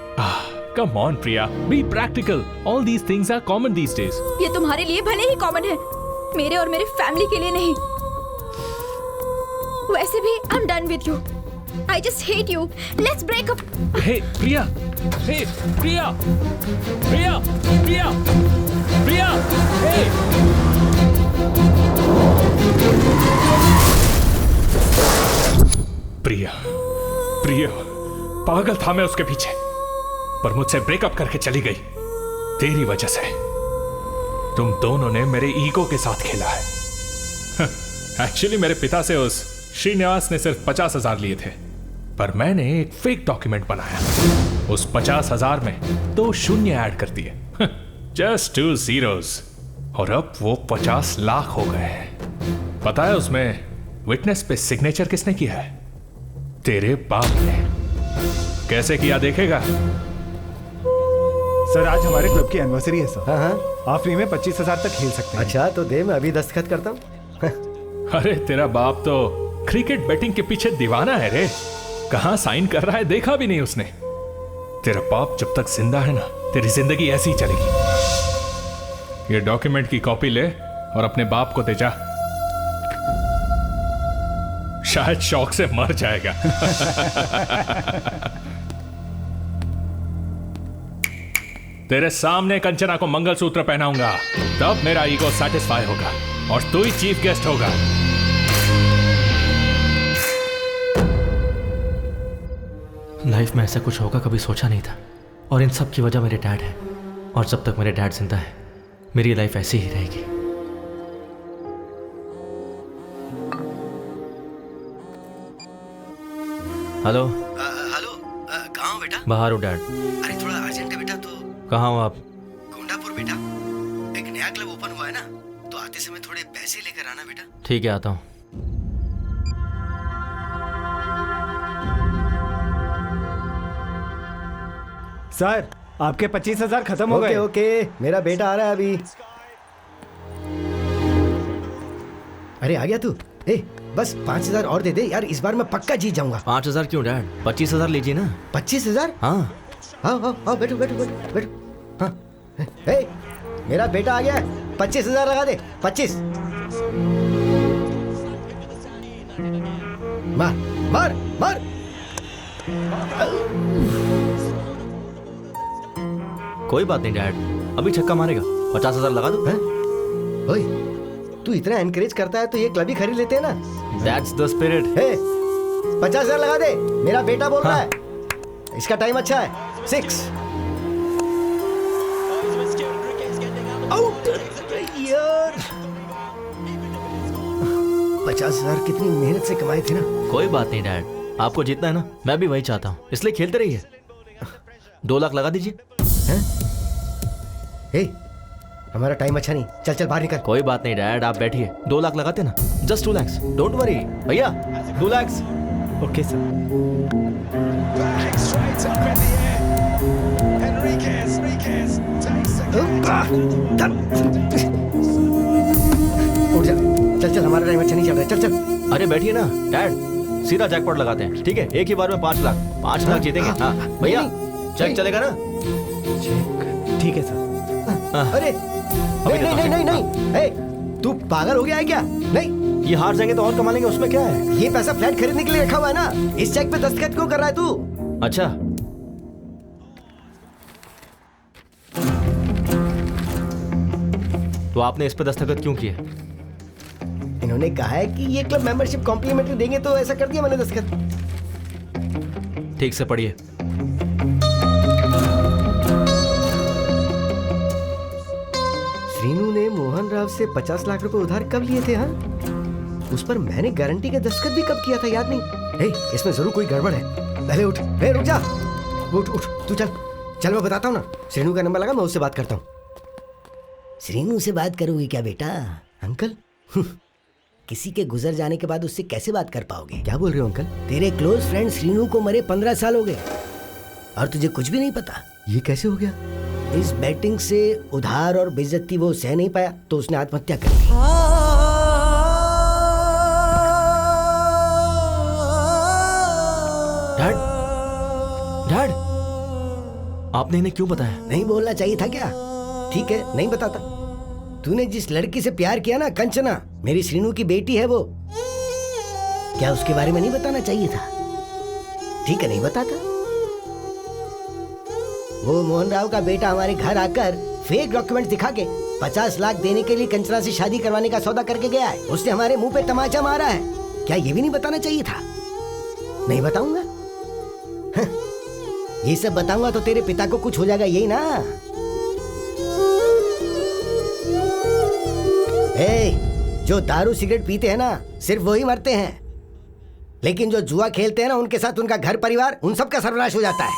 Come on, Priya. Be practical. All these things are common these days. ये तुम्हारे लिए भले ही कॉमन है, मेरे और मेरे फैमिली के लिए नहीं। वैसे भी I'm done with you. I just hate you. Let's break up. Hey, Priya. Hey, Priya. Priya. Priya. Priya. Hey. प्रिया, प्रिया, पागल था मैं उसके पीछे, पर मुझसे ब्रेकअप करके चली गई तेरी वजह से। तुम दोनों ने मेरे ईगो के साथ खेला है। एक्चुअली मेरे पिता से उस श्रीनिवास ने सिर्फ 50,000 लिए थे, पर मैंने एक फेक डॉक्यूमेंट बनाया। उस 50,000 में 2 शून्य ऐड कर दिए, जस्ट 2 zeros, और अब वो 50 लाख हो गए हैं। पता है उसमें विटनेस पे सिग्नेचर किसने किया है? तेरे बाप ने। कैसे किया देखेगा? सर आज हमारे क्लब की एनिवर्सरी है सर। हाँ हाँ, आप फ्री में 25,000 तक खेल सकते हैं। अच्छा तो दे, मैं अभी दस्तखत करता हूँ। अरे तेरा बाप तो क्रिकेट बैटिंग के पीछे दीवाना है रे। कहां साइन कर रहा है देखा भी नहीं उसने। तेरा बाप जब तक जिंदा है ना, तेरी जिंदगी ऐसी ही चलेगी। ये डॉक्यूमेंट की कॉपी ले और अपने बाप को दे जा, शायद शौक से मर जाएगा। तेरे सामने कंचना को मंगलसूत्र पहनाऊंगा, तब मेरा ईगो सेटिस्फाई होगा और तू ही चीफ गेस्ट होगा। लाइफ में ऐसा कुछ होगा कभी सोचा नहीं था, और इन सब की वजह मेरे डैड है। और जब तक मेरे डैड जिंदा है, मेरी लाइफ ऐसी ही रहेगी। हेलो हेलो, कहाँ हो बेटा? बाहर हो डैड। अरे थोड़ा अर्जेंट है बेटा। तो कहाँ हो आप? गोंडापुर बेटा, एक नया क्लब ओपन हुआ है ना, तो आते समय थोड़े पैसे लेकर आना बेटा। ठीक है, आता हूँ। सर आपके 25,000 खत्म हो गए। ओके, मेरा बेटा आ रहा है अभी। अरे आ गया तू? ए, बस 5,000 और दे दे यार, इस बार मैं पक्का जीत जाऊंगा। 5,000 क्यों डैड? 25,000 लीजिए ना। 25,000? हाँ हाँ, बैठो बैठो बैठो बैठो। हाँ, ए, मेरा बेटा आ गया है, 25,000 लगा दे। 25। मार मार मार। कोई बात नहीं डैड, अभी छक्का मारेगा। 50,000 लगा दो। ओए, तू इतना एनकरेज करता है तो ये क्लब ही खरीद लेते हैं ना। That's the spirit. 50,000 लगा दे, मेरा बेटा बोल रहा है। इसका टाइम अच्छा है। 6 आउट यार। 50,000 कितनी मेहनत से कमाए थे ना। कोई बात नहीं डैड, आपको जीतना है ना, मैं भी वही चाहता हूँ, इसलिए खेलते रहिए। 2 लाख लगा दीजिए। हमारा टाइम अच्छा नहीं, चल चल बाहर निकल। कोई बात नहीं डैड, आप बैठिए। 2 लाख लगाते ना, जस्ट 2 lakhs, डोंट वरी भैया। 2 lakhs। Okay sir. उठ जा, चल चल, हमारा टाइम अच्छा नहीं चल रहा है, चल चल। अरे बैठिए ना डैड, सीधा जैकपॉट लगाते हैं, ठीक है? एक ही बार में 5 लाख। 5 लाख जीतेंगे। हाँ भैया, चेक चलेगा ना? ठीक है सर। अरे नहीं नहीं नहीं नहीं, ए, तू पागल हो गया है क्या? नहीं, ये हार जाएंगे तो और कमा लेंगे, उसमें क्या है? ये पैसा फ्लैट खरीदने के लिए रखा हुआ है ना। इस चेक पे दस्तखत क्यों कर रहा है तू? अच्छा, तो आपने इस पे दस्तखत क्यों किए? इन्होंने कहा है कि ये क्लब मेंबरशिप कॉम्प्लीमेंट्री देंगे, तो ऐसा कर दिया मैंने दस्तखत। ठीक से पढ़िए। श्रीनू ने मोहन राव से 50 लाख रुपए उधार कब लिए थे? हाँ, उस पर मैंने गारंटी का दस्तखत भी कब किया था, याद नहीं। इसमें जरूर कोई गड़बड़ है। पहले उठ, रुक जा, उठ उठ, तू चल चल, मैं बताता हूँ ना। श्रीनू का नंबर लगा, मैं उससे बात करता हूँ। श्रीनू से बात करोगे क्या बेटा? अंकल, किसी के गुजर जाने के बाद उससे कैसे बात कर पाओगे? क्या बोल रहे हो अंकल? तेरे क्लोज फ्रेंड श्रीनू को मरे 15 साल हो गए और तुझे कुछ भी नहीं पता। ये कैसे हो गया? इस बैटिंग से उधार और बेइज्जती वो सह नहीं पाया तो उसने आत्महत्या कर ली। डैड, डैड, आपने इन्हें क्यों बताया? नहीं बोलना चाहिए था क्या? ठीक है, नहीं बताता। तूने जिस लड़की से प्यार किया ना, कंचना, मेरी श्रीनू की बेटी है वो, क्या उसके बारे में नहीं बताना चाहिए था? ठीक है, नहीं बताता। वो मोहन राव का बेटा हमारे घर आकर फेक डॉक्यूमेंट दिखा के 50 लाख देने के लिए कंचना से शादी करवाने का सौदा करके गया है। उसने हमारे मुंह पे तमाचा मारा है। क्या ये भी नहीं बताना चाहिए था? नहीं बताऊंगा। ये सब बताऊंगा तो तेरे पिता को कुछ हो जाएगा, यही ना? जो दारू सिगरेट पीते हैं ना, सिर्फ वही मरते हैं, लेकिन जो जुआ खेलते हैं ना, उनके साथ उनका घर परिवार, उन सब का सर्वनाश हो जाता है।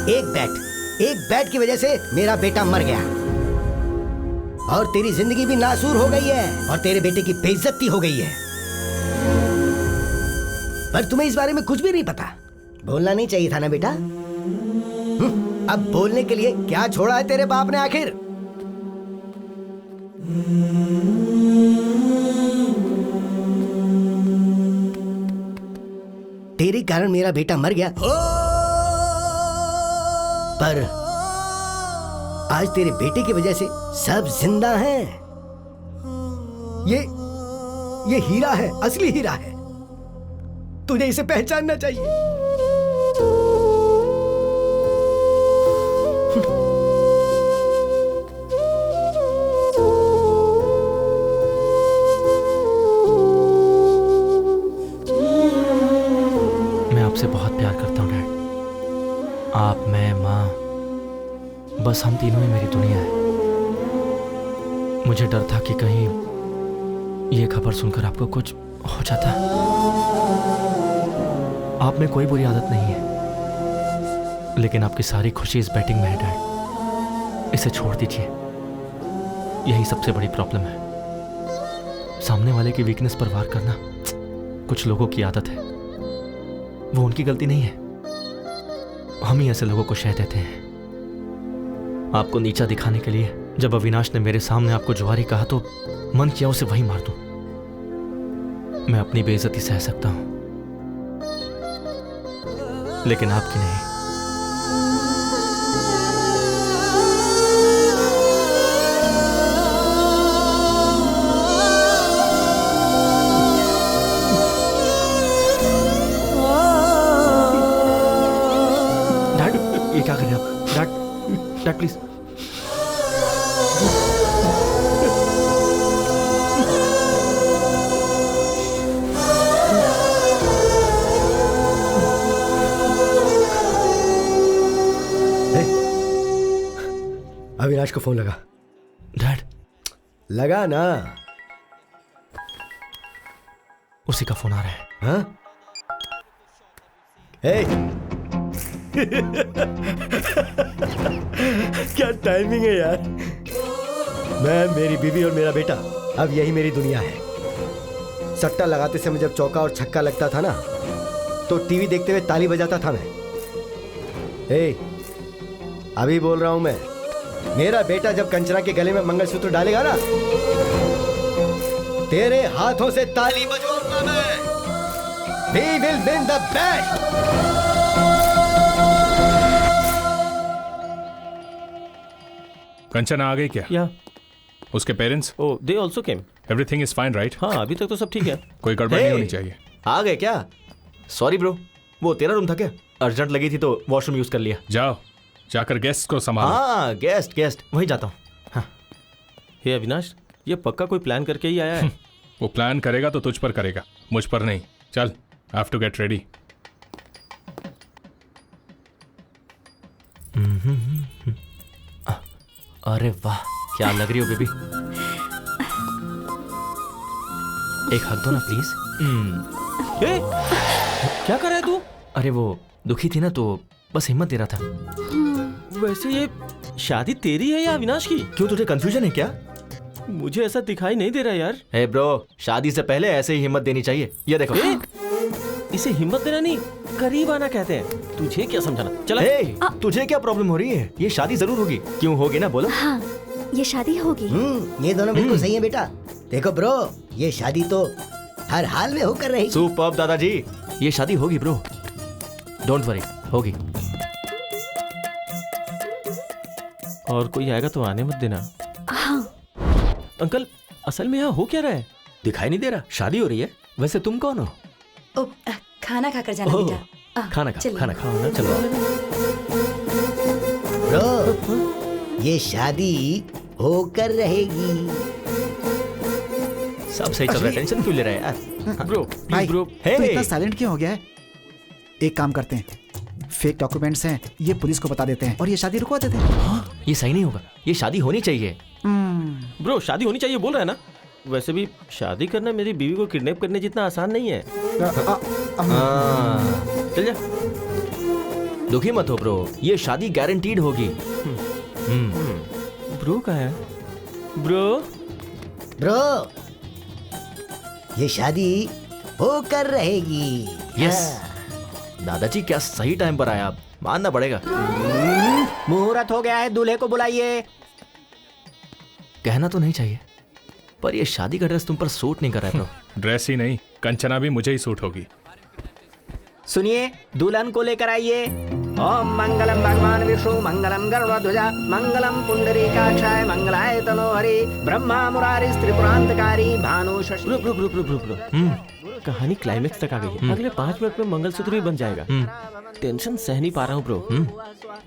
एक बैट की वजह से मेरा बेटा मर गया और तेरी जिंदगी भी नासूर हो गई है और तेरे बेटे की बेइज्जती हो गई है। पर तुम्हें इस बारे में कुछ भी नहीं पता। बोलना नहीं चाहिए था ना बेटा? अब बोलने के लिए क्या छोड़ा है तेरे बाप ने आखिर? तेरे कारण मेरा बेटा मर गया, पर आज तेरे बेटे की वजह से सब जिंदा हैं। ये हीरा है, असली हीरा है। तुझे इसे पहचानना चाहिए। मैं आपसे बहुत प्यार करता हूँ डैड। आप, मैं, माँ, बस हम तीनों ही मेरी दुनिया है। मुझे डर था कि कहीं ये खबर सुनकर आपको कुछ हो जाता। आप में कोई बुरी आदत नहीं है, लेकिन आपकी सारी खुशी इस बैटिंग में है डैड। इसे छोड़ दीजिए, यही सबसे बड़ी प्रॉब्लम है। सामने वाले की वीकनेस पर वार करना कुछ लोगों की आदत है, वो उनकी गलती नहीं है। हम ही ऐसे लोगों को शह देते हैं। आपको नीचा दिखाने के लिए जब अविनाश ने मेरे सामने आपको जुआरी कहा तो मन किया उसे वहीं मार दूं। मैं अपनी बेइज्जती सह सकता हूं, लेकिन आपकी नहीं। डैड, ये क्या कर रहे हैं आप? Dad please. अविनाश को फोन लगा। डैड, लगा ना। उसी का फोन आ रहा है। हाँ? क्या टाइमिंग है यार। मैं, मेरी बीवी और मेरा बेटा, अब यही मेरी दुनिया है। सट्टा लगाते समय जब चौका और छक्का लगता था ना, तो टीवी देखते हुए ताली बजाता था मैं। अभी बोल रहा हूं मैं, मेरा बेटा जब कंचना के गले में मंगलसूत्र डालेगा ना, तेरे हाथों से ताली बजवाऊंगा मैं। We will win the bet. Kanchana आ गई क्या? या उसके parents? Oh, they also came. Everything is fine right? हाँ, अभी तक तो सब ठीक है। कोई गड़बड़ नहीं होनी चाहिए। आ गए क्या? सॉरी ब्रो, वो तेरा रूम था क्या? अर्जेंट लगी थी तो वॉशरूम यूज कर लिया। जाओ, जाकर गेस्ट को संभालो। हाँ, गेस्ट वहीं जाता हूँ। हाँ। हे अविनाश, ये पक्का कोई प्लान करके ही आया है। वो प्लान करेगा तो तुझ पर करेगा, मुझ पर नहीं। चल, I have to get ready. अरे वाह, क्या लग रही हो बेबी। एक हक दो ना प्लीज। क्या कर रहा है तू? अरे वो दुखी थी ना, तो बस हिम्मत दे रहा था। वैसे ये शादी तेरी है या अविनाश की? क्यों, तुझे कंफ्यूजन है क्या? मुझे ऐसा दिखाई नहीं दे रहा यार। हे ब्रो, शादी से पहले ऐसे ही हिम्मत देनी चाहिए। ये देखो। इसे हिम्मत देना नहीं, करीब आना कहते हैं। तुझे क्या समझाना? चला। तुझे क्या प्रॉब्लम हो रही है? ये शादी जरूर होगी। क्यों होगी ना, बोलो। हाँ, ये शादी होगी। ये दोनों बिल्कुल सही है बेटा। देखो ब्रो, ये शादी तो हर हाल में होकर रही। सुपर्ब दादाजी, ये शादी होगी ब्रो, डोंट वरी, होगी। और कोई आएगा तो आने मत देना। हाँ। अंकल असल में यहाँ हो क्या रहा है? दिखाई नहीं दे रहा? शादी हो रही है। वैसे तुम कौन हो? खाना खाकर जाना ओह, बेटा। खाना खाओ, चलिए। खाना खाओ ना, चलो। ब्रो, ये शादी होकर रहेगी। सब सही चल रहा है, टेंशन क्यों ले रहा है यार? ब्रो भाई ब्रो, तू इतना साइलेंट क्यों हो गया है? एक काम करते हैं, फेक डॉक्यूमेंट्स हैं, ये पुलिस को बता देते हैं और ये शादी रुकवा देते हैं। ये सही नहीं होगा, ये शादी होनी चाहिए। ब्रो शादी होनी चाहिए बोल रहा है ना? वैसे भी शादी करना मेरी बीवी को किडनैप करने जितना आसान नहीं है। चल जा। दुखी मत हो ब्रो, ये शादी गारंटीड होगी। ब्रो कहाँ है? ब्रो ब्रो, ये शादी होकर रहेगी। यस। दादाजी क्या सही टाइम पर आया, आप मानना पड़ेगा। मुहूर्त हो गया है, दूल्हे को बुलाइए। कहना तो नहीं चाहिए, पर ये शादी का ड्रेस तुम पर सूट नहीं कर रहा है ब्रो। ड्रेस ही नहीं, कंचना भी मुझे ही सूट होगी। सुनिए, दुल्हन को लेकर आइए। ओम मंगलम भगवान विष्णु, मंगलम गरुड़ध्वजा, मंगलम पुंडरीकाक्षाय, मंगलाय तनोहरि, ब्रह्मा मुरारी त्रिपुरांतकारी, Bhanu Shashi. Bro bro bro bro bro bro, कहानी क्लाइमेक्स तक आ गई है। अगले 5 मिनट में मंगलसूत्र भी बन जाएगा। टेंशन सह नहीं पा रहा हूँ ब्रो।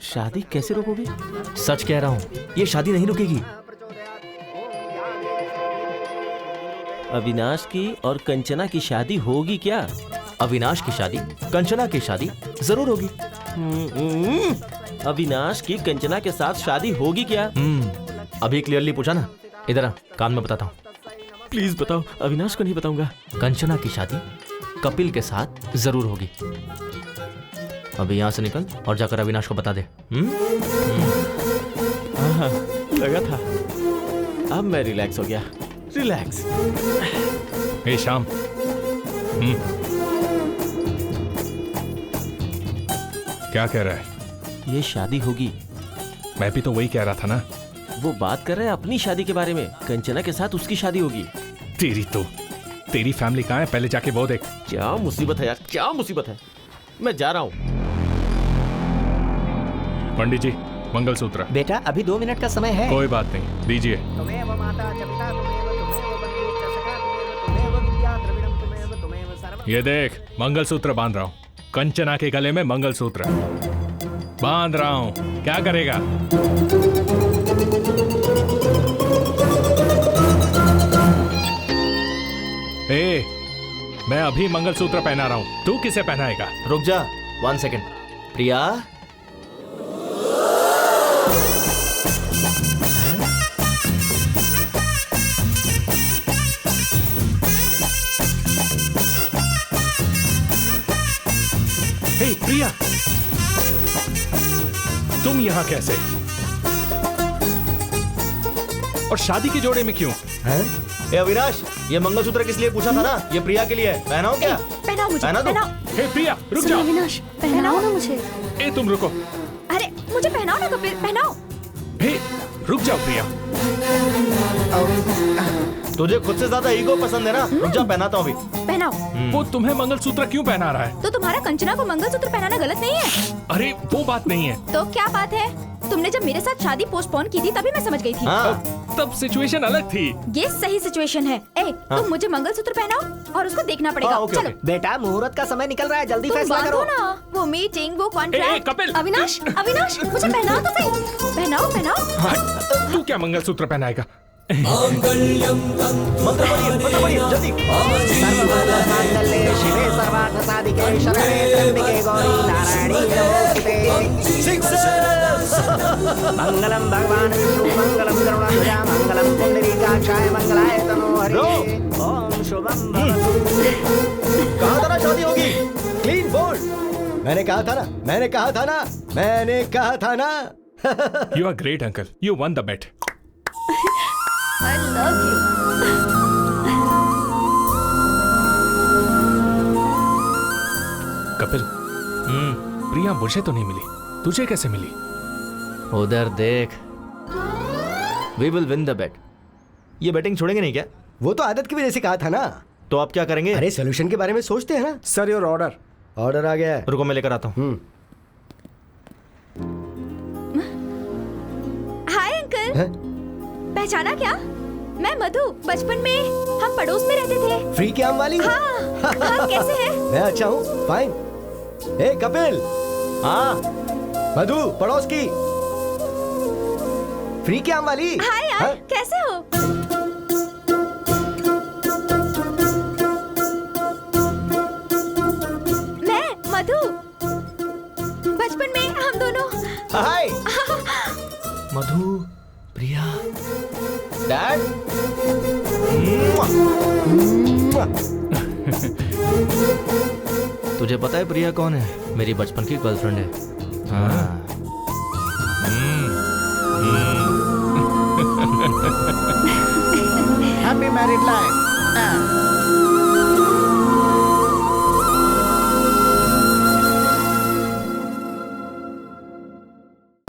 शादी कैसे रोकोगे? सच कह रहा हूँ, ये शादी नहीं रुकेगी। अविनाश की और कंचना की शादी होगी क्या? अविनाश की शादी, कंचना की शादी जरूर होगी। अविनाश की कंचना के साथ शादी होगी क्या? अभी क्लियरली पूछा ना, इधर आ, कान में बताता हूँ। प्लीज बताओ, अविनाश को नहीं बताऊंगा। कंचना की शादी कपिल के साथ जरूर होगी। अभी यहाँ से निकल और जाकर अविनाश को बता दे। लगा था। अब मैं रिलैक्स हो गया। रिलैक्स। हे श्याम, क्या कह रहा है? ये शादी होगी। मैं भी तो वही कह रहा था ना। वो बात कर रहे हैं अपनी शादी के बारे में। कंचना के साथ उसकी शादी होगी। तेरी फैमिली कहाँ है? पहले जाके वो देख। क्या मुसीबत है यार, क्या मुसीबत है। मैं जा रहा हूँ। पंडित जी, मंगलसूत्र। बेटा अभी 2 मिनट का समय है। कोई बात नहीं, दीजिए। ये देख, मंगलसूत्र बांध रहा हूँ। कंचना के गले में मंगलसूत्र बांध रहा हूँ। क्या करेगा? ए, मैं अभी मंगलसूत्र पहना रहा हूँ, तू किसे पहनाएगा? रुक जा, 1 सेकेंड। प्रिया, हे प्रिया, तुम यहाँ कैसे? और शादी के जोड़े में क्यों? ए अविनाश, ये मंगलसूत्र किस लिए पूछा था ना? ये प्रिया के लिए है। पहनाओ क्या? पहनाओ मुझे, पहना दो। पहनाओ। हे प्रिया, रुक जाओ। अविनाश, पहनाओ ना मुझे। ए तुम रुको। अरे मुझे पहनाओ ना कपिल, पहनाओ। हे रुक जाओ प्रिया। तुझे खुद से ज्यादा ईगो पसंद है ना? रुक जा, पहनाता हूँ अभी। पहनाओ। वो तुम्हें मंगलसूत्र क्यों पहना रहा है? तो तुम्हारा कंचना को मंगलसूत्र पहनाना गलत नहीं है? अरे वो बात नहीं है। तो क्या बात है? तुमने जब मेरे साथ शादी पोस्टपोन की थी तभी मैं समझ गई थी। तब सिचुएशन अलग थी। ये सही सिचुएशन है। तुम मुझे मंगलसूत्र पहनाओ और उसको देखना पड़ेगा। चलो। बेटा मुहूर्त का समय निकल रहा है, जल्दी तुम फैसला करो। बांधो ना, वो मीटिंग, वो कॉन्ट्रैक्ट। कपिल। अविनाश, अविनाश, मुझे पहनाओ तो सही। पहनाओ, पहनाओ। तू क्या मंगलसूत्र पहनाएगा? मंत्र पढ़िए, जल्दी। सर्वमंगलमांगल्ये शिवे सर्वार्थसाधिके शरणे त्र्यंबके गौरी नारायणी नमोस्तुते। मंगलम भगवान विष्णु, मंगलम गरुड़ध्वजा, मंगलम पुंडरीकाक्षाय, मंगलाय तनोहरि। ओम शुभम भवतु। कहा था ना शादी होगी। Clean bowled. मैंने कहा था ना, मैंने कहा था ना, मैंने कहा था ना। You are great, uncle. You won the bet. I love you. Kapil, प्रिया मुझे तो नहीं मिली, तुझे कैसे मिली? उधर देख। We will win the bet. ये बैटिंग छोड़ेंगे नहीं क्या? वो तो आदत की वजह से कहा था ना। तो आप क्या करेंगे? अरे सोल्यूशन के बारे में सोचते हैं ना। Sir your order. ऑर्डर आ गया है। रुको मैं लेकर आता हूँ। अंकल। हैं? पहचाना क्या? मैं मधु, बचपन में हम पड़ोस में रहते थे। फ्री के आम वाली? हाँ, हाँ कैसे हैं? मैं अच्छा हूँ, फाइन। ए कपिल। हाँ मधु, पड़ोस की फ्री के आम वाली। हाय यार, हाँ? कैसे हो? मैं मधु, बचपन में हम दोनों। हाय मधु, प्रिया, डैड। तुझे पता है प्रिया कौन है? मेरी बचपन की गर्लफ्रेंड है। हाँ। Happy married life.